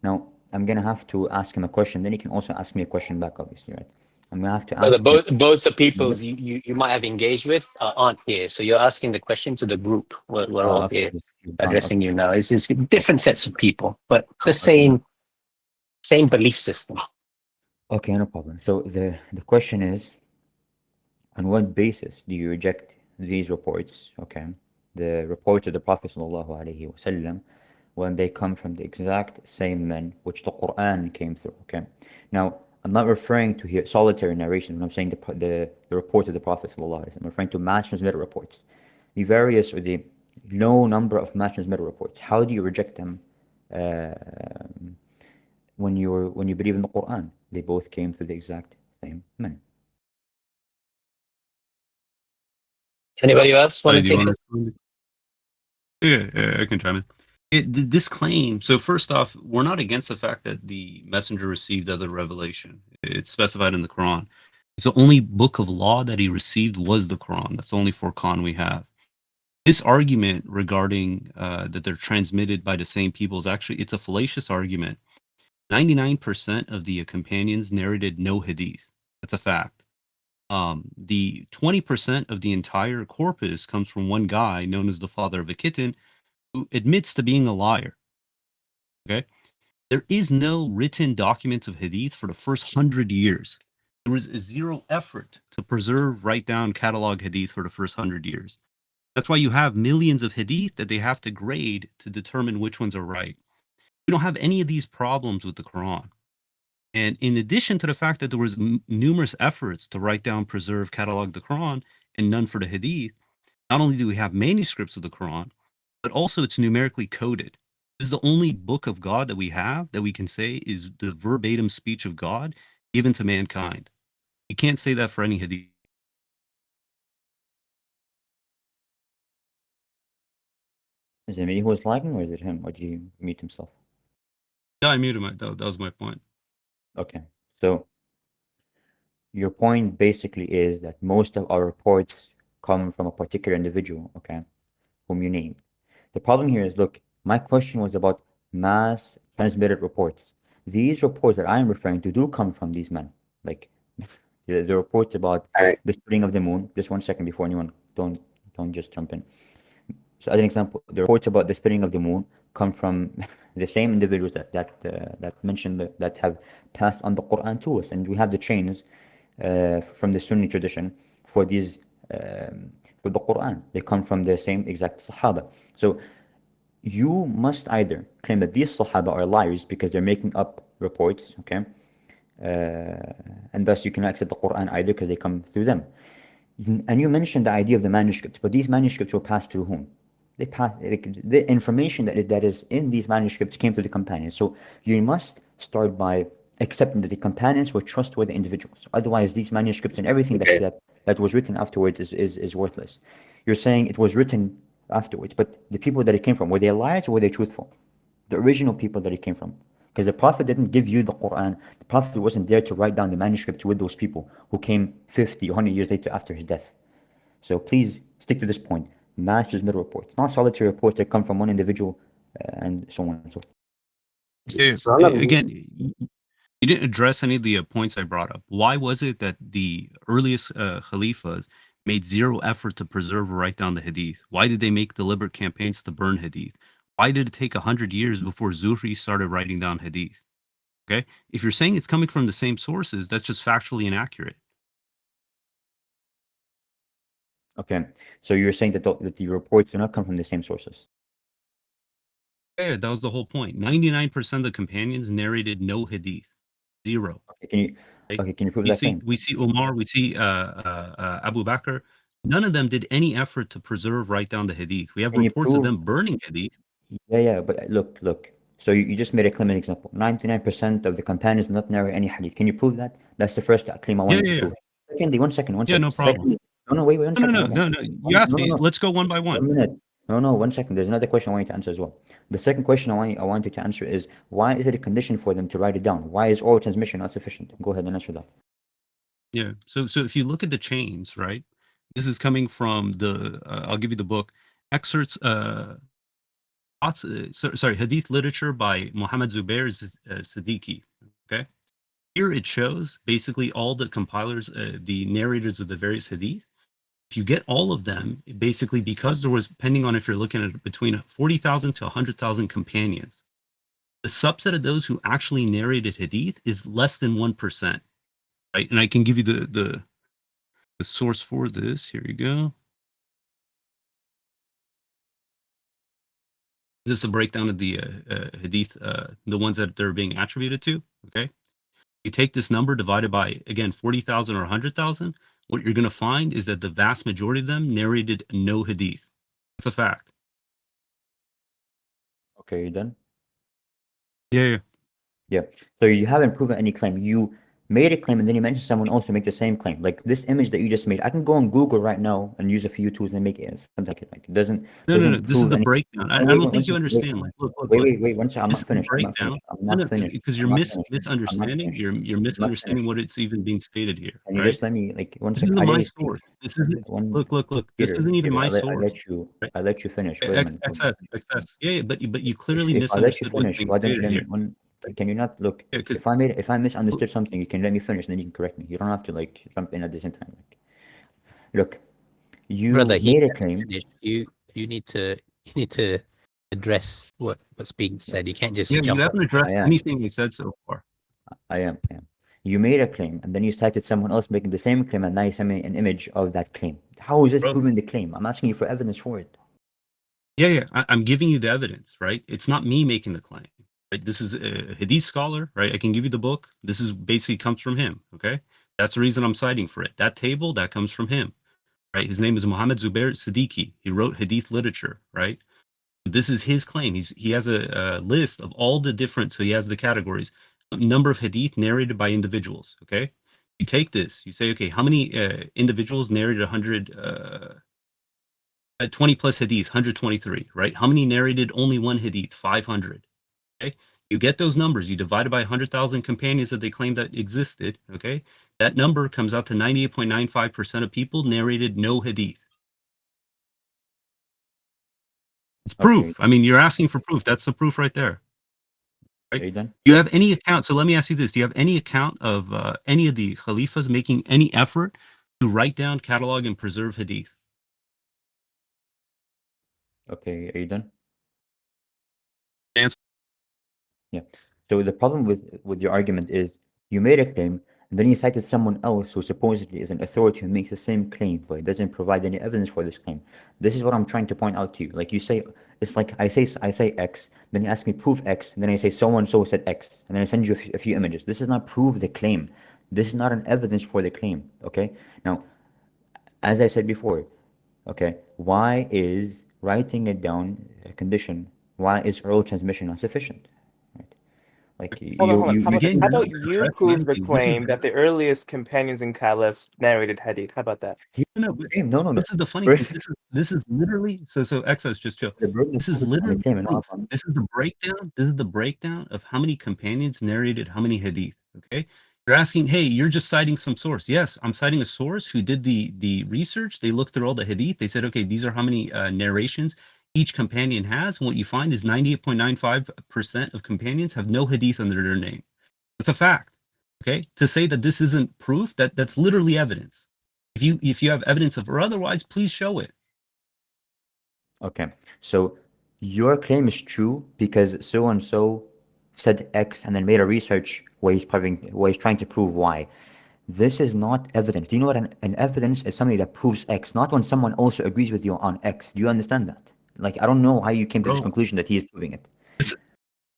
Speaker 4: Now, I'm gonna have to ask him a question. Then he can also ask me a question back, obviously, right? I'm gonna have to
Speaker 17: Brother,
Speaker 4: ask him.
Speaker 17: both the people you might have engaged with aren't here. So you're asking the question to the group. We're all
Speaker 4: Okay,
Speaker 17: here addressing you now. It's just different sets of people, but the same belief system.
Speaker 4: Okay, no problem. So the question is, on what basis do you reject these reports? Okay, the reports of the Prophet ﷺ, when they come from the exact same men which the Quran came through. Okay, now I'm not referring to here solitary narrations when I'm saying the reports of the Prophet ﷺ. I'm referring to mass transmitted reports, the various or the low number of mass transmitted reports. How do you reject them? When you believe in the Quran, they both came through the exact same men.
Speaker 17: Anybody else want to
Speaker 2: Do you
Speaker 17: take
Speaker 2: want
Speaker 17: this?
Speaker 2: to? Yeah, I can chime in. This claim. So first off, we're not against the fact that the messenger received other revelation. It's specified in the Quran. It's the only book of law that he received was the Quran. That's the only Furqan we have. This argument regarding that they're transmitted by the same people is actually, it's a fallacious argument. 99% of the companions narrated no hadith. That's a fact. The 20% of the entire corpus comes from one guy known as the father of a kitten who admits to being a liar. Okay? There is no written documents of hadith for the first 100 years. There was zero effort to preserve, write down, catalog hadith for the first 100 years. That's why you have millions of hadith that they have to grade to determine which ones are right. We don't have any of these problems with the Quran. And in addition to the fact that there was numerous efforts to write down, preserve, catalog the Quran, and none for the hadith, not only do we have manuscripts of the Quran, but also it's numerically coded. This is the only book of God that we have that we can say is the verbatim speech of God given to mankind. You can't say that for any hadith.
Speaker 4: Is it me who was lagging, or is it him? Or did he mute himself?
Speaker 2: No, I muted that was my point.
Speaker 4: Okay, so your point basically is that most of our reports come from a particular individual, okay, whom you named. The problem here is, look, my question was about mass transmitted reports. These reports that I'm referring to do come from these men. Like the reports about the splitting of the moon. Just 1 second before anyone don't just jump in. So as an example, the reports about the spinning of the moon come from the same individuals that mentioned that have passed on the Quran to us, and we have the chains from the Sunni tradition for these for the Quran. They come from the same exact Sahaba. So you must either claim that these Sahaba are liars because they're making up reports, okay, and thus you cannot accept the Quran either because they come through them. And you mentioned the idea of the manuscripts, but these manuscripts were passed through whom? They passed the information that is in these manuscripts came through the companions. So you must start by accepting that the companions were trustworthy individuals. Otherwise, these manuscripts and everything that was written afterwards is worthless. You're saying it was written afterwards, but the people that it came from, were they liars or were they truthful? The original people that it came from. Because the Prophet didn't give you the Quran. The Prophet wasn't there to write down the manuscripts with those people who came 50, 100 years later after his death. So please stick to this point. Match those middle reports, not solitary reports that come from one individual and so on and so forth.
Speaker 2: Yeah,
Speaker 10: So I'm not,
Speaker 2: again, you didn't address any of the points I brought up. Why was it that the earliest Khalifas made zero effort to preserve or write down the Hadith? Why did they make deliberate campaigns to burn Hadith? Why did it take 100 years before Zuhri started writing down Hadith? Okay, if you're saying it's coming from the same sources, that's just factually inaccurate.
Speaker 4: Okay, so you're saying that the reports do not come from the same sources.
Speaker 2: Yeah, that was the whole point. 99% of the companions narrated no Hadith, zero.
Speaker 4: Okay, can you prove that claim?
Speaker 2: We see Umar, we see Abu Bakr. None of them did any effort to preserve, write down the Hadith. We have
Speaker 4: Can you
Speaker 2: reports of
Speaker 4: prove?
Speaker 2: them burning Hadith.
Speaker 4: Yeah, but look. So you just made a claim, an example. 99% of the companions did not narrate any hadith. Can you prove that? That's the first claim I wanted to prove. Secondly, one second.
Speaker 2: Yeah, no problem.
Speaker 4: Secondly, no, wait, 1 second.
Speaker 2: No. You asked me. Let's go one by one.
Speaker 4: 1 minute. No, 1 second. There's another question I want you to answer as well. The second question I want you to answer is, why is it a condition for them to write it down? Why is oral transmission not sufficient? Go ahead and answer that.
Speaker 2: Yeah. So if you look at the chains, right? This is coming from the. I'll give you the book excerpts. Hadith literature by Muhammad Zubair Siddiqui. Okay. Here it shows basically all the compilers, the narrators of the various hadith. If you get all of them, basically because there was, depending on if you're looking at between 40,000 to 100,000 companions, the subset of those who actually narrated hadith is less than 1%, right? And I can give you the source for this. Here you go. This is a breakdown of the hadith, the ones that they're being attributed to, okay? You take this number divided by, again, 40,000 or 100,000, what you're going to find is that the vast majority of them narrated no hadith. That's a fact.
Speaker 4: Okay, you done?
Speaker 2: Yeah.
Speaker 4: So you haven't proven any claim. You made a claim and then you mentioned someone else to make the same claim. Like this image that you just made, I can go on Google right now and use a few tools and make it something like it. Like it doesn't.
Speaker 2: No. This is the breakdown. I don't think you understand. Look.
Speaker 4: Wait. 1 second. I'm not finished. I'm not finished.
Speaker 2: Because you're misunderstanding. You're misunderstanding what it's even being stated here.
Speaker 4: Can you just let me 1
Speaker 2: second? This isn't my source. This isn't. Look. This isn't even my source.
Speaker 4: I let you finish.
Speaker 2: Excess. Yeah, but you clearly misunderstood what's being stated here.
Speaker 4: Can you not look? If I misunderstood something, you can let me finish, and then you can correct me. You don't have to jump in at the same time. Look, you made a claim.
Speaker 17: You need to address what's being said. You can't just
Speaker 2: you
Speaker 17: jump.
Speaker 2: haven't addressed anything he said so far.
Speaker 4: I am. You made a claim, and then you cited someone else making the same claim, and now you send me an image of that claim. How is this proving the claim? I'm asking you for evidence for it.
Speaker 2: Yeah. I'm giving you the evidence, right? It's not me making the claim. Right? This is a Hadith scholar, right? I can give you the book. This is basically comes from him, okay? That's the reason I'm citing for it. That table, that comes from him, right? His name is Muhammad Zubair Siddiqui. He wrote Hadith literature, right? This is his claim. He has a list of all the different, so he has the categories, number of Hadith narrated by individuals, okay? You take this, you say, okay, how many individuals narrated 100 20 plus hadith, 123, right? How many narrated only one hadith? 500. Okay, you get those numbers, you divide it by 100,000 companions that they claim that existed. Okay, that number comes out to 98.95% of people narrated no hadith. It's proof.
Speaker 4: Okay.
Speaker 2: I mean, you're asking for proof. That's the proof right there. Right?
Speaker 4: Are you done?
Speaker 2: Do you have any account? So let me ask you this: do you have any account of any of the Khalifas making any effort to write down, catalog, and preserve hadith?
Speaker 4: Okay, are you done?
Speaker 2: Answer.
Speaker 4: Yeah. So the problem with your argument is you made a claim and then you cited someone else who supposedly is an authority who makes the same claim, but it doesn't provide any evidence for this claim. This is what I'm trying to point out to you. Like you say, it's like I say X, then you ask me prove X, and then I say so and so said X, and then I send you a few images. This does not prove the claim. This is not an evidence for the claim. Okay. Now, as I said before, okay, why is writing it down a condition? Why is oral transmission not sufficient? Like
Speaker 19: Hold on, hold on.
Speaker 2: you
Speaker 19: How about this?
Speaker 2: again,
Speaker 19: How
Speaker 2: you're not
Speaker 19: about you
Speaker 2: addressing
Speaker 19: prove the
Speaker 2: anything.
Speaker 19: claim that the earliest companions and caliphs narrated hadith? How about that?
Speaker 2: No,
Speaker 4: no.
Speaker 2: This is the funny
Speaker 4: First,
Speaker 2: thing. This is literally so Exos, just chill.
Speaker 4: the burden
Speaker 2: This is
Speaker 4: on the
Speaker 2: literally
Speaker 4: claim and
Speaker 2: proof.
Speaker 4: not on.
Speaker 2: This is the breakdown. This is the breakdown of how many companions narrated how many hadith. Okay, you're asking, hey, you're just citing some source. Yes, I'm citing a source who did the research. They looked through all the hadith. They said, okay, these are how many narrations each companion has. And what you find is 98.95% of companions have no hadith under their name. That's a fact. Okay, to say that this isn't proof, that's literally evidence. If you have evidence of or otherwise, please show it.
Speaker 4: Okay, so your claim is true because so and so said X and then made a research where he's trying to prove Y. This is not evidence. Do you know what an evidence is? Something that proves X, not when someone also agrees with you on X. Do you understand that? Like, I don't know how you came to this conclusion that he is proving it.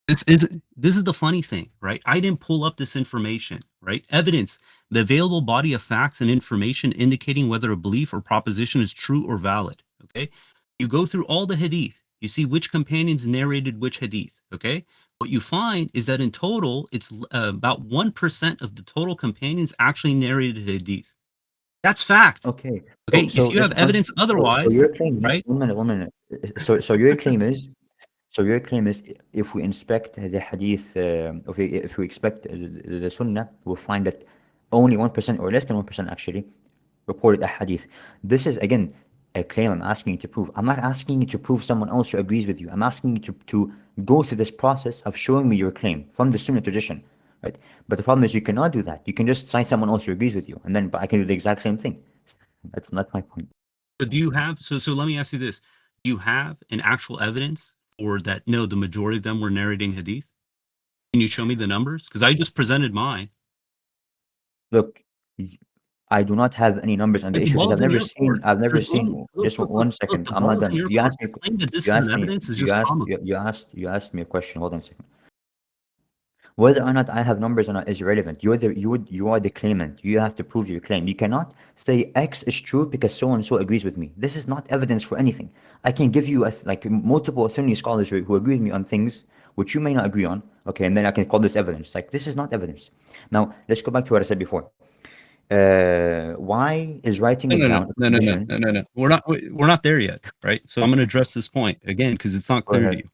Speaker 2: This is the funny thing, right? I didn't pull up this information, right? Evidence, the available body of facts and information indicating whether a belief or proposition is true or valid, okay? You go through all the hadith, you see which companions narrated which hadith, okay? What you find is that in total, it's about 1% of the total companions actually narrated hadith. That's fact.
Speaker 4: Okay.
Speaker 2: Okay,
Speaker 4: So
Speaker 2: if you have evidence otherwise,
Speaker 4: so your claim,
Speaker 2: right?
Speaker 4: 1 minute. So your claim is, if we inspect the hadith, if we expect the sunnah, we'll find that only 1% or less than 1% actually reported a hadith. This is again a claim I'm asking you to prove. I'm not asking you to prove someone else who agrees with you. I'm asking you to go through this process of showing me your claim from the sunnah tradition, right? But the problem is you cannot do that. You can just cite someone else who agrees with you, and then but I can do the exact same thing. That's not my point.
Speaker 2: But do you have so let me ask you this. Do you have an actual evidence or that no, the majority of them were narrating hadith? Can you show me the numbers? Because I just presented mine.
Speaker 4: Look, I do not have any numbers on the issue because I've never seen. Just one second. I'm not done. You asked me. You asked me a question. Hold on a second. Whether or not I have numbers or not is irrelevant. You are the claimant. You have to prove your claim. You cannot say X is true because so and so agrees with me. This is not evidence for anything. I can give you like multiple Sunni scholars who agree with me on things which you may not agree on. Okay, and then I can call this evidence. Like this is not evidence. Now let's go back to what I said before. Why is writing it down?
Speaker 2: No. We're not there yet, right? So I'm going to address this point again because it's not clear to you.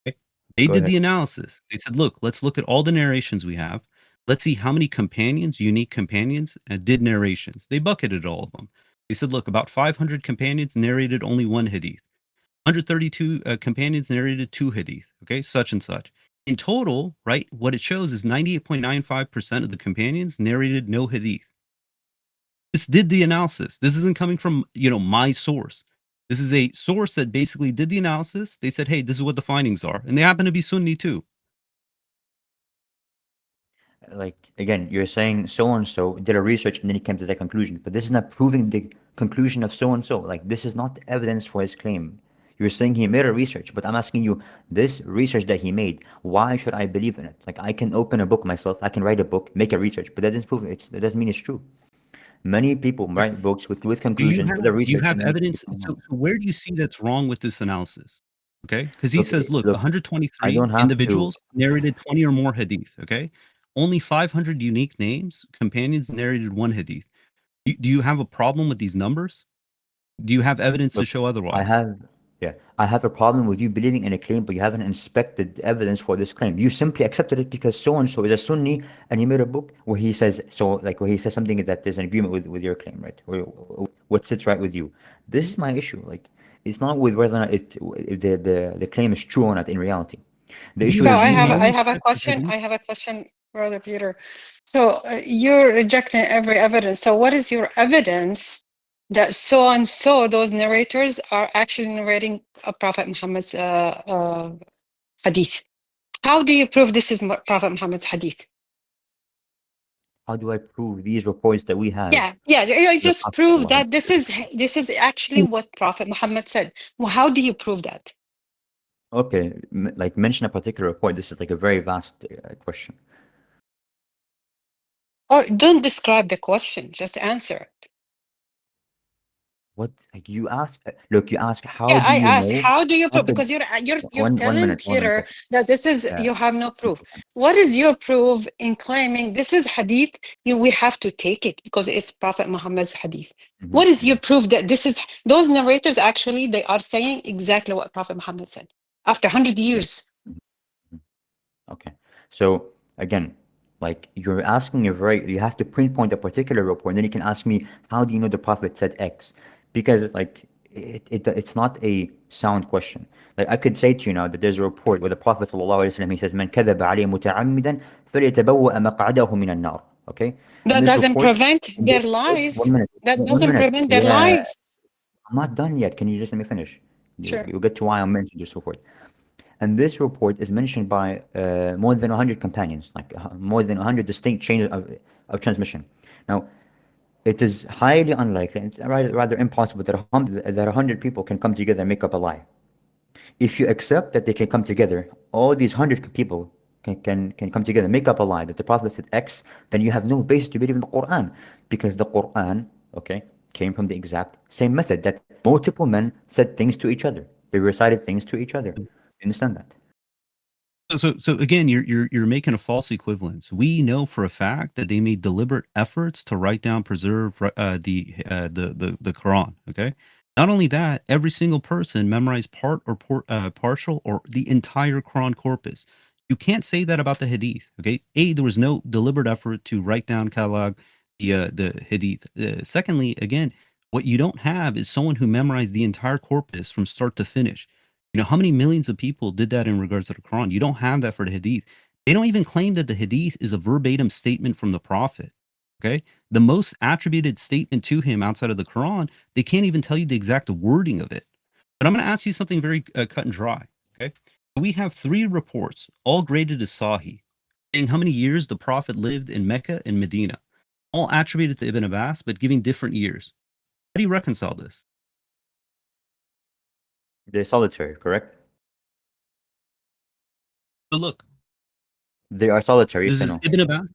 Speaker 2: Okay? They did the analysis. They said, look, let's look at all the narrations we have. Let's see how many companions, unique companions, did narrations. They bucketed all of them. They said, look, about 500 companions narrated only one hadith. 132 companions narrated two hadith. Okay, such and such. In total, right, what it shows is 98.95% of the companions narrated no hadith. This did the analysis. This isn't coming from, my source. This is a source that basically did the analysis. They said, hey, this is what the findings are. And they happen to be Sunni too.
Speaker 4: Like, again, you're saying so-and-so did a research and then he came to that conclusion. But this is not proving the conclusion of so-and-so. Like, this is not evidence for his claim. You're saying he made a research, but I'm asking you, this research that he made, why should I believe in it? Like, I can open a book myself. I can write a book, make a research, but that doesn't prove it. That doesn't mean it's true. Many people write books with conclusions, with a research.
Speaker 2: Do you have evidence? So where do you see that's wrong with this analysis? Okay, because he says, look, 123 individuals narrated 20 or more hadith. Okay, only 500 unique names, companions narrated one hadith. Do you have a problem with these numbers? Do you have evidence to
Speaker 4: Look,
Speaker 2: show otherwise?
Speaker 4: I have a problem with you believing in a claim, but you haven't inspected the evidence for this claim. You simply accepted it because so and so is a Sunni, and he made a book where he says where he says something that there's an agreement with your claim, right? Or what sits right with you. This is my issue. Like, it's not with whether or not the claim is true or not in reality. The issue
Speaker 15: So
Speaker 4: is
Speaker 15: I
Speaker 4: you
Speaker 15: have a question. I have a question, Brother Peter. So you're rejecting every evidence. So what is your evidence that so and so those narrators are actually narrating Prophet Muhammad's hadith? How do you prove this is Prophet Muhammad's hadith?
Speaker 4: How do I prove these reports that we have?
Speaker 15: Yeah, you just prove that this is actually what Prophet Muhammad said. Well, how do you prove that?
Speaker 4: Okay, like mention a particular report. This is like a very vast question.
Speaker 15: Or don't describe the question, just answer it.
Speaker 4: What, like, you ask? Look, you ask, how
Speaker 15: Yeah,
Speaker 4: do
Speaker 15: I
Speaker 4: you
Speaker 15: asked,
Speaker 4: know?
Speaker 15: how do you prove?
Speaker 4: Okay,
Speaker 15: Because you're
Speaker 4: one
Speaker 15: telling
Speaker 4: minute,
Speaker 15: Peter that this is you have no proof. What is your proof in claiming this is hadith? We have to take it because it's Prophet Muhammad's hadith. What is your proof that this is those narrators actually they are saying exactly what Prophet Muhammad said after 100 years?
Speaker 4: Okay, so again, like, you're asking you have to pinpoint a particular report, and then you can ask me, how do you know the Prophet said X? Because, like, it's not a sound question. Like, I could say to you now that there's a report where the Prophet ﷺ, he says, "Man kadhaba alayya muta'ammidan falyatabawwa maq'adahu min an-nar." Okay?
Speaker 15: That
Speaker 4: In this
Speaker 15: doesn't
Speaker 4: report,
Speaker 15: prevent
Speaker 4: in
Speaker 15: their
Speaker 4: this report,
Speaker 15: lies.
Speaker 4: 1 minute,
Speaker 15: That
Speaker 4: 1
Speaker 15: doesn't
Speaker 4: minute.
Speaker 15: prevent their
Speaker 4: Yeah,
Speaker 15: lies.
Speaker 4: I'm not done yet. Can you just let me finish?
Speaker 15: Sure.
Speaker 4: You'll get to why I'm mentioning this report. And this report is mentioned by more than 100 companions, like more than 100 distinct chains of transmission. Now, it is highly unlikely, and it's rather impossible that 100 people can come together and make up a lie. If you accept that they can come together, all these 100 people can come together and make up a lie that the Prophet said X, then you have no basis to believe in the Quran, because the Quran, okay, came from the exact same method that multiple men said things to each other. They recited things to each other. You understand that?
Speaker 2: So again, you're making a false equivalence. We know for a fact that they made deliberate efforts to write down, preserve the Quran. Okay. Not only that, every single person memorized partial or the entire Quran corpus. You can't say that about the Hadith. Okay. There was no deliberate effort to write down catalog the Hadith. Secondly, again, what you don't have is someone who memorized the entire corpus from start to finish. You know, how many millions of people did that in regards to the Quran? You don't have that for the Hadith. They don't even claim that the Hadith is a verbatim statement from the Prophet. Okay. The most attributed statement to him outside of the Quran, they can't even tell you the exact wording of it. But I'm going to ask you something very cut and dry. Okay. We have 3 reports, all graded as Sahih, saying how many years the Prophet lived in Mecca and Medina, all attributed to Ibn Abbas, but giving different years. How do you reconcile this?
Speaker 4: They're solitary, correct?
Speaker 2: So look,
Speaker 4: they are solitary,
Speaker 2: this
Speaker 4: yes or
Speaker 2: is
Speaker 4: no?
Speaker 2: Ibn Abbas.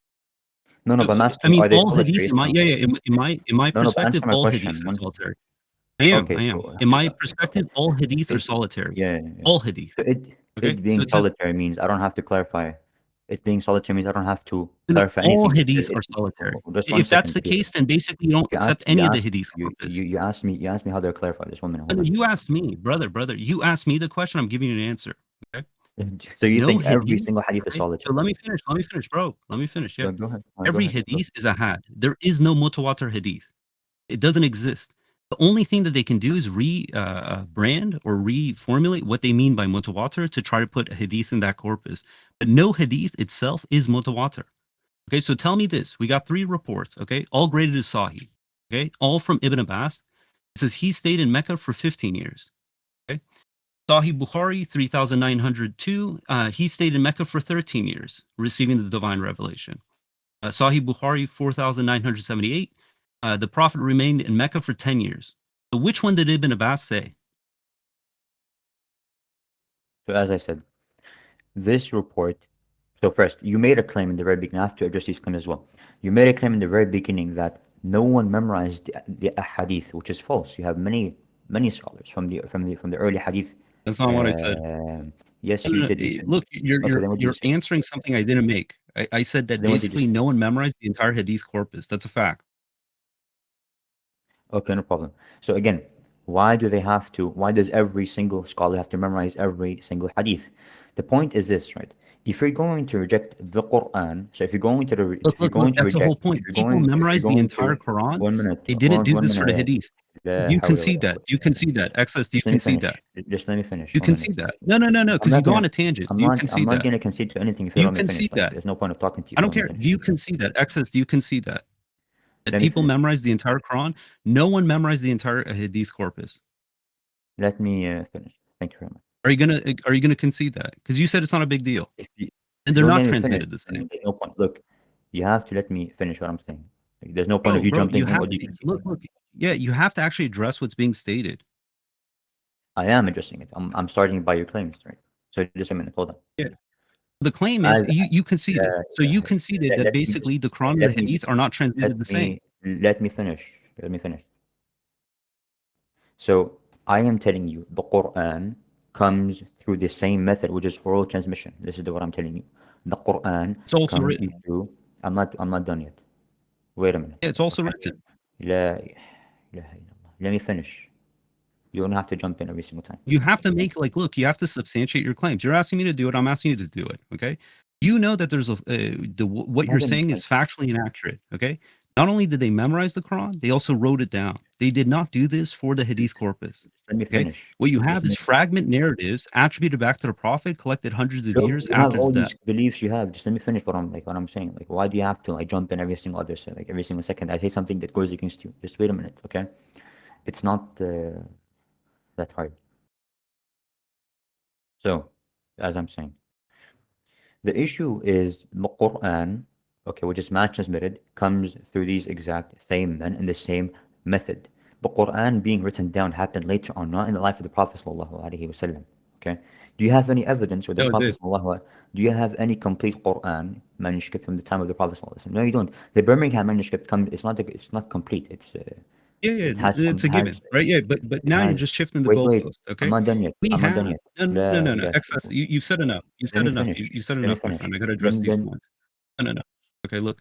Speaker 4: No, but I'm
Speaker 2: I
Speaker 4: asking,
Speaker 2: mean,
Speaker 4: are they
Speaker 2: all
Speaker 4: solitary,
Speaker 2: hadith
Speaker 4: yes
Speaker 2: in
Speaker 4: or
Speaker 2: my
Speaker 4: no?
Speaker 2: in my
Speaker 4: No, but
Speaker 2: perspective,
Speaker 4: answer my
Speaker 2: all
Speaker 4: question.
Speaker 2: hadith are solitary. I am.
Speaker 4: Okay,
Speaker 2: In my perspective, all hadith are solitary.
Speaker 4: Yeah.
Speaker 2: All hadith.
Speaker 4: So
Speaker 2: Okay,
Speaker 4: it being
Speaker 2: so it says
Speaker 4: solitary means I don't have to clarify. It being solitary means I don't have to
Speaker 2: no,
Speaker 4: clarify
Speaker 2: all
Speaker 4: anything.
Speaker 2: hadith are solitary.
Speaker 4: Just 1
Speaker 2: If that's
Speaker 4: second.
Speaker 2: the case, then basically you don't accept any of the hadith corpus.
Speaker 4: You asked me how they're clarified. Just 1 minute. Hold on.
Speaker 2: You asked me, brother. You asked me the question. I'm giving you an answer. Okay.
Speaker 4: So you
Speaker 2: No
Speaker 4: think every
Speaker 2: hadith,
Speaker 4: single hadith is
Speaker 2: okay?
Speaker 4: solitary?
Speaker 2: So let me finish, bro. Let me finish. Yeah.
Speaker 4: Go ahead.
Speaker 2: Every
Speaker 4: Go ahead.
Speaker 2: hadith is ahad. There is no mutawatir hadith. It doesn't exist. The only thing that they can do is brand or reformulate what they mean by mutawatir to try to put a hadith in that corpus. But no hadith itself is mutawatir. Okay, so tell me this. We got 3 reports, okay? All graded as Sahih, okay? All from Ibn Abbas. It says he stayed in Mecca for 15 years, okay? Sahih Bukhari, 3,902. He stayed in Mecca for 13 years, receiving the divine revelation. Sahih Bukhari, 4,978. The Prophet remained in Mecca for 10 years. So which one did Ibn Abbas say?
Speaker 4: So as I said, this report. So first, you made a claim in the very beginning. I have to address these claims as well. You made a claim in the very beginning that no one memorized the hadith, which is false. You have many scholars from the early hadith.
Speaker 2: That's not what I said.
Speaker 4: Yes, you did. You said,
Speaker 2: Look, you're
Speaker 4: you say?
Speaker 2: answering something I didn't make. I said that
Speaker 4: Then what did you
Speaker 2: basically
Speaker 4: say?
Speaker 2: no one memorized the entire hadith corpus. That's a fact.
Speaker 4: Okay, no problem. So again, Why do they have to? Why does every single scholar have to memorize every single hadith? The point is this, right? If you're going to reject the Quran, so if you're going to
Speaker 2: Look, that's the whole point. People memorize the entire
Speaker 4: to
Speaker 2: Quran.
Speaker 4: 1 minute,
Speaker 2: They didn't do
Speaker 4: one
Speaker 2: this for the
Speaker 4: minute,
Speaker 2: hadith.
Speaker 4: لا
Speaker 2: You
Speaker 4: حول ولا
Speaker 2: concede that.
Speaker 4: قوة
Speaker 2: You
Speaker 4: إلا
Speaker 2: concede that. Excess, do you
Speaker 4: Just let me
Speaker 2: concede
Speaker 4: finish.
Speaker 2: that?
Speaker 4: Just let me finish.
Speaker 2: You
Speaker 4: 1 minute.
Speaker 2: concede that. No, because you go on a tangent. Do you
Speaker 4: I'm
Speaker 2: concede
Speaker 4: not
Speaker 2: that?
Speaker 4: gonna concede to anything if you
Speaker 2: Do you
Speaker 4: don't let me finish.
Speaker 2: concede
Speaker 4: Like,
Speaker 2: that?
Speaker 4: there's no point of talking to you.
Speaker 2: I
Speaker 4: if
Speaker 2: don't
Speaker 4: you let
Speaker 2: care.
Speaker 4: me
Speaker 2: Do you concede that? Excess, do you concede that? That
Speaker 4: Let me
Speaker 2: people
Speaker 4: finish.
Speaker 2: memorize the entire Quran? No one memorized the entire hadith corpus.
Speaker 4: Let me finish. Thank you very much.
Speaker 2: Are you gonna concede that? Because you said it's not a big deal. And they're
Speaker 4: Don't
Speaker 2: not
Speaker 4: let me finish.
Speaker 2: transmitted the same.
Speaker 4: There's no point. Look, you have to let me finish what I'm saying. Like, there's no point of you
Speaker 2: Bro,
Speaker 4: jumping
Speaker 2: you
Speaker 4: in.
Speaker 2: have
Speaker 4: What do you concede?
Speaker 2: look. Yeah, you have to actually address what's being stated.
Speaker 4: I am addressing it. I'm starting by your claims, right? So just a minute. Hold on.
Speaker 2: Yeah. The claim is you conceded. So you conceded that
Speaker 4: let me
Speaker 2: basically the Quran and
Speaker 4: let
Speaker 2: the
Speaker 4: me
Speaker 2: Hadith are not transmitted the same.
Speaker 4: Let me finish. Let me finish. So I am telling you the Quran comes through the same method, which is oral transmission. This is what I'm telling you. The Quran
Speaker 2: It's also
Speaker 4: comes
Speaker 2: written.
Speaker 4: through. I'm not done yet. Wait a minute.
Speaker 2: Yeah, it's also written.
Speaker 4: Let me finish. You don't have to jump in every single time.
Speaker 2: You have to make look. You have to substantiate your claims. You're asking me to do it. I'm asking you to do it. Okay. You know that there's what you're saying is factually inaccurate. Okay. Not only did they memorize the Quran, they also wrote it down. They did not do this for the Hadith corpus.
Speaker 4: Let me
Speaker 2: Okay.
Speaker 4: finish.
Speaker 2: What you have is fragment narratives attributed back to the Prophet, collected hundreds of years
Speaker 4: You have
Speaker 2: after
Speaker 4: all
Speaker 2: the
Speaker 4: these
Speaker 2: death.
Speaker 4: beliefs you have. Just let me finish what I'm saying. Like, why do you have to jump in every single other every single second I say something that goes against you? Just wait a minute, okay? It's not that hard. So, as I'm saying, the issue is the Quran, okay, which is mass transmitted, comes through these exact same men and the same method. The Quran being written down happened later on, not in the life of the Prophet ﷺ. Okay, do you have any evidence where the
Speaker 2: No, it
Speaker 4: Prophet
Speaker 2: did.
Speaker 4: do you have any complete Quran manuscript from the time of the Prophet ﷺ? No, you don't. The Birmingham manuscript it's not complete. It's
Speaker 2: it's a given, right? Yeah, but now you're just shifting the
Speaker 4: wait,
Speaker 2: goalpost.
Speaker 4: I'm
Speaker 2: Okay,
Speaker 4: not done yet.
Speaker 2: we
Speaker 4: I'm not
Speaker 2: have
Speaker 4: done yet.
Speaker 2: no. Excess. You've said enough. You
Speaker 4: Let
Speaker 2: said
Speaker 4: me
Speaker 2: enough.
Speaker 4: finish.
Speaker 2: You said
Speaker 4: Let me
Speaker 2: enough, my
Speaker 4: finish.
Speaker 2: friend. I got to address these
Speaker 4: Then
Speaker 2: points. No. Okay, look.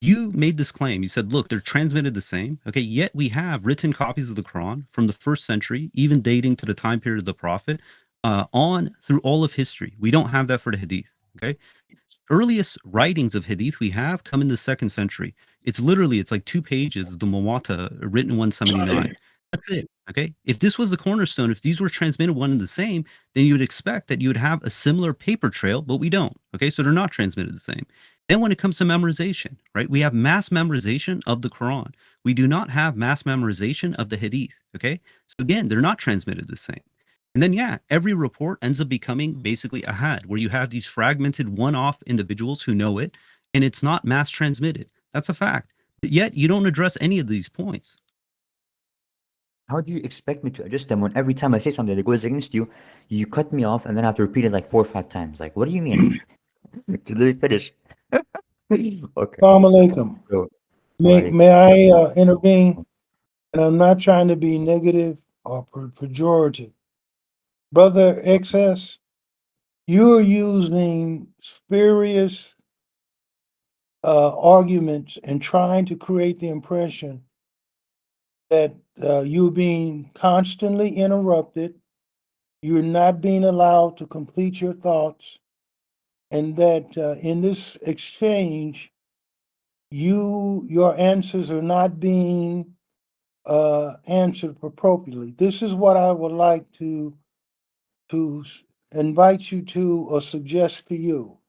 Speaker 2: You made this claim. You said, look, they're transmitted the same. Okay, yet we have written copies of the Quran from the 1st century, even dating to the time period of the Prophet, on through all of history. We don't have that for the Hadith. Okay, earliest writings of Hadith we have come in the 2nd century. It's like 2 pages of the Muwatta written in 179. That's it. Okay, if this was the cornerstone, if these were transmitted one and the same, then you would expect that you would have a similar paper trail, but we don't. Okay, so they're not transmitted the same. Then when it comes to memorization, right, we have mass memorization of the Quran. We do not have mass memorization of the Hadith. Okay, so again, they're not transmitted the same. And then, yeah, every report ends up becoming basically a had, where you have these fragmented one-off individuals who know it, and it's not mass transmitted. That's a fact. But yet you don't address any of these points.
Speaker 4: how do you expect me to address them when every time I say something that goes against you, you cut me off and then I have to repeat it like 4 or 5 times? Like, what do you mean? Let me finish. Okay.
Speaker 13: Assalamu alaikum.
Speaker 4: So,
Speaker 13: May I intervene? And I'm not trying to be negative or pejorative. Brother XS, you're using spurious arguments and trying to create the impression that you're being constantly interrupted, you're not being allowed to complete your thoughts, and that in this exchange, your answers are not being answered appropriately. This is what I would like to invite you to or suggest to you.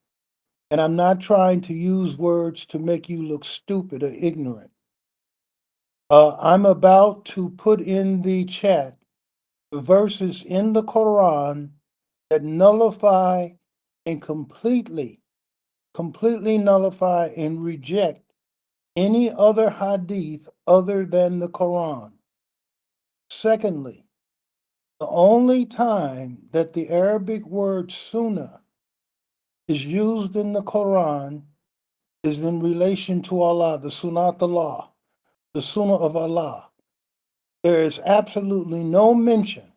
Speaker 13: And I'm not trying to use words to make you look stupid or ignorant. I'm about to put in the chat the verses in the Quran that nullify and completely nullify and reject any other hadith other than the Quran. Secondly, the only time that the Arabic word sunnah is used in the Quran is in relation to Allah, the Sunnat Allah, the Sunnah of Allah. There is absolutely no mention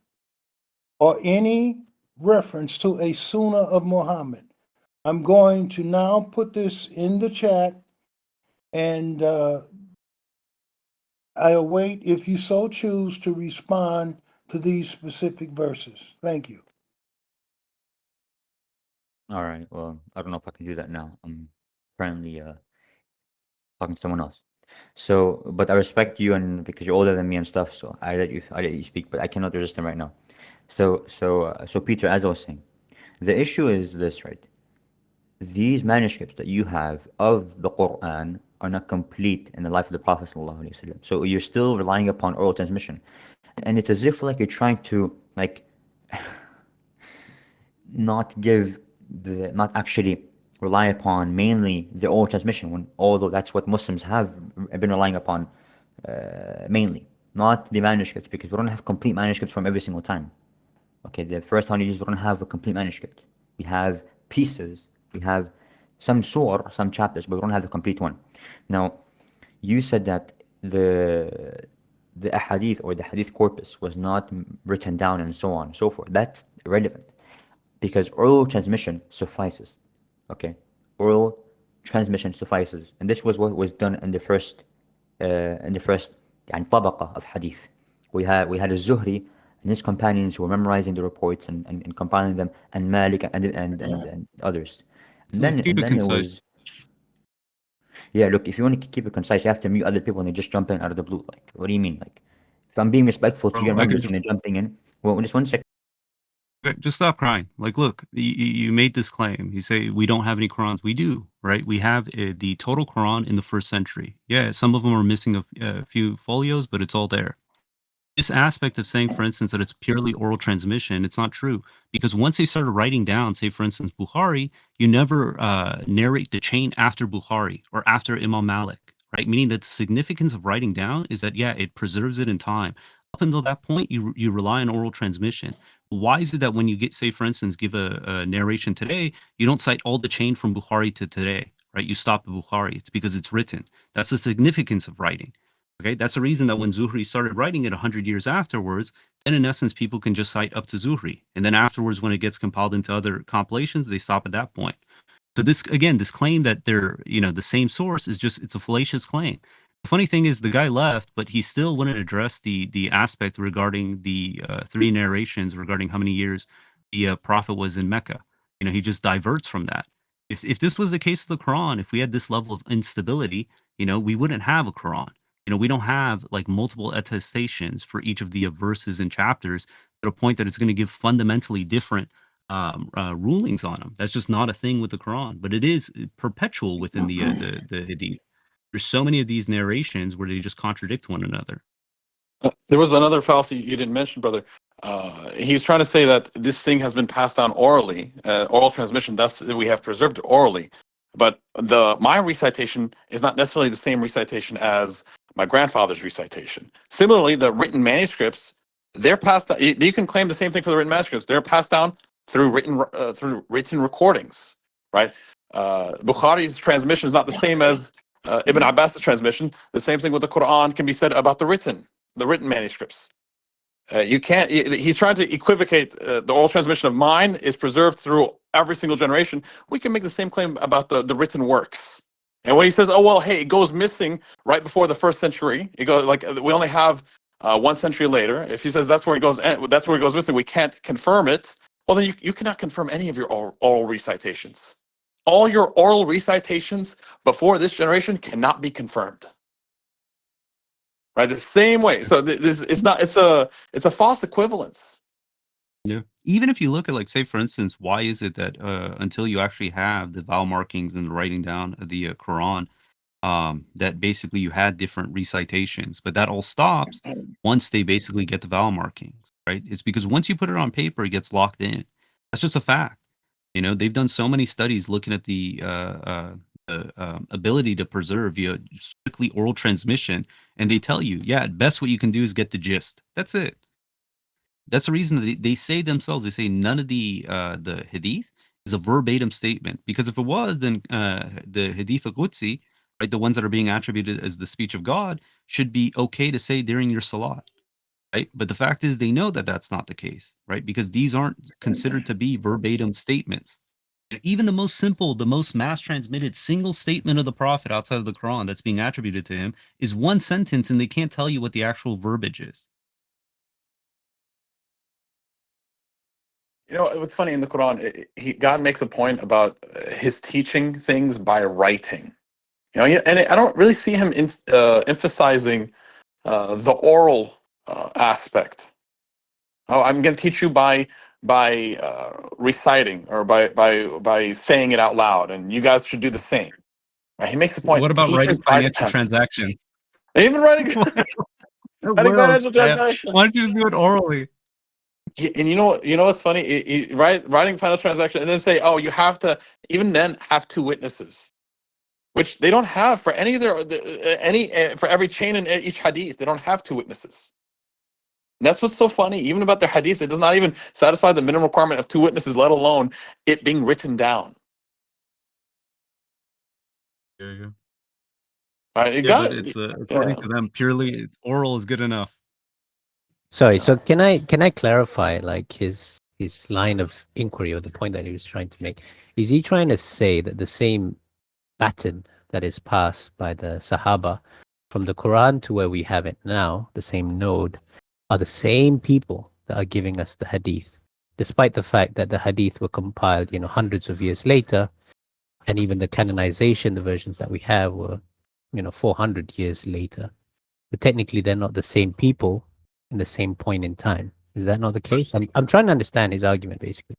Speaker 13: or any reference to a Sunnah of Muhammad. I'm going to now put this in the chat, and I await if you so choose to respond to these specific verses. Thank you.
Speaker 4: All right. Well, I don't know if I can do that now. I'm currently talking to someone else. So, but I respect you, and because you're older than me and stuff, so I let you speak. But I cannot resist him right now. So Peter, as I was saying, the issue is this, right? These manuscripts that you have of the Quran are not complete in the life of the Prophet ﷺ. So you're still relying upon oral transmission, and it's as if like you're trying to like not actually rely upon mainly the oral transmission, when although that's what Muslims have been relying upon mainly, not the manuscripts, because we don't have complete manuscripts from every single time. Okay, the first 100 years we don't have a complete manuscript. We have pieces. We have some surah, some chapters, but we don't have a complete one. Now, you said that the ahadith or the hadith corpus was not written down and so on and so forth. That's irrelevant, because oral transmission suffices. Okay, oral transmission suffices, and this was what was done in the first يعني طبقة of hadith. We had a Zuhri and his companions who were memorizing the reports and compiling them, and Malik and others.
Speaker 2: So let's keep
Speaker 13: And
Speaker 2: it
Speaker 13: then it
Speaker 2: concise.
Speaker 13: was, yeah, look, if you want to keep it concise, you have to mute other people and they just jump in out of the blue. Like, what do you mean? Like, if I'm being respectful to
Speaker 2: Bro,
Speaker 13: your
Speaker 2: I can
Speaker 13: members
Speaker 2: just
Speaker 13: and they're jumping in, well, just 1 second.
Speaker 2: okay, just stop crying. Like, look, you made this claim. You say we don't have any Qurans. We do, right? We have the total Quran in the first century. Yeah, some of them are missing a few folios, but it's all there. This aspect of saying, for instance, that it's purely oral transmission, it's not true, because once they started writing down, say, for instance, Bukhari, you never narrate the chain after Bukhari or after Imam Malik, right? Meaning that the significance of writing down is that, yeah, it preserves it in time. Up until that point, you rely on oral transmission. Why is it that when you get, say, for instance, give a narration today, you don't cite all the chain from Bukhari to today, right? You stop at Bukhari. It's because it's written. That's the significance of writing. Okay, that's the reason that when Zuhri started writing it 100 years afterwards, then in essence, people can just cite up to Zuhri. And then afterwards, when it gets compiled into other compilations, they stop at that point. So this, again, this claim that they're, the same source is just, it's a fallacious claim. The funny thing is the guy left, but he still wouldn't address the aspect regarding the 3 narrations regarding how many years the prophet was in Mecca. He just diverts from that. If this was the case of the Quran, if we had this level of instability, we wouldn't have a Quran. We don't have like multiple attestations for each of the verses and chapters to a point that it's going to give fundamentally different rulings on them. That's just not a thing with the Quran, but it is perpetual within the Hadith. There's so many of these narrations where they just contradict one another.
Speaker 6: There was another fallacy you didn't mention, brother. He's trying to say that this thing has been passed down orally, oral transmission. Thus, we have preserved it orally. But my recitation is not necessarily the same recitation as my grandfather's recitation. Similarly, the written manuscripts, they're passed down. You can claim the same thing for the written manuscripts. They're passed down through written recordings, right? Bukhari's transmission is not the same as Ibn Abbas's transmission. The same thing with the Quran can be said about the written manuscripts. You can't. He's trying to equivocate the oral transmission of mine is preserved through every single generation. We can make the same claim about the written works. And when he says, "Oh well, hey, it goes missing right before the first century," it goes like we only have 1 century later. If he says that's where it goes missing, we can't confirm it. Well, then you cannot confirm any of your oral recitations. All your oral recitations before this generation cannot be confirmed. Right, the same way. So it's a false equivalence.
Speaker 2: Yeah. Even if you look at, like, say, for instance, why is it that until you actually have the vowel markings and the writing down of the Quran, that basically you had different recitations, but that all stops once they basically get the vowel markings, right? It's because once you put it on paper, it gets locked in. That's just a fact. They've done so many studies looking at the ability to preserve via strictly oral transmission, and they tell you, yeah, at best what you can do is get the gist. That's it. That's the reason that they say themselves. They say none of the hadith is a verbatim statement, because if it was, then the hadith al-Qudsi, right, the ones that are being attributed as the speech of God, should be okay to say during your salat, right? But the fact is, they know that that's not the case, right? Because these aren't considered to be verbatim statements. Even the most simple, the most mass transmitted single statement of the Prophet outside of the Quran that's being attributed to him is one sentence, and they can't tell you what the actual verbiage is.
Speaker 6: You know, what's funny in the Quran, God makes a point about his teaching things by writing. You know, and I don't really see him emphasizing the oral aspect. Oh, I'm going to teach you by reciting or by saying it out loud, and you guys should do the same. Right? He makes a point.
Speaker 2: What about
Speaker 6: Teaches
Speaker 2: writing
Speaker 6: by the
Speaker 2: financial
Speaker 6: pen.
Speaker 2: transactions?
Speaker 6: Even writing
Speaker 2: Where else?
Speaker 6: financial transactions.
Speaker 2: Why don't you just do it orally?
Speaker 6: Yeah, and you know what's funny? Writing final transaction and then say, oh, you have to even then have two witnesses, which they don't have for any of for every chain in each hadith. They don't have two witnesses. And that's what's so funny. Even about their hadith, it does not even satisfy the minimum requirement of two witnesses, let alone it being written down.
Speaker 2: Yeah.
Speaker 6: Right?
Speaker 2: But it's according to them, purely oral is good enough.
Speaker 20: Sorry, so can I clarify like his line of inquiry or the point that he was trying to make? Is he trying to say that the same baton that is passed by the Sahaba from the Quran to where we have it now, the same node, are the same people that are giving us the hadith, despite the fact that the hadith were compiled, hundreds of years later, and even the canonization, the versions that we have were, 400 years later. But technically, they're not the same people in the same point in time. Is that not the case? I'm trying to understand his argument, basically.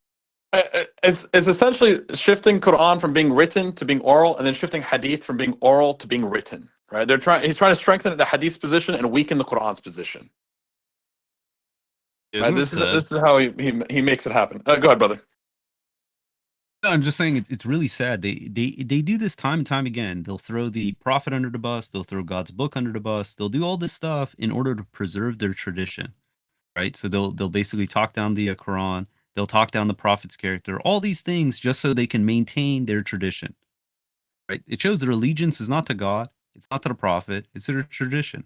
Speaker 6: It's essentially shifting Quran from being written to being oral, and then shifting hadith from being oral to being written. Right? He's trying to strengthen the hadith position and weaken the Quran's position. Right? This is how he makes it happen. Go ahead, brother.
Speaker 2: No, I'm just saying it's really sad. They do this time and time again. They'll throw the Prophet under the bus. They'll throw God's book under the bus. They'll do all this stuff in order to preserve their tradition, right? So they'll basically talk down the Quran. They'll talk down the Prophet's character. All these things just so they can maintain their tradition, right? It shows their allegiance is not to God. It's not to the Prophet. It's to their tradition.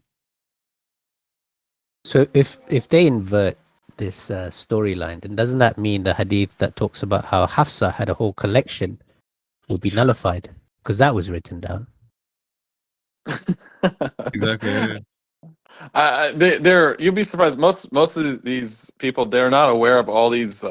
Speaker 20: So if they invert this storyline, then doesn't that mean the hadith that talks about how Hafsa had a whole collection will be nullified because that was written down?
Speaker 2: Exactly.
Speaker 6: You'll be surprised. Most of these people, they're not aware of all these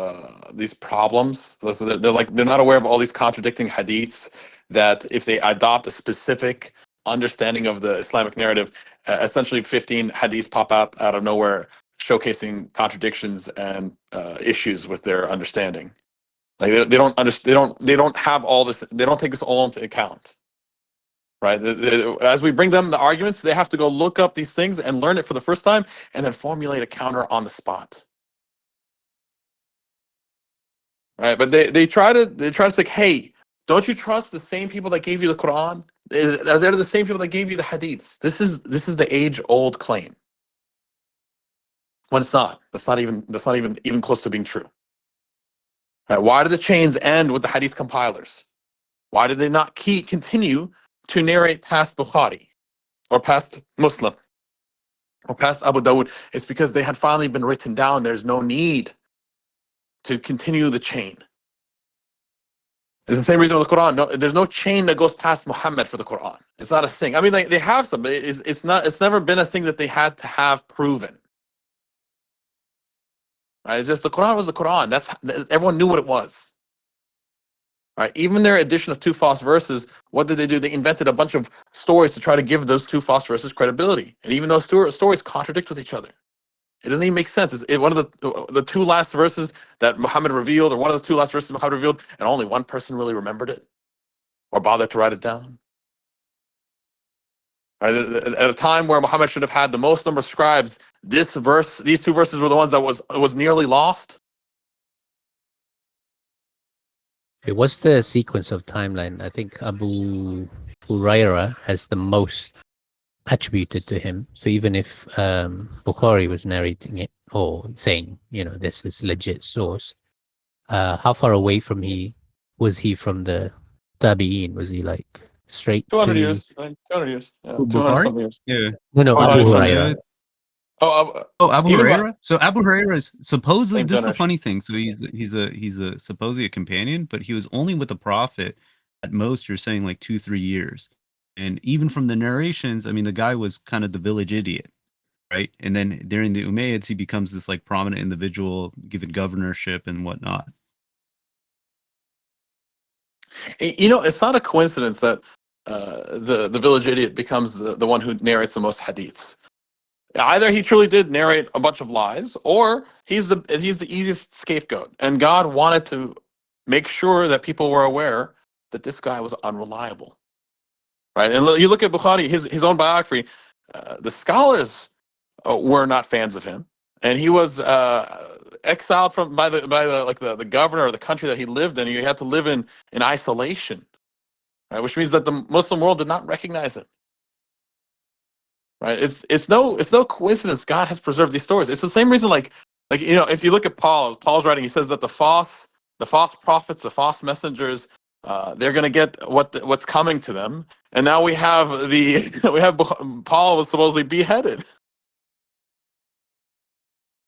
Speaker 6: problems. So they're not aware of all these contradicting hadiths. That if they adopt a specific understanding of the Islamic narrative, essentially 15 hadiths pop out of nowhere, showcasing contradictions and issues with their understanding. Like they don't have all this. They don't take this all into account. Right. As we bring them the arguments, they have to go look up these things and learn it for the first time, and then formulate a counter on the spot. Right. But they try to say, hey, don't you trust the same people that gave you the Quran? They're the same people that gave you the hadiths. This is the age-old claim. When it's not. That's not even close to being true. Right. Why did the chains end with the hadith compilers? Why did they not continue to narrate past Bukhari or past Muslim or past Abu Dawud? It's because they had finally been written down. There's no need to continue the chain. It's the same reason with the Quran. No, there's no chain that goes past Muhammad for the Quran. It's not a thing. I mean, they have some, but it's not. It's never been a thing that they had to have proven. Right? It's just the Quran was the Quran. Everyone knew what it was. Right? Even their addition of two false verses, what did they do? They invented a bunch of stories to try to give those two false verses credibility. And even those stories contradict with each other. It doesn't even make sense. It's one of the two last verses that Muhammad revealed, or one of the two last verses Muhammad revealed, and only one person really remembered it or bothered to write it down. Right? At a time where Muhammad should have had the most number of scribes, these two verses were the ones that was nearly lost.
Speaker 20: What's the sequence of timeline? I think Abu Huraira has the most attributed to him. So even if Bukhari was narrating it or saying, this is legit source, how far away was he from the Tabi'in? Was he like straight
Speaker 6: 200
Speaker 20: to
Speaker 6: years. 200 years. Yeah, 200
Speaker 2: Bukhari?
Speaker 6: something years.
Speaker 2: Yeah.
Speaker 20: No, Abu Huraira.
Speaker 2: Abu
Speaker 6: even
Speaker 2: Huraira. So Abu Huraira is supposedly,
Speaker 6: Hey,
Speaker 2: this is the
Speaker 6: Ganesh.
Speaker 2: funny thing. So he's a supposedly a companion, but he was only with the Prophet at most. You're saying like 2-3 years, and even from the narrations, I mean, the guy was kind of the village idiot, right? And then during the Umayyads, he becomes this like prominent individual, given governorship and whatnot.
Speaker 6: You know, it's not a coincidence that the village idiot becomes the one who narrates the most hadiths. Either he truly did narrate a bunch of lies, or he's the easiest scapegoat. And God wanted to make sure that people were aware that this guy was unreliable, right? And you look at Bukhari, his own biography. The scholars were not fans of him, and he was exiled from by the governor of the country that he lived in. He had to live in isolation, right? Which means that the Muslim world did not recognize him. Right? It's no coincidence God has preserved these stories. It's the same reason, like you know, if you look at Paul's writing, he says that the false prophets, the false messengers, they're going to get what's coming to them. And now we have Paul was supposedly beheaded,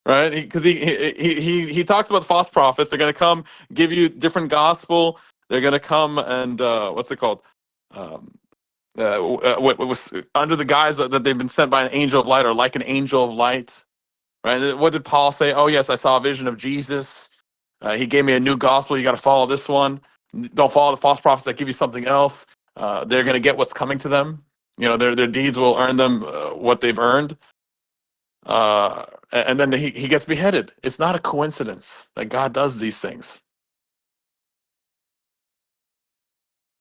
Speaker 6: right? Because he talks about the false prophets. They're going to come give you different gospel. They're going to come and what's it called? What was under the guise that they've been sent by an angel of light, or like an angel of light, right? What did Paul say? Oh yes, I saw a vision of Jesus. He gave me a new gospel. You got to follow this one. Don't follow the false prophets that give you something else. They're going to get what's coming to them. You know, their deeds will earn them what they've earned. And then he gets beheaded. It's not a coincidence that God does these things.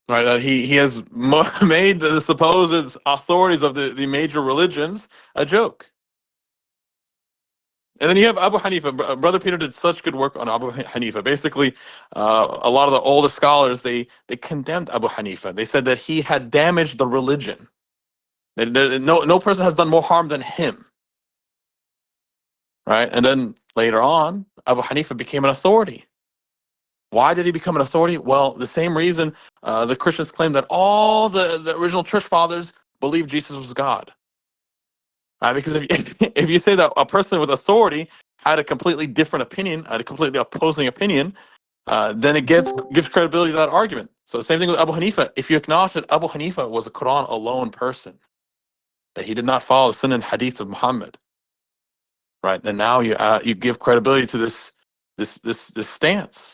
Speaker 6: Right, he has made the supposed authorities of the major religions a joke. And then you have Abu Hanifa. Brother Peter did such good work on Abu Hanifa. Basically, a lot of the older scholars, they condemned Abu Hanifa. They said that he had damaged the religion. No person has done more harm than him. Right, and then later on, Abu Hanifa became an authority. Why did he become an authority? Well, the same reason the Christians claim that all the original church fathers believed Jesus was God. Because if you say that a person with authority had a completely different opinion, had a completely opposing opinion, then it gives credibility to that argument. So the same thing with Abu Hanifa. If you acknowledge that Abu Hanifa was a Quran alone person, that he did not follow the Sunnah and Hadith of Muhammad, right? Then now you give credibility to this stance.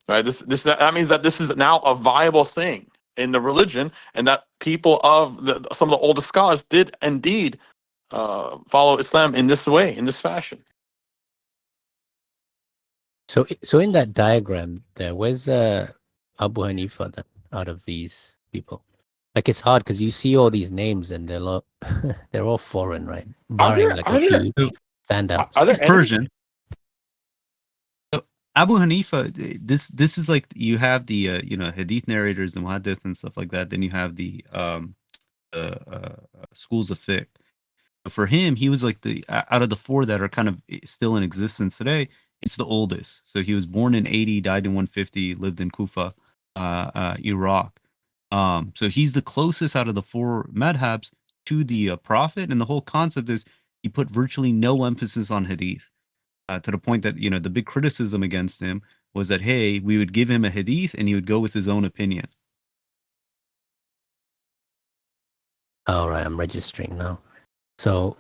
Speaker 6: Right. That means that this is now a viable thing in the religion, and that people of some of the oldest scholars did indeed follow Islam in this way, in this fashion.
Speaker 20: So in that diagram there, where's Abu Hanifa then out of these people? Like, it's hard because you see all these names and they're all foreign, right? Barring like a few standouts.
Speaker 6: Are there
Speaker 2: Persian? Abu Hanifa, this is like, you have the hadith narrators, the muhaddith and stuff like that. Then you have the schools of fiqh. But for him, he was like out of the four that are kind of still in existence today, it's the oldest. So he was born in 80, died in 150, lived in Kufa, Iraq. So he's the closest out of the four madhabs to the Prophet, and the whole concept is he put virtually no emphasis on hadith. To the point that, the big criticism against him was that, hey, we would give him a hadith and he would go with his own opinion.
Speaker 20: All right, I'm registering now. So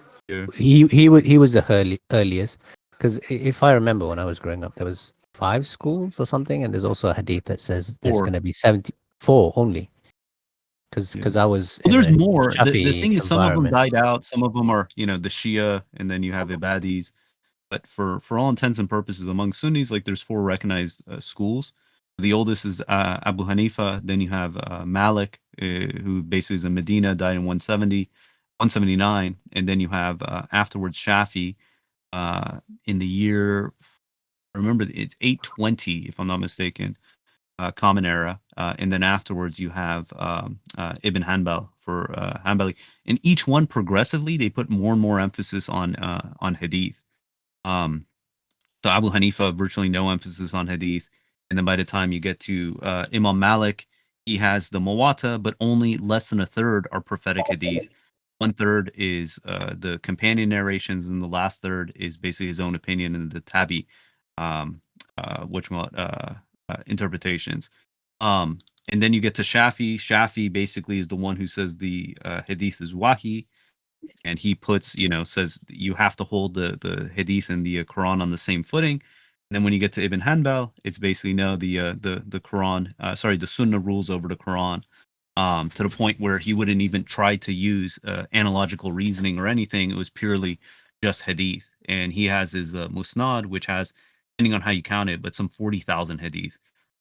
Speaker 20: he was the earliest, because if I remember when I was growing up, there was 5 schools or something, and there's also a hadith that says there's going to be 74 only. Because I was.
Speaker 2: Well, there's more. The thing is, some of them
Speaker 20: environment.
Speaker 2: died out. Some of them are, the Shia, and then you have Ibadis. But for all intents and purposes, among Sunnis, like, there's 4 recognized schools. The oldest is Abu Hanifa. Then you have Malik, who basically is in Medina, died in 179. And then you have afterwards Shafi in the year, remember, it's 820, if I'm not mistaken, Common Era. And then afterwards you have Ibn Hanbal for Hanbali. And each one progressively, they put more and more emphasis on hadith. So Abu Hanifa, virtually no emphasis on hadith. And then by the time you get to Imam Malik, he has the Muwatta, but only less than a third are prophetic hadith. 1/3 is the companion narrations, and the last third is basically his own opinion and the tabi, interpretations. And then you get to Shafi. Shafi basically is the one who says the hadith is wahi, and he puts, says you have to hold the hadith and the Quran on the same footing. And then when you get to Ibn Hanbal, it's basically no, the Quran, the Sunnah rules over the Quran, to the point where he wouldn't even try to use analogical reasoning or anything. It was purely just hadith. And he has his Musnad, which has, depending on how you count it, but some 40,000 hadith.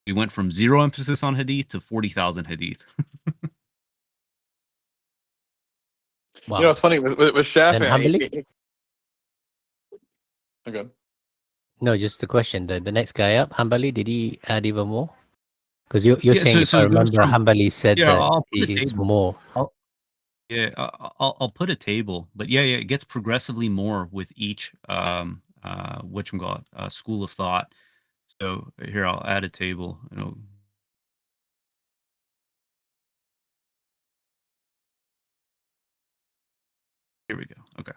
Speaker 2: We went from 0 emphasis on hadith to 40,000 hadith.
Speaker 6: You know, it's funny with
Speaker 20: Then
Speaker 6: Shafi'i.
Speaker 20: Hanbali?
Speaker 6: Okay.
Speaker 20: No, just the question. The next guy up, Hanbali, did he add even more? Because you're
Speaker 2: Yeah,
Speaker 20: saying, if
Speaker 2: so
Speaker 20: I
Speaker 2: it goes
Speaker 20: remember,
Speaker 2: from,
Speaker 20: Hanbali said that
Speaker 2: I'll put a
Speaker 20: it's
Speaker 2: table.
Speaker 20: more.
Speaker 2: I'll put a table, but yeah, it gets progressively more with each school of thought. So here, I'll add a table. Here we go. Okay.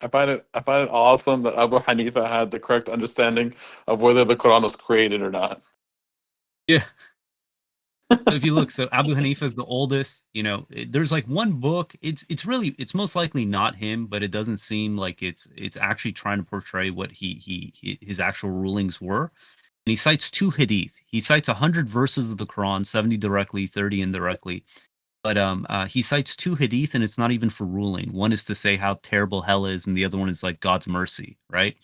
Speaker 6: I find it awesome that Abu Hanifa had the correct understanding of whether the Quran was created or not.
Speaker 2: Yeah. So if you look, so Abu Hanifa is the oldest. There's like one book. It's most likely not him, but it doesn't seem like it's actually trying to portray what his actual rulings were. And he cites 2 hadith. He cites 100 verses of the Quran, 70 directly, 30 indirectly. But he cites 2 hadith, and it's not even for ruling. One is to say how terrible hell is, and the other one is like God's mercy, right?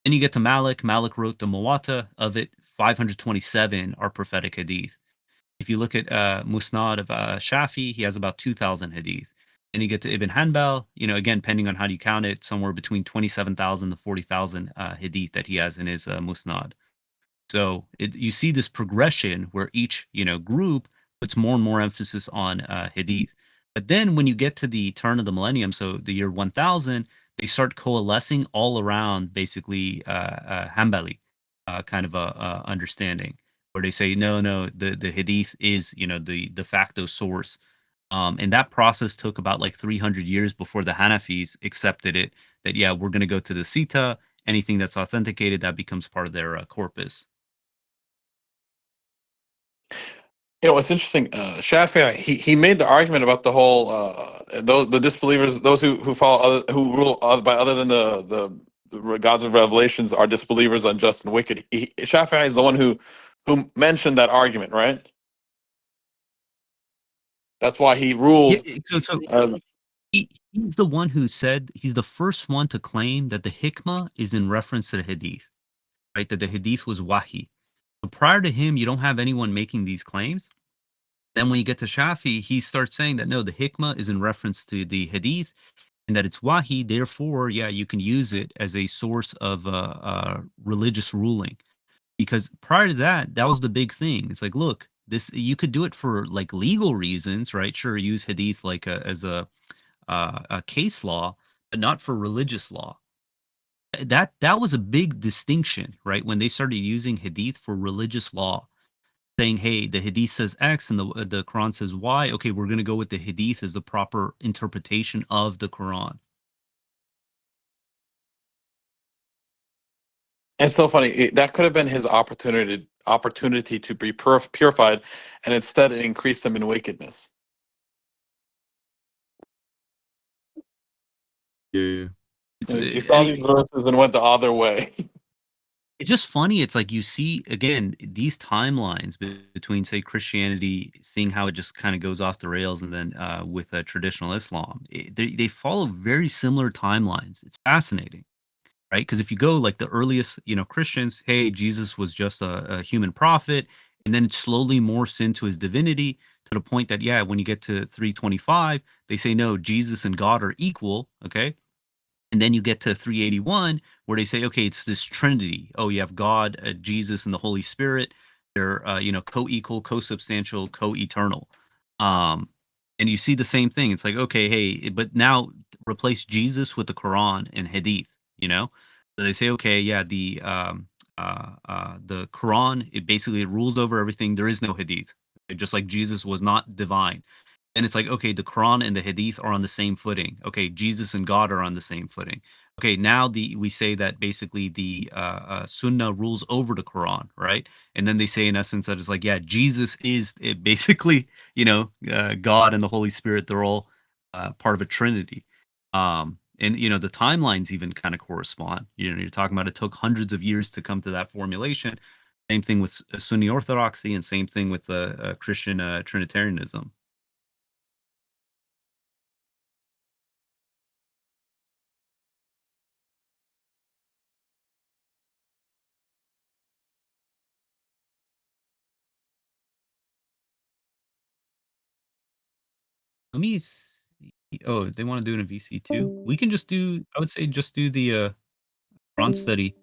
Speaker 2: Then you get to Malik. Malik wrote the Muwatta. Of it, 527 are prophetic hadith. If you look at Musnad of Shafi, he has about 2,000 hadith. Then you get to Ibn Hanbal, again, depending on how you count it, somewhere between 27,000 to 40,000 hadith that he has in his Musnad. So you see this progression where each group puts more and more emphasis on hadith. But then when you get to the turn of the millennium, so the year 1000, they start coalescing all around basically Hanbali kind of a understanding, where they say no, the hadith is the de facto source. And that process took about like 300 years before the Hanafis accepted it. That we're going to go to the Sita. Anything that's authenticated, that becomes part of their corpus.
Speaker 6: It's interesting. Shafi'i, he made the argument about the whole the disbelievers, those who follow who rule by other than the gods of revelations, are disbelievers, unjust, and wicked. Shafi'i is the one who mentioned that argument, right? That's why he ruled.
Speaker 2: He's the one who said, he's the first one to claim that the hikmah is in reference to the hadith, right? That the hadith was wahi. So prior to him, you don't have anyone making these claims. Then when you get to Shafi, he starts saying that no, the hikmah is in reference to the hadith, and that it's wahi. Therefore, you can use it as a source of religious ruling. Because prior to that, that was the big thing. It's like, look, this, you could do it for like legal reasons, right? Sure, use hadith like as a case law, but not for religious law. That was a big distinction, right? When they started using hadith for religious law, saying, hey, the hadith says X and the Quran says Y. Okay, we're going to go with the hadith as the proper interpretation of the Quran.
Speaker 6: It's so funny. That could have been his opportunity to be purified, and instead it increased him in wickedness.
Speaker 2: Yeah.
Speaker 6: He saw these verses and went the other way.
Speaker 2: It's just funny. It's like you see, again, these timelines between, say, Christianity, seeing how it just kind of goes off the rails, and then with traditional Islam, they follow very similar timelines. It's fascinating, right? Because if you go like the earliest, Christians, hey, Jesus was just a human prophet, and then it slowly morphs into his divinity to the point that, when you get to 325, they say, no, Jesus and God are equal, okay? And then you get to 381, where they say, okay, it's this Trinity. Oh, you have God, Jesus, and the Holy Spirit. They're, co-equal, co-substantial, co-eternal. And you see the same thing. It's like, okay, hey, but now replace Jesus with the Quran and Hadith. So they say, okay, the Quran, it basically rules over everything. There is no Hadith. just like Jesus was not divine. And it's like, okay, the Quran and the Hadith are on the same footing. Okay, Jesus and God are on the same footing. Okay, now we say that basically the Sunnah rules over the Quran, right? And then they say in essence that it's like, yeah, Jesus is basically, God and the Holy Spirit. They're all part of a Trinity. And the timelines even kind of correspond. You're talking about it took hundreds of years to come to that formulation. Same thing with Sunni Orthodoxy, and same thing with Christian Trinitarianism. Let me see. Oh, they want to do it in VC too. We can just do. I would say just do the Quran study